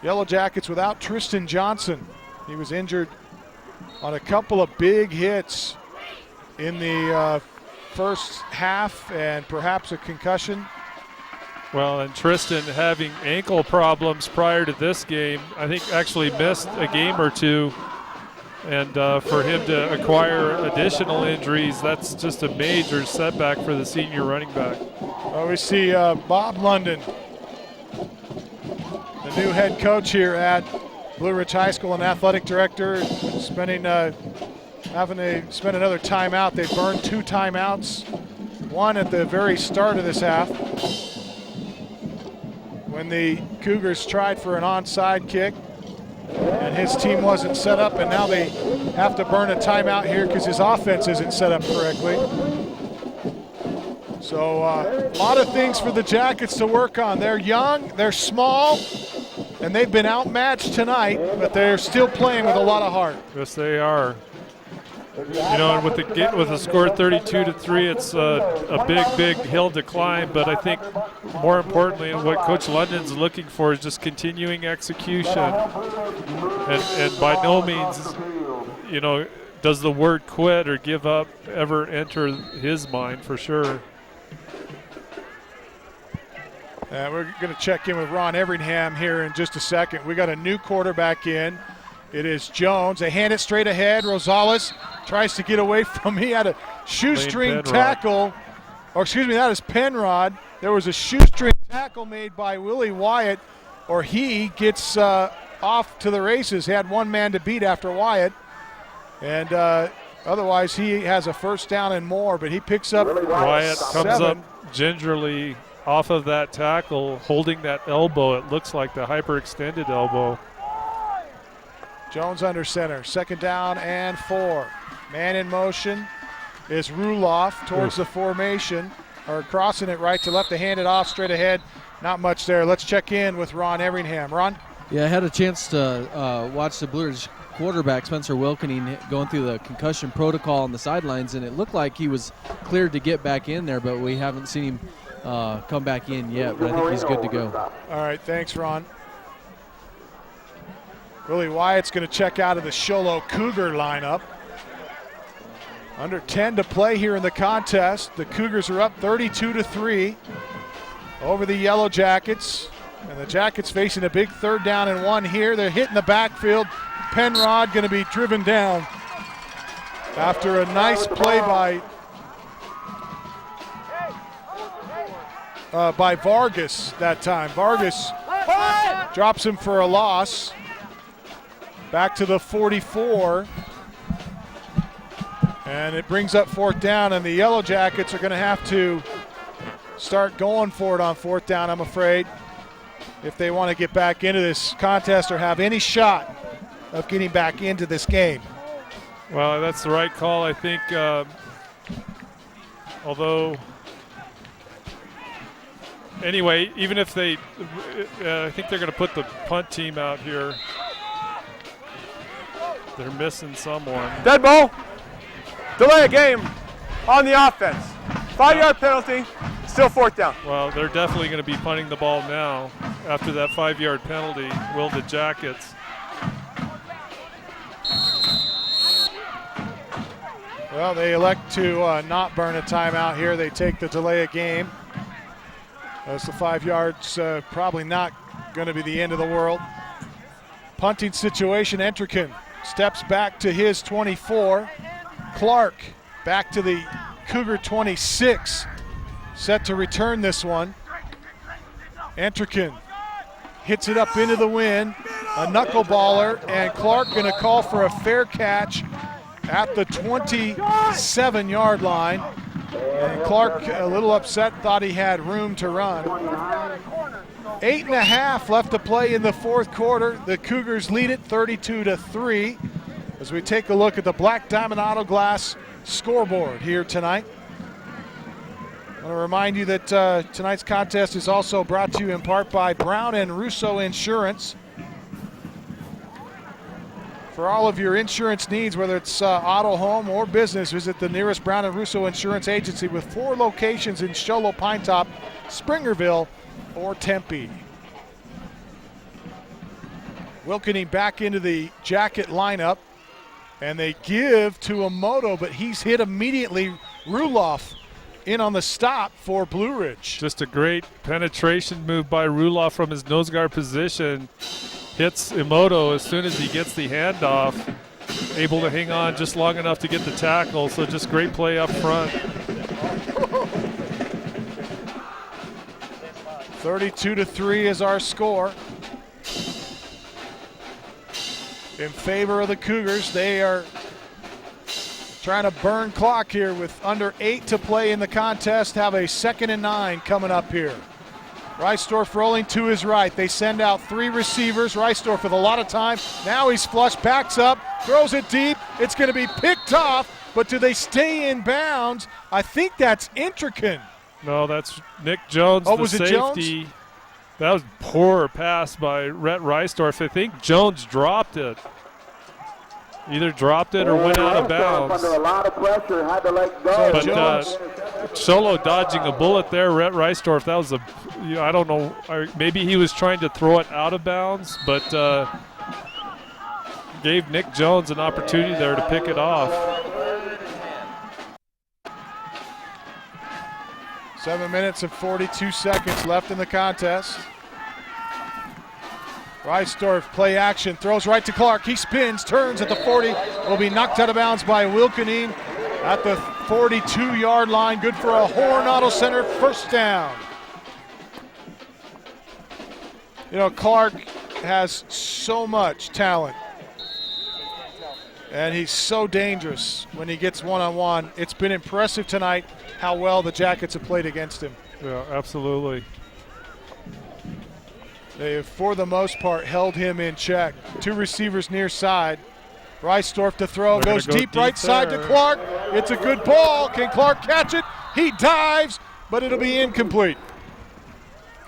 Yellow Jackets without Tristan Johnson. He was injured on a couple of big hits in the first half, and perhaps a concussion. Well, and Tristan having ankle problems prior to this game, I think actually missed a game or two. And for him to acquire additional injuries, that's just a major setback for the senior running back. Well, we see Bob London, the new head coach here at Blue Ridge High School and athletic director, spending having to spend another timeout. They burned 2 timeouts, one at the very start of this half when the Cougars tried for an onside kick and his team wasn't set up, and now they have to burn a timeout here because his offense isn't set up correctly. So a lot of things for the Jackets to work on. They're young, they're small, and they've been outmatched tonight, but they're still playing with a lot of heart. Yes, they are. You know, and with the score 32-3, it's a big hill to climb. But I think more importantly, what Coach London's looking for is just continuing execution. And by no means, you know, does the word quit or give up ever enter his mind for sure. We're going to check in with Ron Everingham here in just a second. We got a new quarterback in. It is Jones. They hand it straight ahead. Rosales tries to get away from. He had a shoestring tackle. Or excuse me, that is Penrod. There was a shoestring tackle made by Willie Wyatt, or he gets off to the races. He had one man to beat after Wyatt. And otherwise he has a first down and more, but he picks up Wyatt 7. comes up gingerly off of that tackle, holding that elbow. It looks like the hyperextended elbow. Jones under center, 2nd down and 4. Man in motion is Ruloff towards the formation, or crossing it right to left to hand it off straight ahead. Not much there. Let's check in with Ron Everingham. Ron? Yeah, I had a chance to watch the Blue Ridge quarterback, Spencer Wilkening, going through the concussion protocol on the sidelines, and it looked like he was cleared to get back in there, but we haven't seen him come back in yet, but I think he's good to go. All right, thanks, Ron. Willie Wyatt's going to check out of the Sholo Cougar lineup. Under 10 to play here in the contest. The Cougars are up 32-3 over the Yellow Jackets. And the Jackets facing a big 3rd down and 1 here. They're hitting the backfield. Penrod going to be driven down after a nice play by Vargas that time. Vargas drops him for a loss. Back to the 44. And it brings up 4th down, and the Yellow Jackets are going to have to start going for it on 4th down, I'm afraid, if they want to get back into this contest or have any shot of getting back into this game. Well, that's the right call, I think, although anyway, even if they I think they're going to put the punt team out here. They're missing someone. Dead ball. Delay a game on the offense. 5-yard penalty, still 4th down. Well, they're definitely going to be punting the ball now after that 5-yard penalty, will the Jackets. Well, they elect to not burn a timeout here. They take the delay of game. As the 5 yards probably not going to be the end of the world. Punting situation, Entrican steps back to his 24. Clark back to the Cougar 26. Set to return this one. Entrican hits it up into the wind. A knuckleballer, and Clark going to call for a fair catch at the 27-yard line. And Clark, a little upset, thought he had room to run. 8.5 left to play in the 4th quarter. The Cougars lead it 32-3 as we take a look at the Black Diamond Auto Glass scoreboard here tonight. I want to remind you that tonight's contest is also brought to you in part by Brown and Russo Insurance. For all of your insurance needs, whether it's auto, home, or business, visit the nearest Brown and Russo Insurance agency with 4 locations in Sholo, Pinetop, Springerville, or Tempe. Wilkening back into the Jacket lineup, and they give to Emoto, but he's hit immediately. Ruloff in on the stop for Blue Ridge. Just a great penetration move by Ruloff from his nose guard position. Hits Emoto as soon as he gets the handoff. Able to hang on just long enough to get the tackle, so just great play up front. 32-3 is our score. In favor of the Cougars. They are Trying to burn clock here with under 8 to play in the contest. Have a 2nd and 9 coming up here. Reisdorf rolling to his right. They send out 3 receivers. Reisdorf with a lot of time. Now he's flush, backs up, throws it deep. It's going to be picked off, but do they stay in bounds? I think that's Intrican. No, that's Nick Jones, oh, the was safety. It Jones? That was poor pass by Rhett Reisdorf. I think Jones dropped it. Either dropped it or went out of bounds. Under a lot of pressure, had to let go. But Solo dodging a bullet there. Rhett Reisdorf, that was I don't know, maybe he was trying to throw it out of bounds, but gave Nick Jones an opportunity there to pick it off. 7 minutes and 42 seconds left in the contest. Reisdorf, play action, throws right to Clark. He spins, turns at the 40. Will be knocked out of bounds by Wilkening at the 42-yard line. Good for a Horn Auto Center first down. You know, Clark has so much talent. And he's so dangerous when he gets one-on-one. It's been impressive tonight how well the Jackets have played against him. Yeah, absolutely. They have, for the most part, held him in check. 2 receivers near side. Reisdorf to throw, goes deep right side to Clark. It's a good ball. Can Clark catch it? He dives, but it'll be incomplete.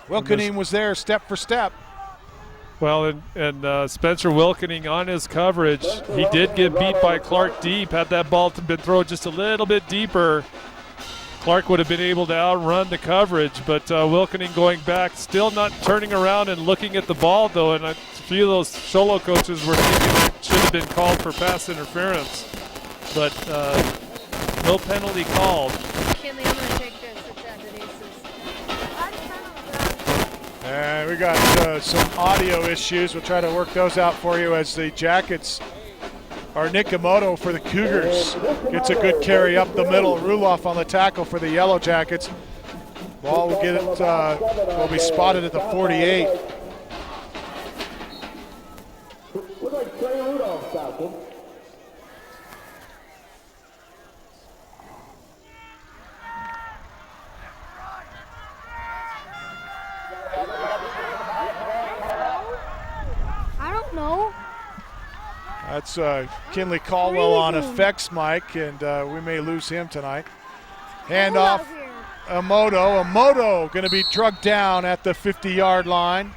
Wilkening was there step for step. Well, and Spencer Wilkening on his coverage. He did get beat by Clark deep. Had that ball been thrown just a little bit deeper, Clark would have been able to outrun the coverage, but Wilkening going back, still not turning around and looking at the ball, though, and a few of those Solo coaches were thinking it should have been called for pass interference, but no penalty called. Kinley, I'm going to take this. And we got some audio issues. We'll try to work those out for you as the Jackets are Nikamoto for the Cougars. Gets a good carry up the middle. Ruloff on the tackle for the Yellow Jackets. Ball will get it, will be spotted at the 48. Looks like Trey Rudolph stopped him. I don't know. That's Kinley Caldwell on effects mic, and we may lose him tonight. Handoff, Amoto. Amoto going to be drugged down at the 50-yard line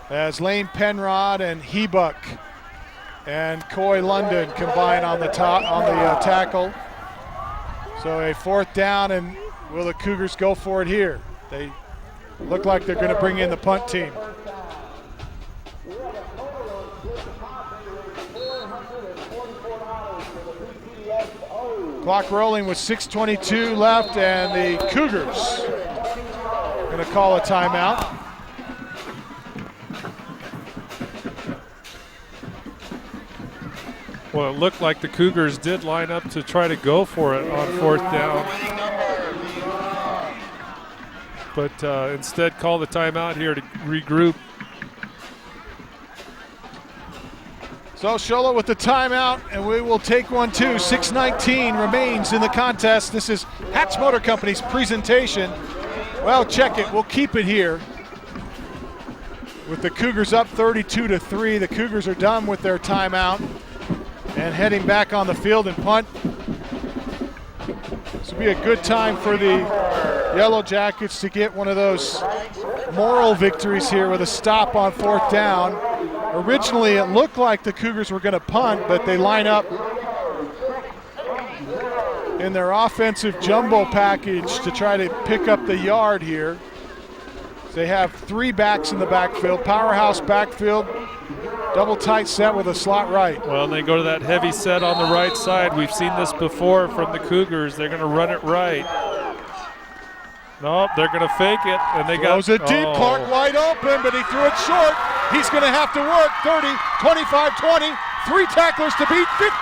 as Lane Penrod and Hebuck and Coy London combine on the tackle. So a 4th down, and will the Cougars go for it here? They look like they're going to bring in the punt team. Clock rolling with 6:22 left, and the Cougars going to call a timeout. Well, it looked like the Cougars did line up to try to go for it on 4th down, but instead call the timeout here to regroup. So Shola with the timeout, and we will take one too. 6:19 remains in the contest. This is Hatch Motor Company's presentation. Well, check it. We'll keep it here. With the Cougars up 32-3, the Cougars are done with their timeout and heading back on the field and punt. This will be a good time for the Yellow Jackets to get one of those moral victories here with a stop on 4th down. Originally, it looked like the Cougars were going to punt, but they line up in their offensive jumbo package to try to pick up the yard here. They have 3 backs in the backfield, powerhouse backfield, double tight set with a slot right. Well, they go to that heavy set on the right side. We've seen this before from the Cougars. They're going to run it right. Nope, they're going to fake it, and they got it deep. Clark wide open, but he threw it short. He's going to have to work 30, 25, 20, 3 tacklers to beat 15,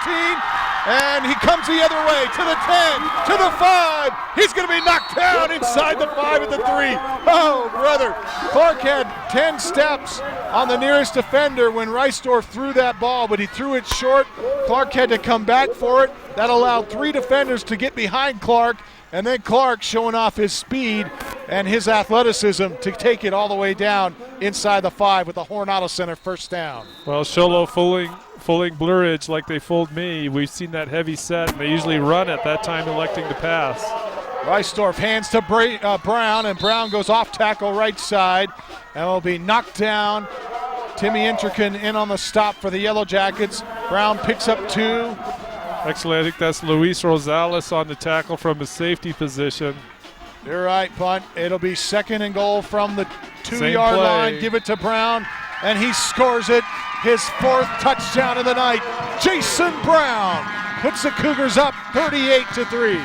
and he comes the other way to the 10, to the 5. He's going to be knocked down inside the 5 at the 3. Oh, brother. Clark had 10 steps on the nearest defender when Reisdorf threw that ball, but he threw it short. Clark had to come back for it. That allowed 3 defenders to get behind Clark, and then Clark showing off his speed and his athleticism to take it all the way down inside the 5 with the Horn Auto Center first down. Well, Sholo fooling Blue Ridge like they fooled me. We've seen that heavy set, and they usually run at that time, electing to pass. Reisdorf hands to Brown, and Brown goes off tackle right side and will be knocked down. Timmy Intrican in on the stop for the Yellow Jackets. Brown picks up 2. Actually, I think that's Luis Rosales on the tackle from his safety position. You're right, Punt. It'll be 2nd and goal from the 2-yard line. Give it to Brown, and he scores it. His 4th touchdown of the night. Jason Brown puts the Cougars up 38-3.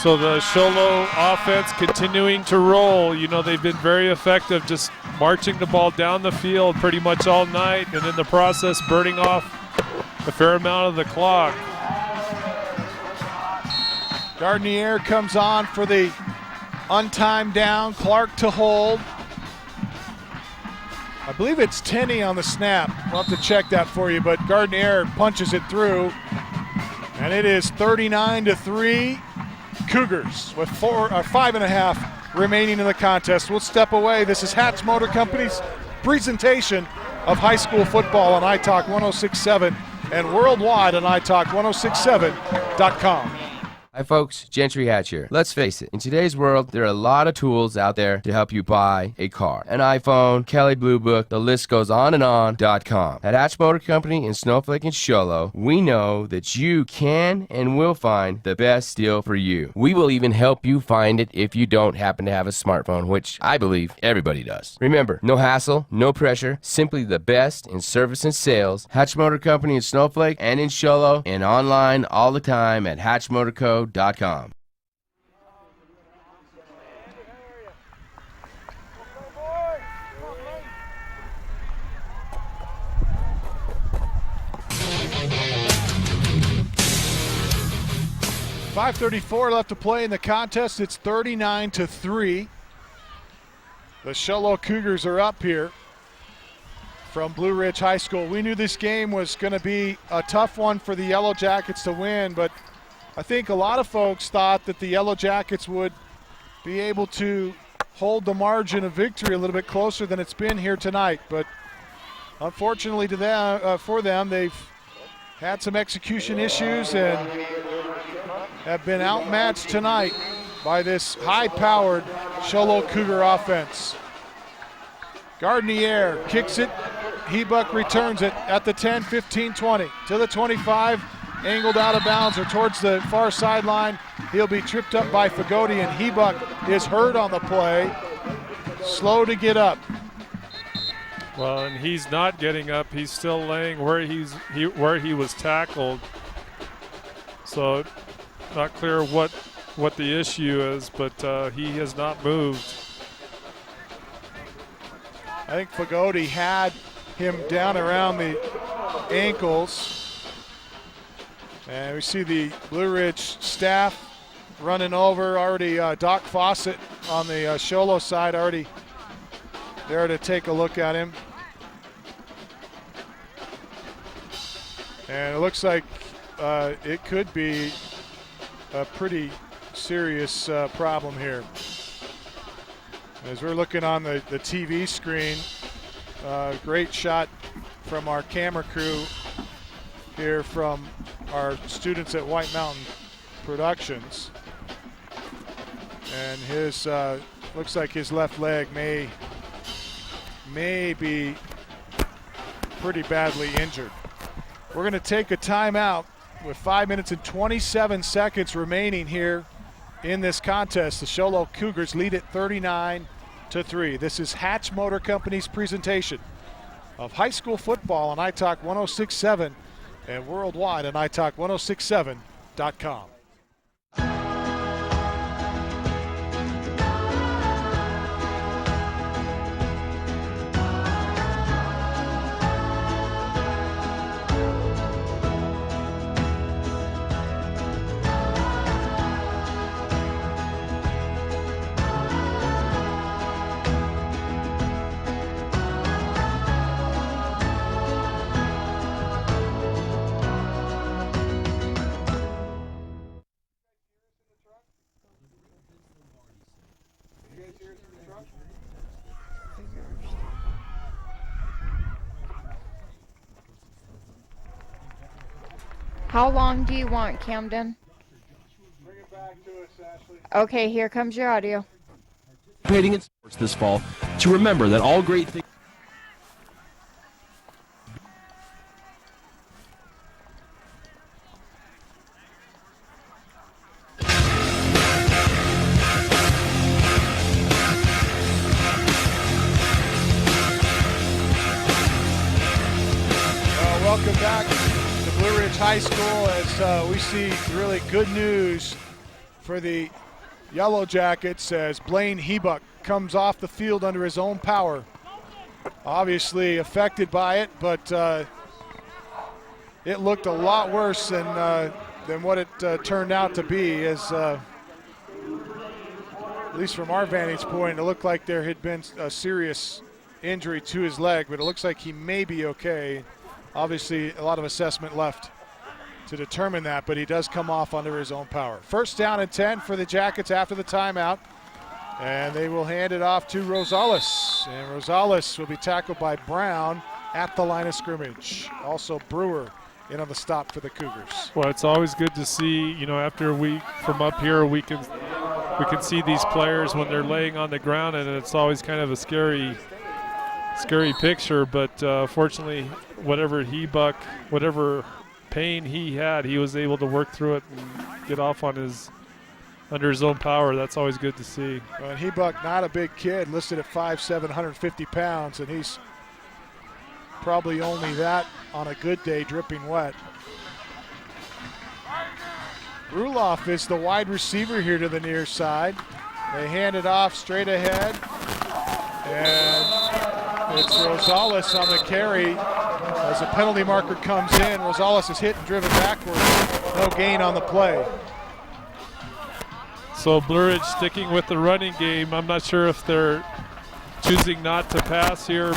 So the Sholo offense continuing to roll. You know, they've been very effective just marching the ball down the field pretty much all night, and in the process burning off a fair amount of the clock. Gardinier comes on for the untimed down. Clark to hold. I believe it's Tenney on the snap. We'll have to check that for you, but Gardinier punches it through. And it is 39-3. Cougars with 5.5 remaining in the contest. We'll step away. This is Hatch Motor Company's presentation of high school football on iTalk 106.7 and worldwide on iTalk1067.com. Hi folks, Gentry Hatch here. Let's face it, in today's world, there are a lot of tools out there to help you buy a car. An iPhone, Kelley Blue Book, the list goes on and on.com. At Hatch Motor Company in Snowflake and Sholo, we know that you can and will find the best deal for you. We will even help you find it if you don't happen to have a smartphone, which I believe everybody does. Remember, no hassle, no pressure, simply the best in service and sales. Hatch Motor Company in Snowflake and in Sholo, and online all the time at hatchmotorco.com. 5:34 left to play in the contest. It's 39-3. The Sholo Cougars are up here from Blue Ridge High School. We knew this game was going to be a tough one for the Yellow Jackets to win, but I think a lot of folks thought that the Yellow Jackets would be able to hold the margin of victory a little bit closer than it's been here tonight. But unfortunately for them, they've had some execution issues and have been outmatched tonight by this high-powered Sholo Cougar offense. Gardinier kicks it. Hebuck returns it at the 10, 15, 20 to the 25. Angled out of bounds or towards the far sideline. He'll be tripped up by Fagoti, and Hebuck is hurt on the play. Slow to get up. Well, and he's not getting up. He's still laying where he was tackled. So not clear what the issue is, but he has not moved. I think Fagoti had him down around the ankles. And we see the Blue Ridge staff running over. Already Doc Fawcett on the Sholo side already there to take a look at him. And it looks like it could be a pretty serious problem here. As we're looking on the TV screen, great shot from our camera crew here from our students at White Mountain Productions. And his looks like his left leg may be pretty badly injured. We're going to take a timeout with 5 minutes and 27 seconds remaining here in this contest. The Sholo Cougars lead it 39-3. This is Hatch Motor Company's presentation of high school football on iTalk 106.7 and worldwide on iTalk1067.com. How long do you want, Camden? Bring it back to us, Ashley. Okay, here comes your audio. Participating in sports this fall to remember that all great things. Welcome back to Blue Ridge High School as we see really good news for the Yellow Jackets as Blaine Hebuck comes off the field under his own power. Obviously affected by it, but it looked a lot worse than what it turned out to be, as at least from our vantage point, it looked like there had been a serious injury to his leg, but it looks like he may be okay. Obviously, a lot of assessment left to determine that, but he does come off under his own power. First down and 10 for the Jackets after the timeout, and they will hand it off to Rosales. And Rosales will be tackled by Brown at the line of scrimmage. Also Brewer in on the stop for the Cougars. Well, it's always good to see, you know, after a week from up here, we can see these players when they're laying on the ground, and it's always kind of a scary picture, but fortunately, whatever pain he had, he was able to work through it and get off on under his own power. That's always good to see. And Hebuck, not a big kid, listed at 5'7", 150 pounds, and he's probably only that on a good day, dripping wet. Ruloff is the wide receiver here to the near side. They hand it off straight ahead, and it's Rosales on the carry as a penalty marker comes in. Rosales is hit and driven backwards. No gain on the play. So Blue Ridge sticking with the running game. I'm not sure if they're choosing not to pass here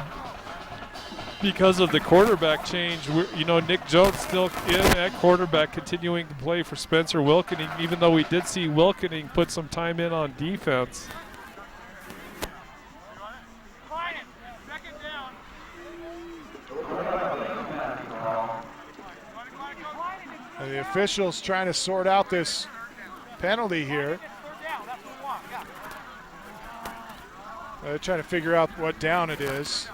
because of the quarterback change. You know, Nick Jones still in at quarterback, continuing to play for Spencer Wilkening, even though we did see Wilkening put some time in on defense. And the officials trying to sort out this penalty here. They're trying to figure out what down it is.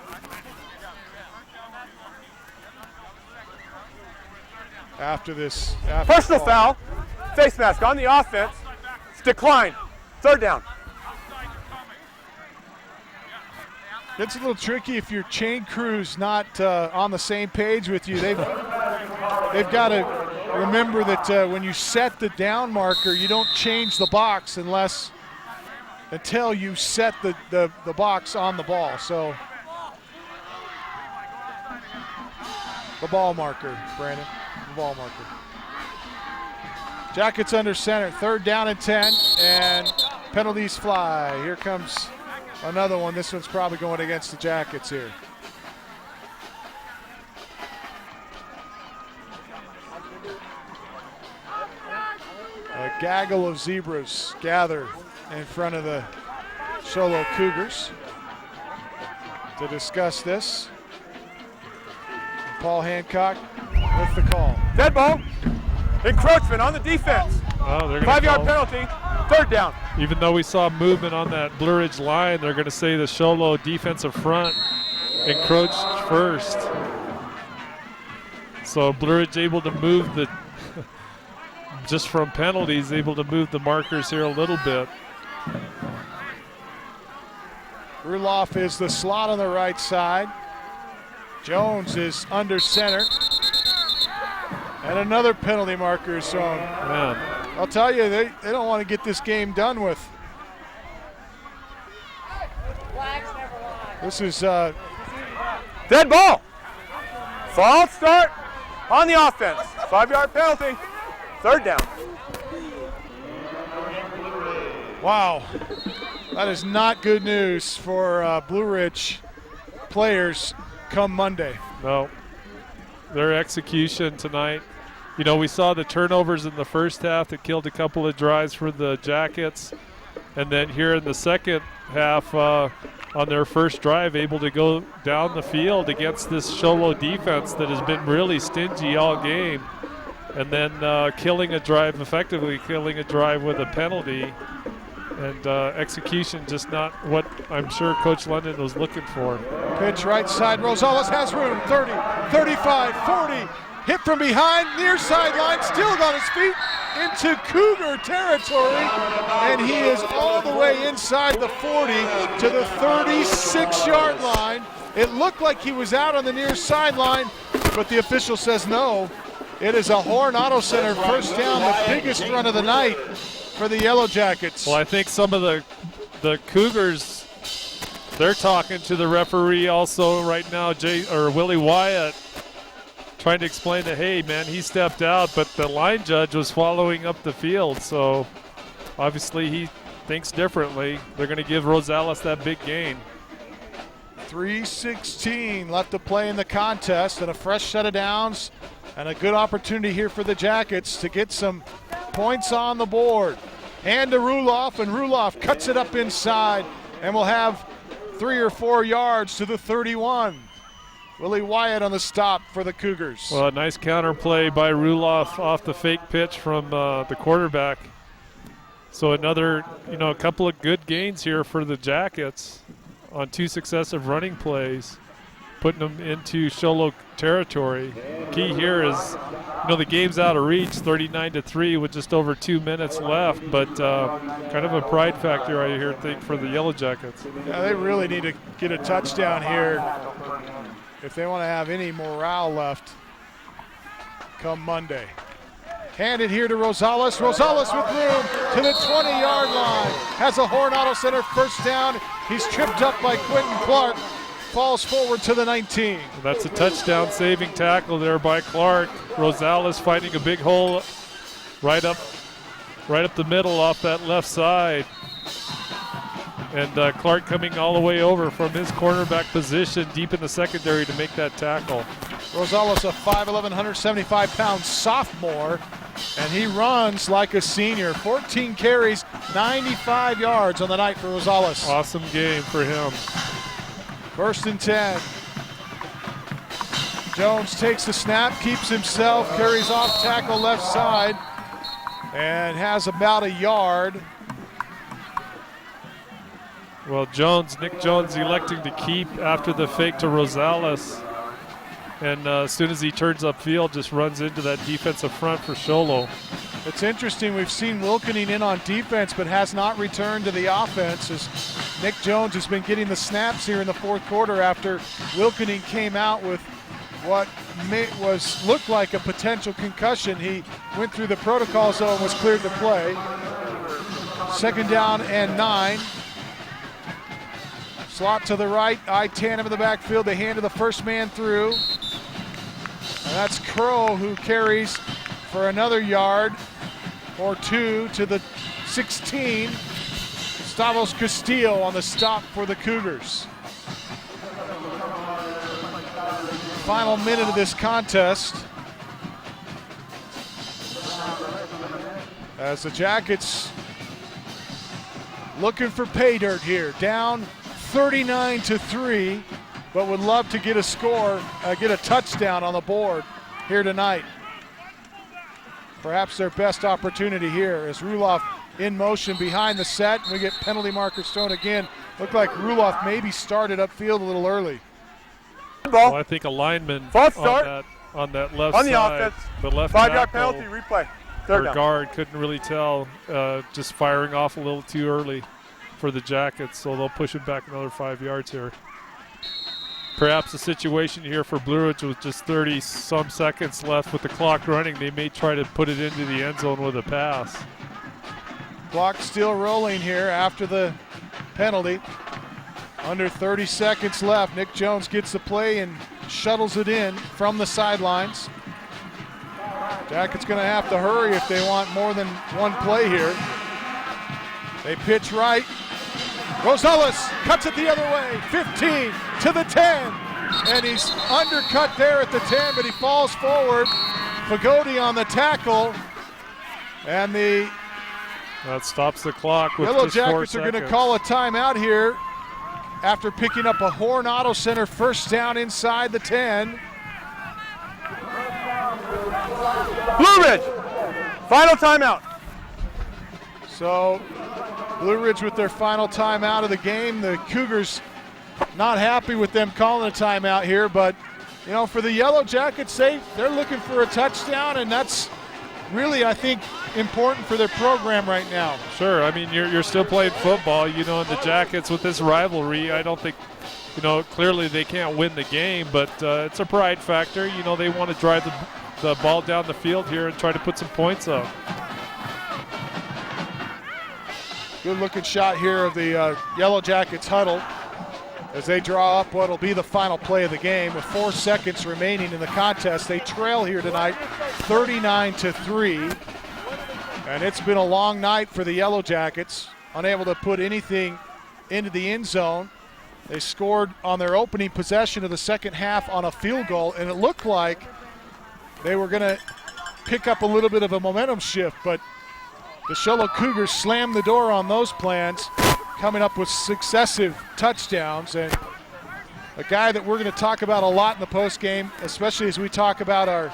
After this. Personal foul. Face mask on the offense. It's declined. Third down. It's a little tricky if your chain crew's not on the same page with you. They've got to remember that when you set the down marker, you don't change the box until you set the box on the ball. So the ball marker, Brandon, the ball marker. Jackets under center, third down and 10, and penalties fly. Here comes another one. This one's probably going against the Jackets here. A gaggle of zebras gather in front of the Show Low Cougars to discuss this. And Paul Hancock with the call. Dead ball. Encroachment on the defense. Oh, they're 5-yard penalty. Third down. Even though we saw movement on that Blue Ridge line, they're going to say the Show Low defensive front encroached first. So Blue Ridge able to move just from penalties, able to move the markers here a little bit. Ruloff is the slot on the right side. Jones is under center. And another penalty marker is thrown. Man. I'll tell you, they don't want to get this game done with. This is dead ball. False start on the offense. 5-yard penalty. Third down. Wow. That is not good news for Blue Ridge players come Monday. No. Their execution tonight. You know, we saw the turnovers in the first half that killed a couple of drives for the Jackets. And then here in the second half, on their first drive, able to go down the field against this Sholo defense that has been really stingy all game. And then effectively killing a drive with a penalty. And execution just not what I'm sure Coach London was looking for. Pitch right side. Rosales has room. 30, 35, 40. Hit from behind, near sideline, still on his feet into Cougar territory. And he is all the way inside the 40 to the 36-yard line. It looked like he was out on the near sideline, but the official says no. It is a Horn Auto Center first down, the biggest run of the night for the Yellow Jackets. Well, I think some of the Cougars, they're talking to the referee also right now, Willie Wyatt, trying to explain that, hey, man, he stepped out, but the line judge was following up the field, so obviously he thinks differently. They're going to give Rosales that big gain. 3:16 left to play in the contest, and a fresh set of downs, and a good opportunity here for the Jackets to get some points on the board. Hand to Ruloff, and Ruloff cuts it up inside, and will have 3 or 4 yards to the 31. Willie Wyatt on the stop for the Cougars. Well, a nice counter play by Ruloff off the fake pitch from the quarterback. So another, a couple of good gains here for the Jackets on 2 successive running plays, putting them into Sholo territory. Key here is, the game's out of reach, 39-3 with just over 2 minutes left, but kind of a pride factor I think for the Yellow Jackets. Yeah, they really need to get a touchdown here if they want to have any morale left come Monday. Handed here to Rosales. Rosales with room to the 20-yard line. Has a Horn Auto Center first down. He's tripped up by Quentin Clark. Falls forward to the 19. That's a touchdown saving tackle there by Clark. Rosales finding a big hole right up the middle off that left side. And Clark coming all the way over from his cornerback position deep in the secondary to make that tackle. Rosales, a 5'11", 175-pound sophomore, and he runs like a senior. 14 carries, 95 yards on the night for Rosales. Awesome game for him. 1st and 10. Jones takes the snap, keeps himself, carries off tackle left side, and has about a yard. Well, Nick Jones electing to keep after the fake to Rosales. And as soon as he turns upfield, just runs into that defensive front for Sholo. It's interesting, we've seen Wilkening in on defense, but has not returned to the offense, as Nick Jones has been getting the snaps here in the 4th quarter after Wilkening came out with what looked like a potential concussion. He went through the protocol zone and was cleared to play. 2nd down and 9. Slot to the right, I-10 in the backfield. They hand to the first man through. And that's Crow, who carries for another yard or 2 to the 16. Stavros Castillo on the stop for the Cougars. Final minute of this contest, as the Jackets looking for pay dirt here, down 39-3, but would love to get a score, get a touchdown on the board here tonight. Perhaps their best opportunity here as Ruloff in motion behind the set. We get penalty markers thrown again. Looked like Ruloff maybe started upfield a little early. Well, I think a lineman on that left on the side, offense, the left 5-yard tackle, penalty, replay. Or guard couldn't really tell, just firing off a little too early for the Jackets, so they'll push it back another 5 yards here. Perhaps the situation here for Blue Ridge with just 30-some seconds left with the clock running, they may try to put it into the end zone with a pass. Clock still rolling here after the penalty. Under 30 seconds left. Nick Jones gets the play and shuttles it in from the sidelines. Jackets going to have to hurry if they want more than one play here. They pitch right. Rosales cuts it the other way. 15 to the 10. And he's undercut there at the 10, but he falls forward. Pagodi on the tackle. And the That stops the clock with Yellow just 4 Jackets are going to seconds. call a timeout here after picking up a Horn Auto Center first down inside the 10. Blue Ridge, final timeout. So Blue Ridge with their final timeout of the game. The Cougars not happy with them calling a timeout here, but you know, for the Yellow Jackets, they're looking for a touchdown, and that's really, I think, important for their program right now. Sure, I mean, you're still playing football, you know, and the Jackets with this rivalry, I don't think, you know, clearly they can't win the game, but it's a pride factor. You know, they want to drive the ball down the field here and try to put some points up. Good looking shot here of the Yellow Jackets huddle as they draw up what will be the final play of the game. With 4 seconds remaining in the contest, they trail here tonight 39-3. And it's been a long night for the Yellow Jackets, unable to put anything into the end zone. They scored on their opening possession of the second half on a field goal, and it looked like they were going to pick up a little bit of a momentum shift, but the Show Low Cougars slammed the door on those plans, coming up with successive touchdowns. And a guy that we're going to talk about a lot in the postgame, especially as we talk about our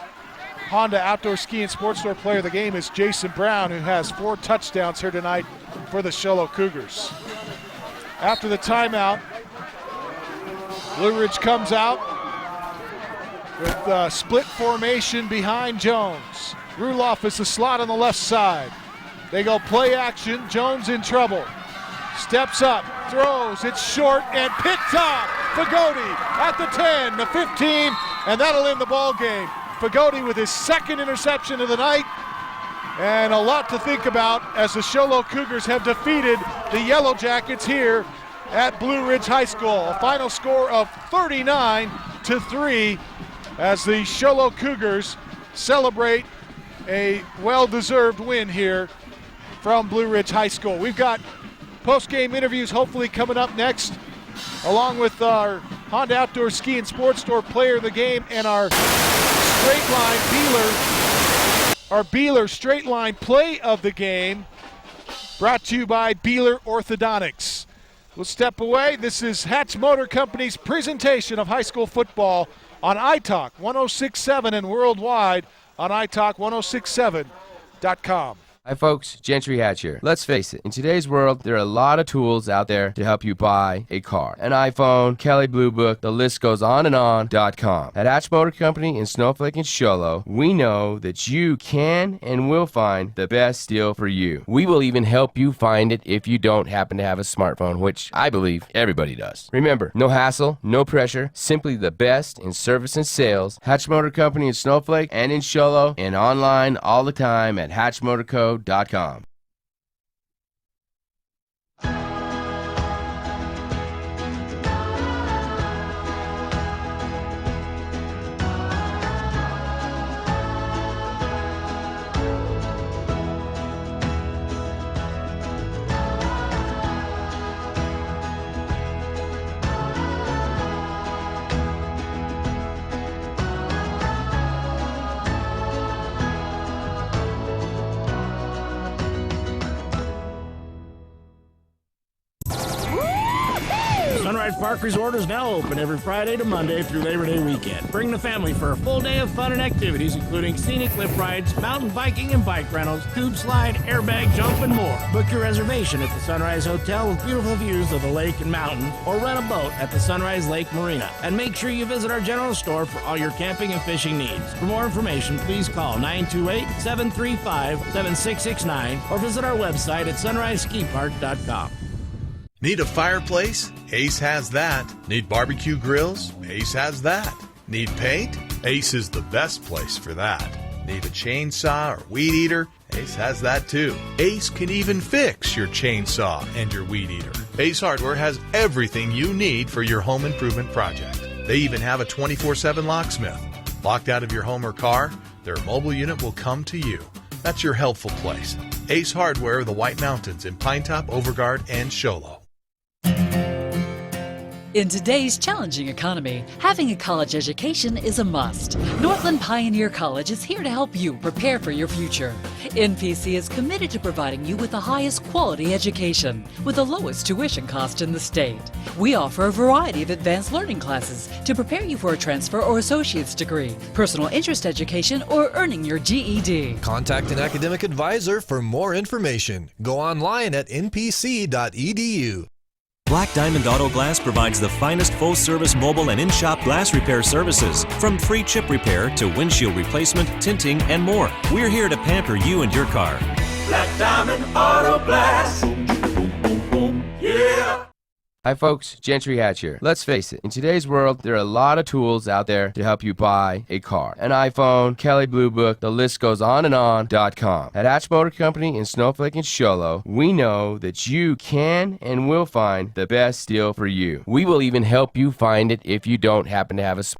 Honda Outdoor Ski and Sports Store player of the game, is Jason Brown, who has 4 touchdowns here tonight for the Show Low Cougars. After the timeout, Blue Ridge comes out with split formation behind Jones. Ruloff is the slot on the left side. They go play action. Jones in trouble. Steps up, throws, it's short and picked off. Fagoti at the 10, the 15, and that'll end the ball game. Fagoti with his second interception of the night, and a lot to think about as the Show Low Cougars have defeated the Yellow Jackets here at Blue Ridge High School. A final score of 39-3 as the Show Low Cougars celebrate a well-deserved win here from Blue Ridge High School. We've got post-game interviews hopefully coming up next, along with our Honda Outdoor Ski and Sports Store player of the game and our straight line Beeler straight line play of the game, brought to you by Beeler Orthodontics. We'll step away. This is Hatch Motor Company's presentation of high school football on iTalk 106.7 and worldwide on iTalk1067.com. Hi folks, Gentry Hatch here. Let's face it, in today's world, there are a lot of tools out there to help you buy a car. An iPhone, Kelly Blue Book, the list goes on and on.com. At Hatch Motor Company in Snowflake and Show Low, we know that you can and will find the best deal for you. We will even help you find it if you don't happen to have a smartphone, which I believe everybody does. Remember, no hassle, no pressure, simply the best in service and sales. Hatch Motor Company in Snowflake and in Show Low, and online all the time at hatchmotorco.com. Sunrise Park Resort is now open every Friday to Monday through Labor Day weekend. Bring the family for a full day of fun and activities, including scenic cliff rides, mountain biking and bike rentals, tube slide, airbag jump, and more. Book your reservation at the Sunrise Hotel with beautiful views of the lake and mountain, or rent a boat at the Sunrise Lake Marina. And make sure you visit our general store for all your camping and fishing needs. For more information, please call 928-735-7669 or visit our website at sunriseskipark.com. Need a fireplace? Ace has that. Need barbecue grills? Ace has that. Need paint? Ace is the best place for that. Need a chainsaw or weed eater? Ace has that too. Ace can even fix your chainsaw and your weed eater. Ace Hardware has everything you need for your home improvement project. They even have a 24/7 locksmith. Locked out of your home or car? Their mobile unit will come to you. That's your helpful place. Ace Hardware, the White Mountains in Pinetop, Overguard, and Show Low. In today's challenging economy, having a college education is a must. Northland Pioneer College is here to help you prepare for your future. NPC is committed to providing you with the highest quality education with the lowest tuition cost in the state. We offer a variety of advanced learning classes to prepare you for a transfer or associate's degree, personal interest education, or earning your GED. Contact an academic advisor for more information. Go online at npc.edu. Black Diamond Auto Glass provides the finest full-service mobile and in-shop glass repair services. From free chip repair to windshield replacement, tinting, and more. We're here to pamper you and your car. Black Diamond Auto Glass. Yeah. Hi folks, Gentry Hatch here. Let's face it, in today's world, there are a lot of tools out there to help you buy a car. An iPhone, Kelly Blue Book, the list goes on and on.com. At Hatch Motor Company in Snowflake and Show Low, we know that you can and will find the best deal for you. We will even help you find it if you don't happen to have a smartphone,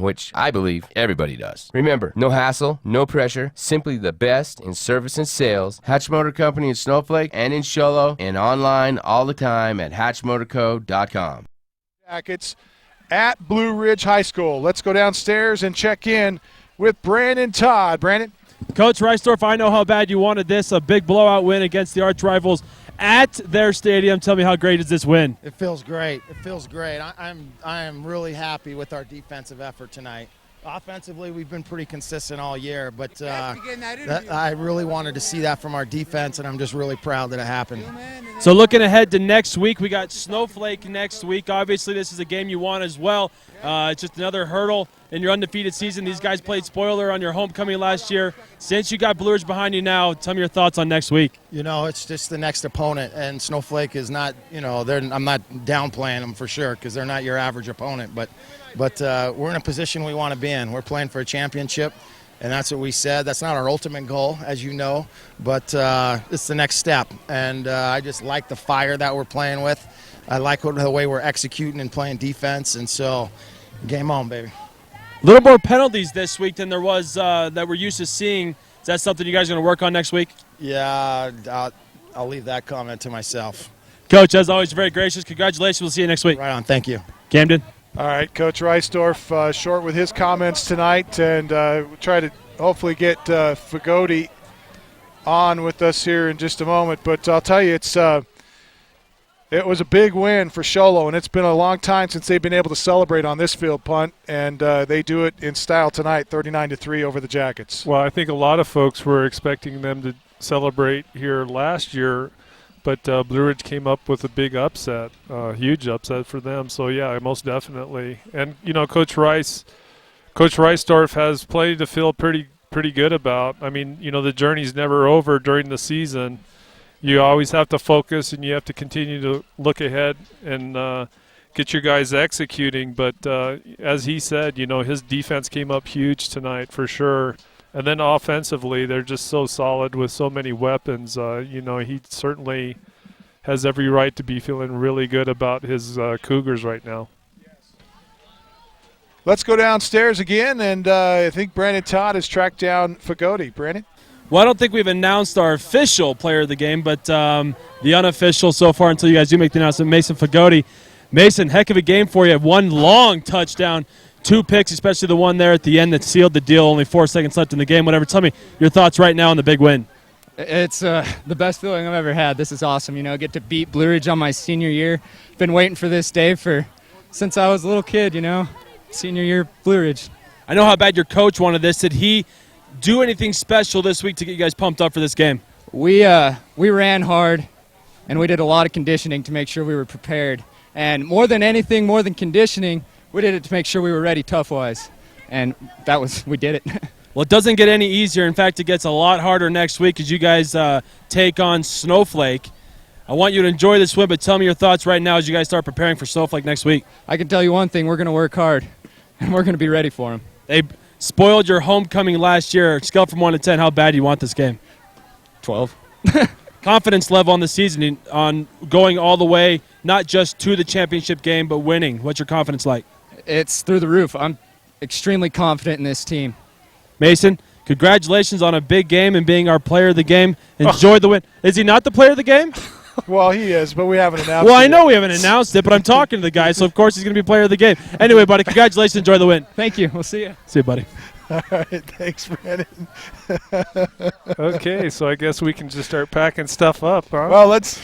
which I believe everybody does. Remember, no hassle, no pressure, simply the best in service and sales. Hatch Motor Company in Snowflake and in Show Low, and online all the time at hatchmotorco.com. Jackets at Blue Ridge High School. Let's go downstairs and check in with Brandon Todd. Brandon? Coach Reisdorf, I know how bad you wanted this, a big blowout win against the arch rivals at their stadium. Tell me, how great is this win? It feels great. It feels great. I am really happy with our defensive effort tonight. Offensively, we've been pretty consistent all year, but I really wanted to see that from our defense, and I'm just really proud that it happened. So looking ahead to next week, we got Snowflake next week. Obviously, this is a game you want as well. It's just another hurdle in your undefeated season. These guys played spoiler on your homecoming last year. Since you got Blue Ridge behind you now, tell me your thoughts on next week. You know, it's just the next opponent, and Snowflake is not, I'm not downplaying them for sure because they're not your average opponent, but we're in a position we want to be in. We're playing for a championship, and that's what we said. That's not our ultimate goal, as you know, but it's the next step, and I just like the fire that we're playing with. I like the way we're executing and playing defense, and so game on, baby. A little more penalties this week than there was that we're used to seeing. Is that something you guys are going to work on next week? Yeah, I'll leave that comment to myself. Coach, as always, very gracious. Congratulations. We'll see you next week. Right on. Thank you. Camden. All right, Coach Reisdorf short with his comments tonight, and we'll try to hopefully get Fagoti on with us here in just a moment. But I'll tell you, it was a big win for Show Low, and it's been a long time since they've been able to celebrate on this field, Punt, and they do it in style tonight, 39-3 over the Jackets. Well, I think a lot of folks were expecting them to celebrate here last year, but Blue Ridge came up with a big upset, huge upset for them. So, yeah, most definitely. And, Coach Reisdorf has plenty to feel pretty good about. I mean, the journey's never over during the season. You always have to focus, and you have to continue to look ahead and get your guys executing. But as he said, his defense came up huge tonight for sure. And then offensively, they're just so solid with so many weapons. He certainly has every right to be feeling really good about his Cougars right now. Let's go downstairs again, and I think Brandon Todd has tracked down Fagoti. Brandon? Well, I don't think we've announced our official player of the game, but the unofficial so far until you guys do make the announcement, Mason Fagoti. Mason, heck of a game for you. One long touchdown, 2 picks, especially the one there at the end that sealed the deal. Only 4 seconds left in the game. Whatever. Tell me your thoughts right now on the big win. It's the best feeling I've ever had. This is awesome. Get to beat Blue Ridge on my senior year. Been waiting for this day since I was a little kid, Senior year, Blue Ridge. I know how bad your coach wanted this. Did he do anything special this week to get you guys pumped up for this game? We ran hard, and we did a lot of conditioning to make sure we were prepared. And more than anything, more than conditioning, we did it to make sure we were ready tough-wise. And we did it. Well, it doesn't get any easier. In fact, it gets a lot harder next week as you guys take on Snowflake. I want you to enjoy this win, but tell me your thoughts right now as you guys start preparing for Snowflake next week. I can tell you one thing. We're going to work hard, and we're going to be ready for them. They spoiled your homecoming last year. Scale from 1 to 10, how bad do you want this game? 12. Confidence level on the season, on going all the way, not just to the championship game, but winning. What's your confidence like? It's through the roof. I'm extremely confident in this team. Mason, congratulations on a big game and being our player of the game. Enjoy the win. Is he not the player of the game? Well, he is, but we haven't announced Well, it I know yet. we haven't announced it, but I'm talking to the guy, so of course he's going to be player of the game. Anyway, buddy, congratulations. Enjoy the win. Thank you. We'll see you. See you, buddy. All right, thanks, Brandon. Okay, so I guess we can just start packing stuff up, huh? Well, let's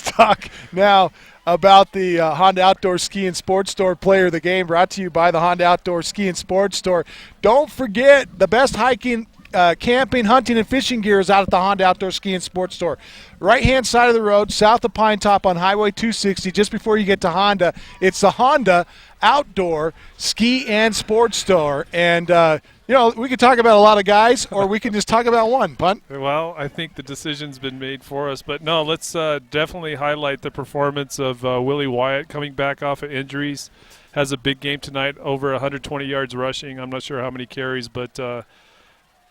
talk now about the Honda Outdoor Ski and Sports Store Player of the Game, brought to you by the Honda Outdoor Ski and Sports Store. Don't forget, the best hiking, camping, hunting, and fishing gear is out at the Honda Outdoor Ski and Sports Store. Right-hand side of the road, south of Pine Top on Highway 260, just before you get to Honda. It's the Honda Outdoor Ski and Sports Store. And, we could talk about a lot of guys, or we can just talk about one, Punt. Well, I think the decision's been made for us. But, no, let's definitely highlight the performance of Willie Wyatt coming back off of injuries. Has a big game tonight, over 120 yards rushing. I'm not sure how many carries, but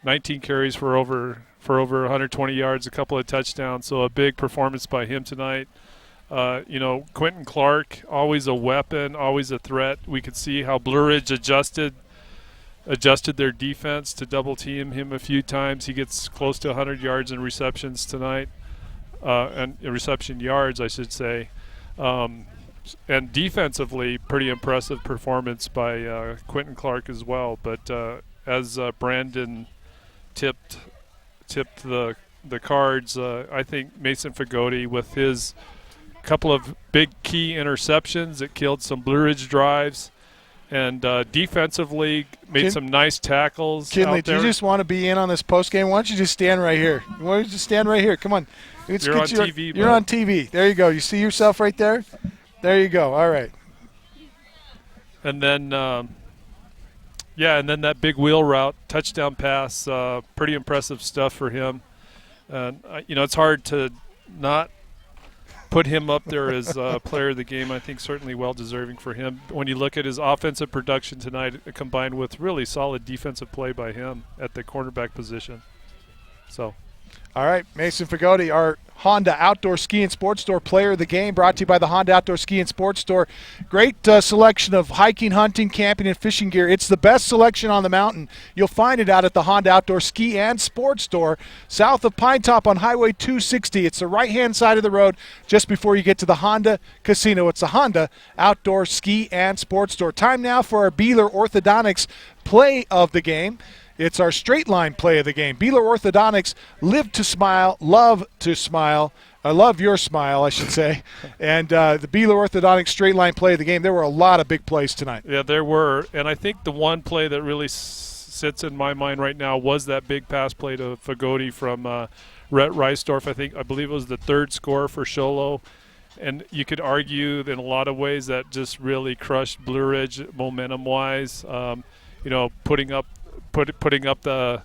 19 carries for over 120 yards, a couple of touchdowns. So a big performance by him tonight. Quentin Clark, always a weapon, always a threat. We could see how Blue Ridge adjusted their defense to double team him a few times. He gets close to 100 yards in receptions tonight, and reception yards, I should say. And defensively, pretty impressive performance by Quentin Clark as well. But as Brandon tipped the cards, I think Mason Fagoti, with his couple of big key interceptions that killed some Blue Ridge drives, and defensively made some nice tackles. Kinley, out do there. you just want to be in on this post game? Why don't you just stand right here? Why don't you just stand right here? Come on. You're on TV. You're on TV. There you go. You see yourself right there? There you go. All right. And then, and then that big wheel route, touchdown pass, pretty impressive stuff for him. And, it's hard to not put him up there as player of the game. I think certainly well-deserving for him. When you look at his offensive production tonight, combined with really solid defensive play by him at the cornerback position. So, all right, Mason Fagoti, our Honda Outdoor Ski and Sports Store Player of the Game, brought to you by the Honda Outdoor Ski and Sports Store. Great selection of hiking, hunting, camping, and fishing gear. It's the best selection on the mountain. You'll find it out at the Honda Outdoor Ski and Sports Store, south of Pine Top on Highway 260. It's the right-hand side of the road just before you get to the Honda Casino. It's the Honda Outdoor Ski and Sports Store. Time now for our Beeler Orthodontics Play of the Game. It's our straight line play of the game. Beeler Orthodontics, live to smile, love to smile. I love your smile, I should say. And the Beeler Orthodontics straight line play of the game. There were a lot of big plays tonight. Yeah, there were. And I think the one play that really sits in my mind right now was that big pass play to Fagoti from Rhett Reisdorf. I believe it was the third score for Sholo. And you could argue that in a lot of ways that just really crushed Blue Ridge momentum-wise. Putting up the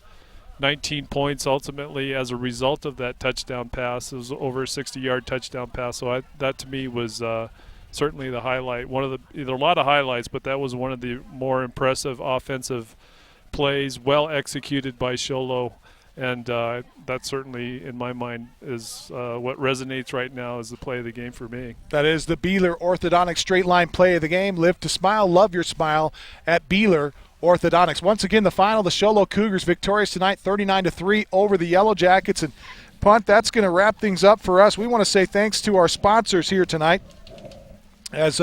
19 points ultimately as a result of that touchdown pass. It was over a 60-yard touchdown pass. So that to me was certainly the highlight. There are a lot of highlights, but that was one of the more impressive offensive plays, well executed by Sholo. And that certainly, in my mind, is what resonates right now as the play of the game for me. That is the Beeler Orthodontics straight line play of the game. Live to smile, love your smile at Beeler Orthodontics. Once again, the final, the Sholo Cougars victorious tonight, 39-3 over the Yellow Jackets. And Punt, that's going to wrap things up for us. We want to say thanks to our sponsors here tonight. As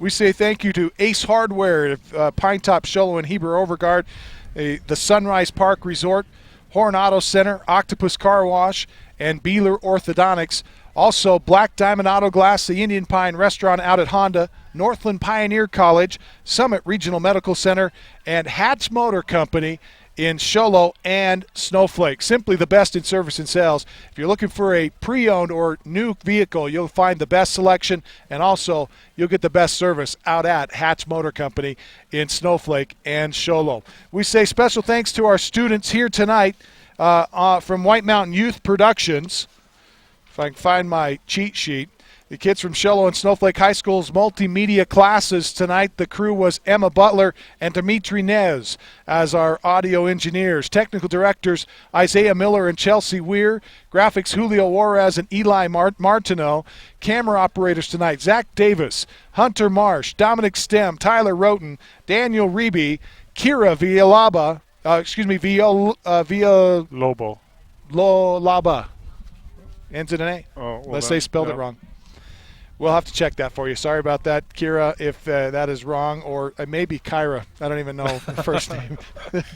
we say thank you to Ace Hardware, Pine Top, Sholo, and Heber Overguard, the Sunrise Park Resort, Horn Auto Center, Octopus Car Wash, and Beeler Orthodontics. Also, Black Diamond Auto Glass, the Indian Pine Restaurant out at Honda, Northland Pioneer College, Summit Regional Medical Center, and Hatch Motor Company in Sholo and Snowflake. Simply the best in service and sales. If you're looking for a pre-owned or new vehicle, you'll find the best selection, and also you'll get the best service out at Hatch Motor Company in Snowflake and Sholo. We say special thanks to our students here tonight from White Mountain Youth Productions. If I can find my cheat sheet. The kids from Sholo and Snowflake High School's multimedia classes tonight. The crew was Emma Butler and Dimitri Nez as our audio engineers. Technical directors Isaiah Miller and Chelsea Weir. Graphics Julio Juarez and Eli Martineau. Camera operators tonight Zach Davis, Hunter Marsh, Dominic Stem, Tyler Roten, Daniel Reby, Kira Villalaba, Villalobos. Lolaba. Ends in an A. Oh, well, Unless they spelled it wrong. We'll have to check that for you. Sorry about that, Kira, if that is wrong, or maybe Kyra. I don't even know the first name.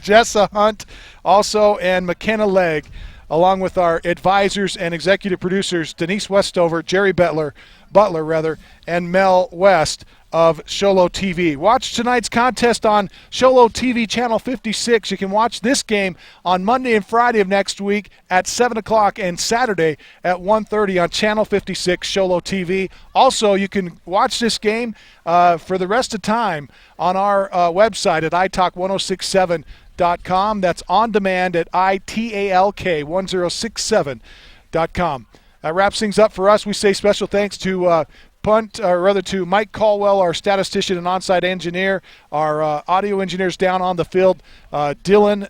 Jessa Hunt also, and McKenna Legg, along with our advisors and executive producers, Denise Westover, Jerry Butler, and Mel West of Sholo TV. Watch tonight's contest on Sholo TV Channel 56. You can watch this game on Monday and Friday of next week at 7 o'clock and Saturday at 1:30 on Channel 56 Sholo TV. Also, you can watch this game for the rest of time on our website at italk1067.com. That's on demand at italk1067.com. That wraps things up for us. We say special thanks to to Mike Caldwell, our statistician and on-site engineer, our audio engineers down on the field, Dylan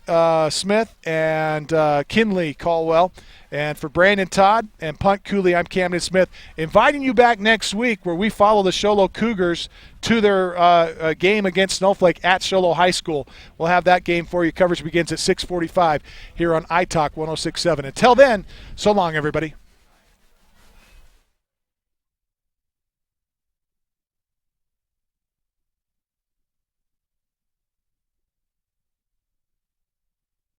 Smith and Kinley Caldwell. And for Brandon Todd and Punt Cooley, I'm Camden Smith, inviting you back next week where we follow the Sholo Cougars to their game against Snowflake at Sholo High School. We'll have that game for you. Coverage begins at 6:45 here on iTalk 1067. Until then, so long, everybody.